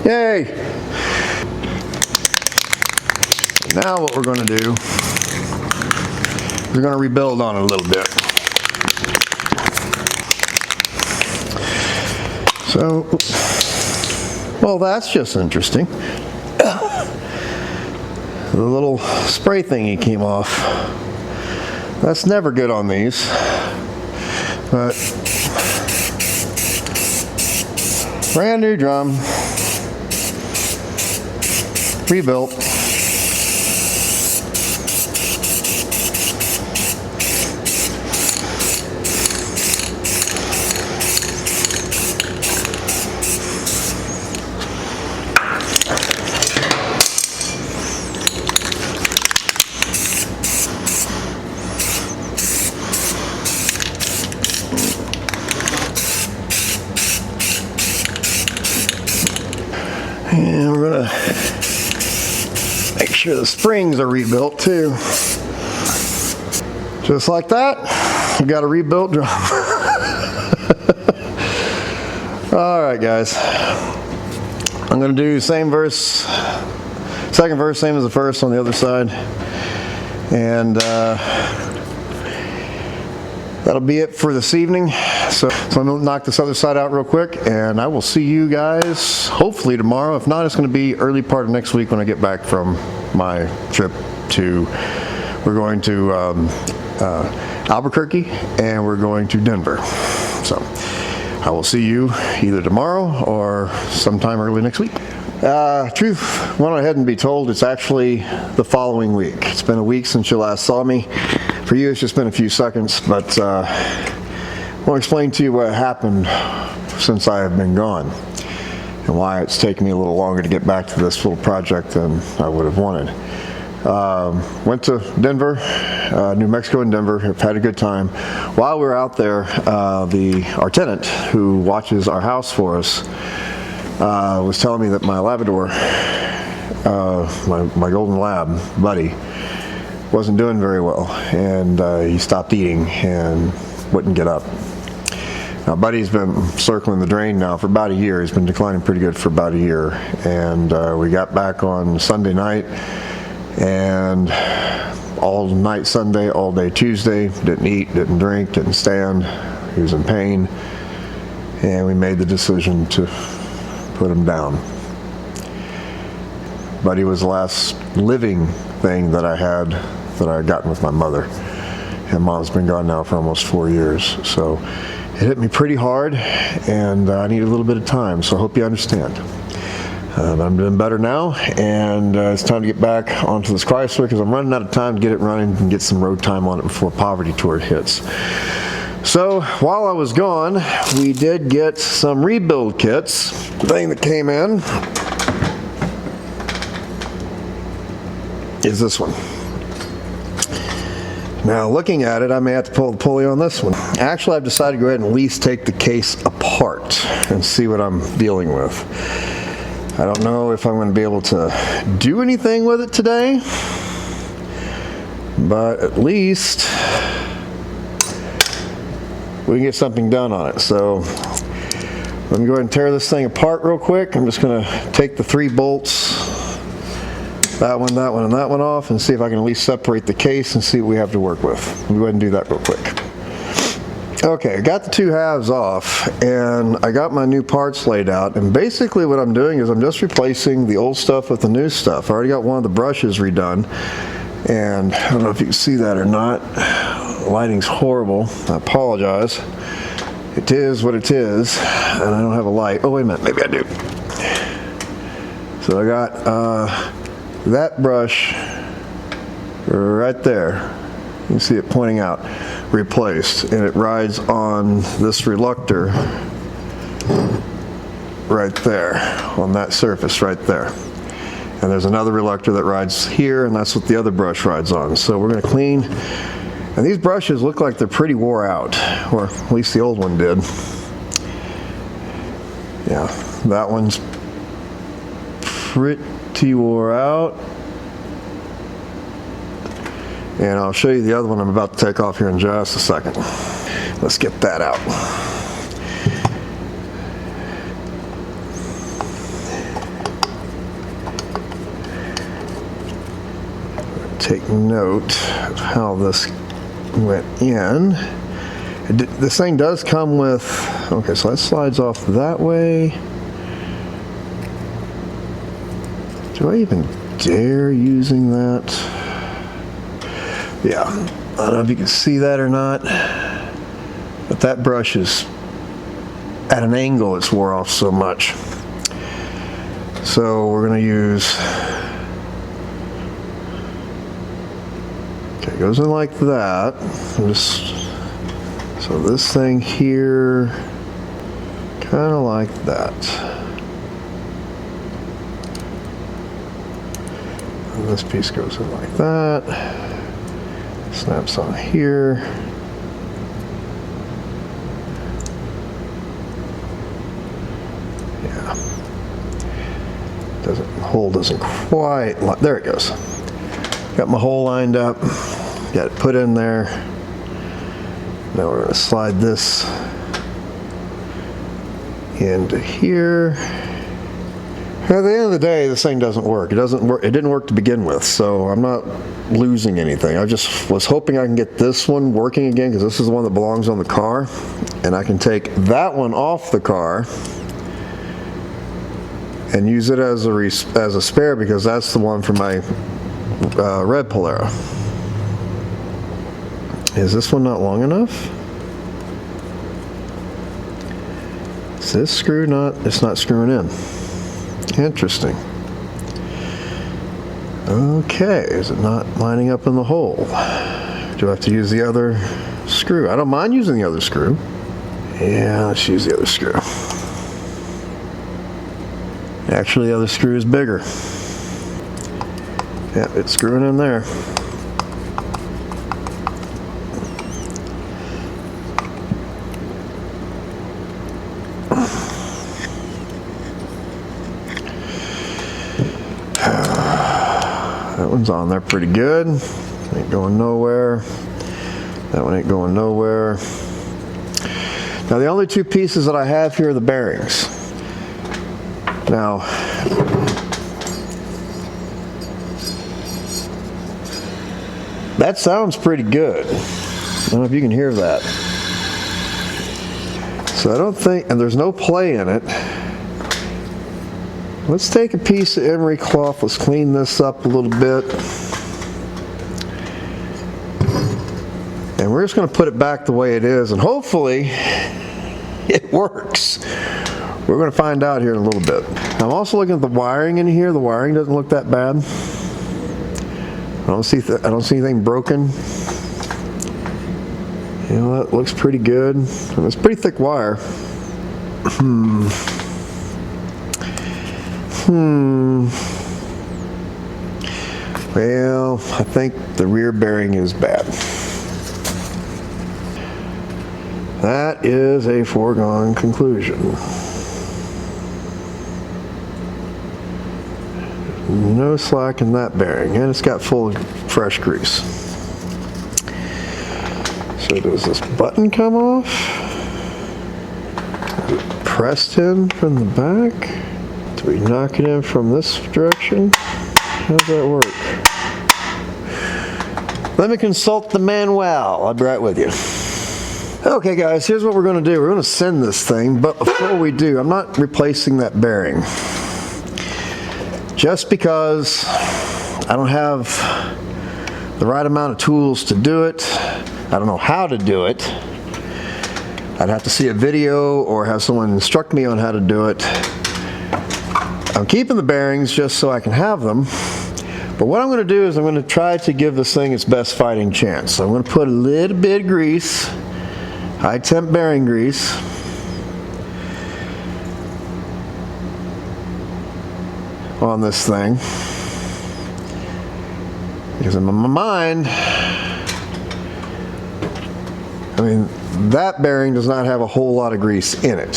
Yay! Now what we're going to do, we're going to rebuild on it a little bit. So, well, that's just interesting. The little spray thingy came off. That's never good on these. But brand new drum, rebuilt. And we're gonna make sure the springs are rebuilt too. Just like that, we got a rebuilt drum. All right, guys. I'm gonna do same verse, second verse, same as the first on the other side. And that'll be it for this evening. So I'm going to knock this other side out real quick, and I will see you guys hopefully tomorrow. If not, it's going to be early part of next week when I get back from my trip to, we're going to Albuquerque, and we're going to Denver. So I will see you either tomorrow or sometime early next week. Truth went ahead and be told, it's actually the following week. It's been a week since you last saw me. For you, it's just been a few seconds, but I want to explain to you what happened since I have been gone and why it's taken me a little longer to get back to this little project than I would have wanted. Went to Denver, New Mexico and Denver. Have had a good time. While we were out there, our tenant who watches our house for us was telling me that my Labrador, my golden lab, Buddy, wasn't doing very well, and he stopped eating and wouldn't get up. Now, Buddy's been circling the drain now for about a year. He's been declining pretty good for about a year, and we got back on Sunday night, and all night Sunday, all day Tuesday, didn't eat, didn't drink, didn't stand. He was in pain, and we made the decision to put him down. Buddy was the last living thing that I had gotten with my mother, and Mom's been gone now for almost 4 years. So it hit me pretty hard, and I need a little bit of time, so I hope you understand. But I'm doing better now, and it's time to get back onto this Chrysler because I'm running out of time to get it running and get some road time on it before Poverty Tour hits. So while I was gone, we did get some rebuild kits. The thing that came in is this one. Now, looking at it, I may have to pull the pulley on this one. Actually, I've decided to go ahead and at least take the case apart and see what I'm dealing with. I don't know if I'm going to be able to do anything with it today, but at least we can get something done on it. So let me go ahead and tear this thing apart real quick. I'm just going to take the 3 bolts, that one, and that one off, and see if I can at least separate the case and see what we have to work with. Let me go ahead and do that real quick. Okay, I got the 2 halves off, and I got my new parts laid out, and basically what I'm doing is I'm just replacing the old stuff with the new stuff. I already got one of the brushes redone, and I don't know if you can see that or not. The lighting's horrible. I apologize. It is what it is, and I don't have a light. Oh, wait a minute, maybe I do. So I got that brush right there. You can see it pointing out, replaced, and it rides on this reluctor right there on that surface right there. And there's another reluctor that rides here, and that's what the other brush rides on. So we're going to clean. And these brushes look like they're pretty wore out, or at least the old one did. Yeah, that one's pretty wore out. And I'll show you the other one I'm about to take off here in just a second. Let's get that out. Take note of how this went in. This thing does come with, okay, so that slides off that way. Do I even dare using that? Yeah, I don't know if you can see that or not, but that brush is at an angle, it's wore off so much. So we're going to use, okay, it goes in like that. So this thing here, kind of like that. And this piece goes in like that. Snaps on here. Yeah. Hole doesn't quite, there it goes. Got my hole lined up. Got it put in there. Now we're going to slide this into here. At the end of the day, this thing doesn't work. It doesn't work. It didn't work to begin with, so I'm not losing anything. I just was hoping I can get this one working again, because this is the one that belongs on the car, and I can take that one off the car and use it as a spare, because that's the one for my red Polaro. Is this one not long enough? Is this screw not? It's not screwing in. Interesting. Okay, is it not lining up in the hole? Do I have to use the other screw? I don't mind using the other screw. Yeah, let's use the other screw. Actually, the other screw is bigger. Yeah, it's screwing in there. That one's on there pretty good. Ain't going nowhere. That one ain't going nowhere. Now the only two pieces that I have here are the bearings. Now, that sounds pretty good. I don't know if you can hear that. So I don't think, and there's no play in it. Let's take a piece of emery cloth, let's clean this up a little bit. And we're just going to put it back the way it is, and hopefully it works. We're going to find out here in a little bit. I'm also looking at the wiring in here. The wiring doesn't look that bad. I don't see anything broken. You know, that looks pretty good. And it's pretty thick wire. Well, I think the rear bearing is bad. That is a foregone conclusion. No slack in that bearing, and it's got full of fresh grease. So does this button come off? Is it pressed in from the back? Do we knock it in from this direction? How does that work? Let me consult the manual. I'll be right with you. Okay guys, here's what we're going to do. We're going to send this thing, but before we do, I'm not replacing that bearing. Just because I don't have the right amount of tools to do it. I don't know how to do it. I'd have to see a video or have someone instruct me on how to do it. I'm keeping the bearings just so I can have them. But what I'm going to do is I'm going to try to give this thing its best fighting chance. So I'm going to put a little bit of grease, high temp bearing grease. on this thing. Because in my mind, I mean, that bearing does not have a whole lot of grease in it,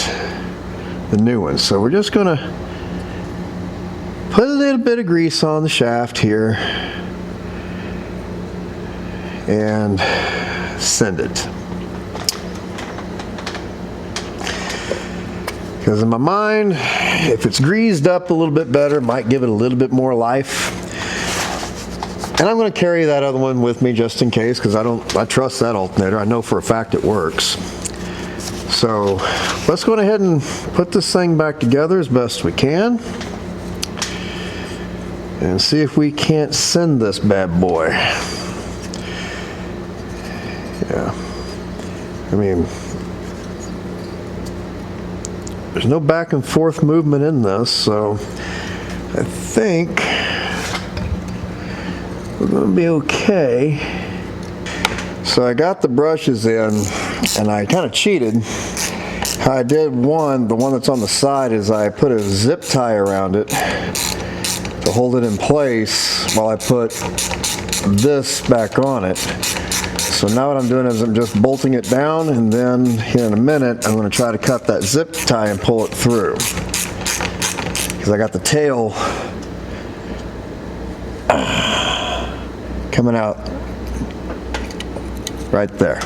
the new one. So we're just gonna put a little bit of grease on the shaft here and send it. Because in my mind, if it's greased up a little bit better, it might give it a little bit more life. And I'm going to carry that other one with me just in case, because I trust that alternator. I know for a fact it works. So let's go ahead and put this thing back together as best we can and see if we can't send this bad boy. Yeah, I mean, there's no back and forth movement in this, so I think we're going to be okay. So I got the brushes in, and I kind of cheated. How I did the one that's on the side, is I put a zip tie around it to hold it in place while I put this back on it. So now what I'm doing is I'm just bolting it down, and then here in a minute I'm going to try to cut that zip tie and pull it through. Because I got the tail coming out right there.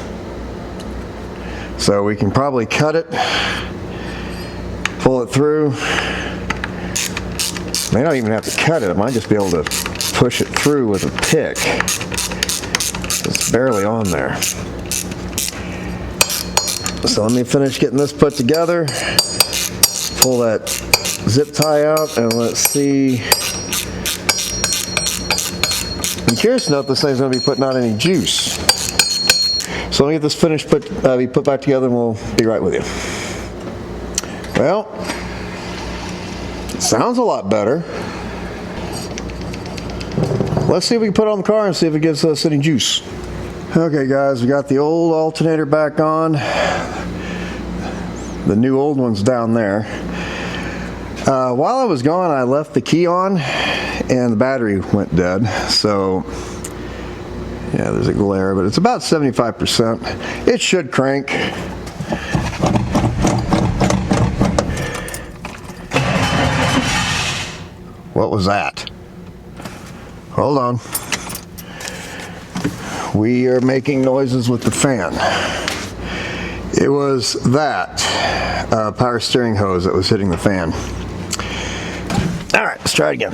So we can probably cut it, pull it through. May not even have to cut it, I might just be able to push it through with a pick. It's barely on there. So let me finish getting this put together, pull that zip tie out, and let's see. I'm curious to know if this thing's going to be putting out any juice. So let me get this finished, be put back together, and we'll be right with you. Well, it sounds a lot better. Let's see if we can put it on the car and see if it gives us any juice. Okay guys, we got the old alternator back on. The new old one's down there. While I was gone, I left the key on and the battery went dead. So yeah, there's a glare, but it's about 75%. It should crank. What was that? Hold on. We are making noises with the fan. It was that power steering hose that was hitting the fan. All right, let's try it again.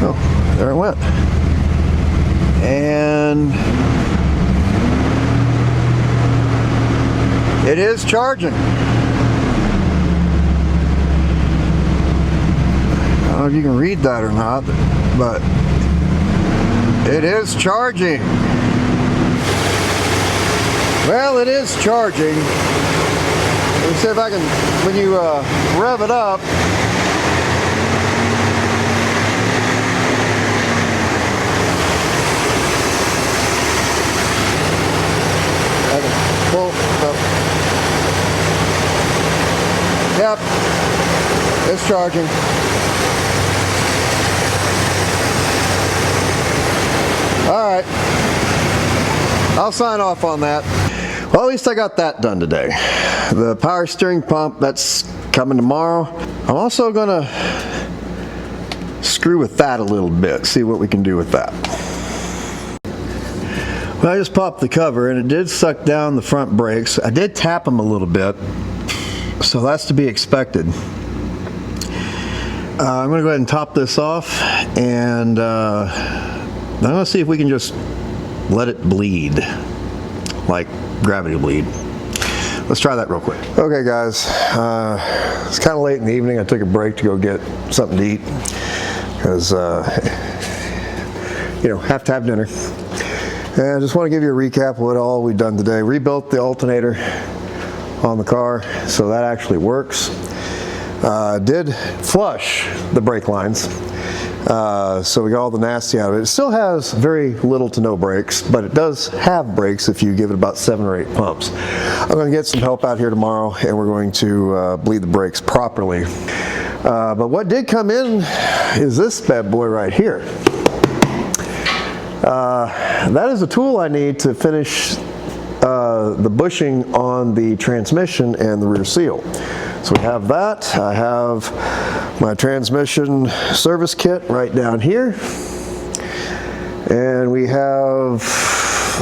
Oh, there it went. And it is charging. I don't know if you can read that or not, but it is charging. Well, it is charging. Let me see if I can, when you rev it up, I can pull up. Yep, it's charging. All right, I'll sign off on that. Well, at least I got that done today. The power steering pump, that's coming tomorrow. I'm also gonna screw with that a little bit, see what we can do with that. Well, I just popped the cover and it did suck down the front brakes. I did tap them a little bit, so that's to be expected. I'm gonna go ahead and top this off, and I'm going to see if we can just let it bleed, like gravity bleed. Let's try that real quick. Okay guys, it's kind of late in the evening. I took a break to go get something to eat because, you know, have to have dinner. And I just want to give you a recap of what all we've done today. Rebuilt the alternator on the car, so that actually works. Did flush the brake lines. So we got all the nasty out of it. It still has very little to no brakes, but it does have brakes if you give it about 7 or 8 pumps. I'm going to get some help out here tomorrow, and we're going to bleed the brakes properly. But what did come in is this bad boy right here. That is a tool I need to finish the bushing on the transmission and the rear seal. So we have that. I have my transmission service kit right down here. And we have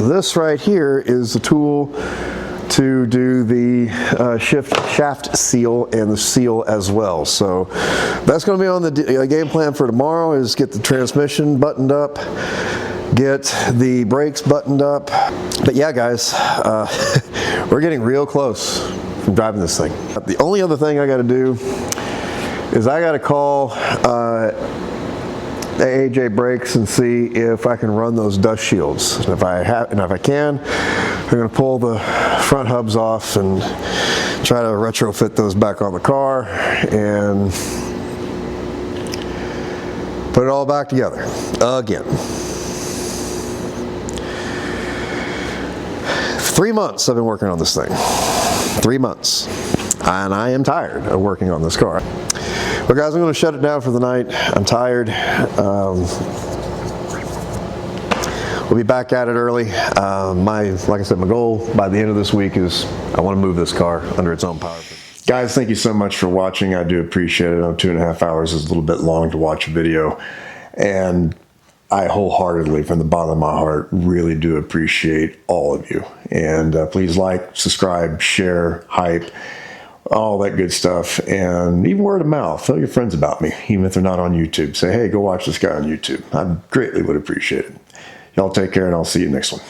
this right here is the tool to do the shaft seal and the seal as well. So that's going to be on the game plan for tomorrow, is get the transmission buttoned up, get the brakes buttoned up. But yeah, guys, we're getting real close from driving this thing. The only other thing I got to do is I got to call AJ Brakes and see if I can run those dust shields. And if I can, I'm going to pull the front hubs off and try to retrofit those back on the car and put it all back together again. 3 months I've been working on this thing. 3 months. And I am tired of working on this car. But guys, I'm going to shut it down for the night. I'm tired. We'll be back at it early. Like I said, my goal by the end of this week is I want to move this car under its own power. Guys, thank you so much for watching. I do appreciate it. I know 2.5 hours is a little bit long to watch a video. And I wholeheartedly, from the bottom of my heart, really do appreciate all of you. And please like, subscribe, share, hype, all that good stuff. And even word of mouth. Tell your friends about me, even if they're not on YouTube. Say, hey, go watch this guy on YouTube. I greatly would appreciate it. Y'all take care, and I'll see you next one.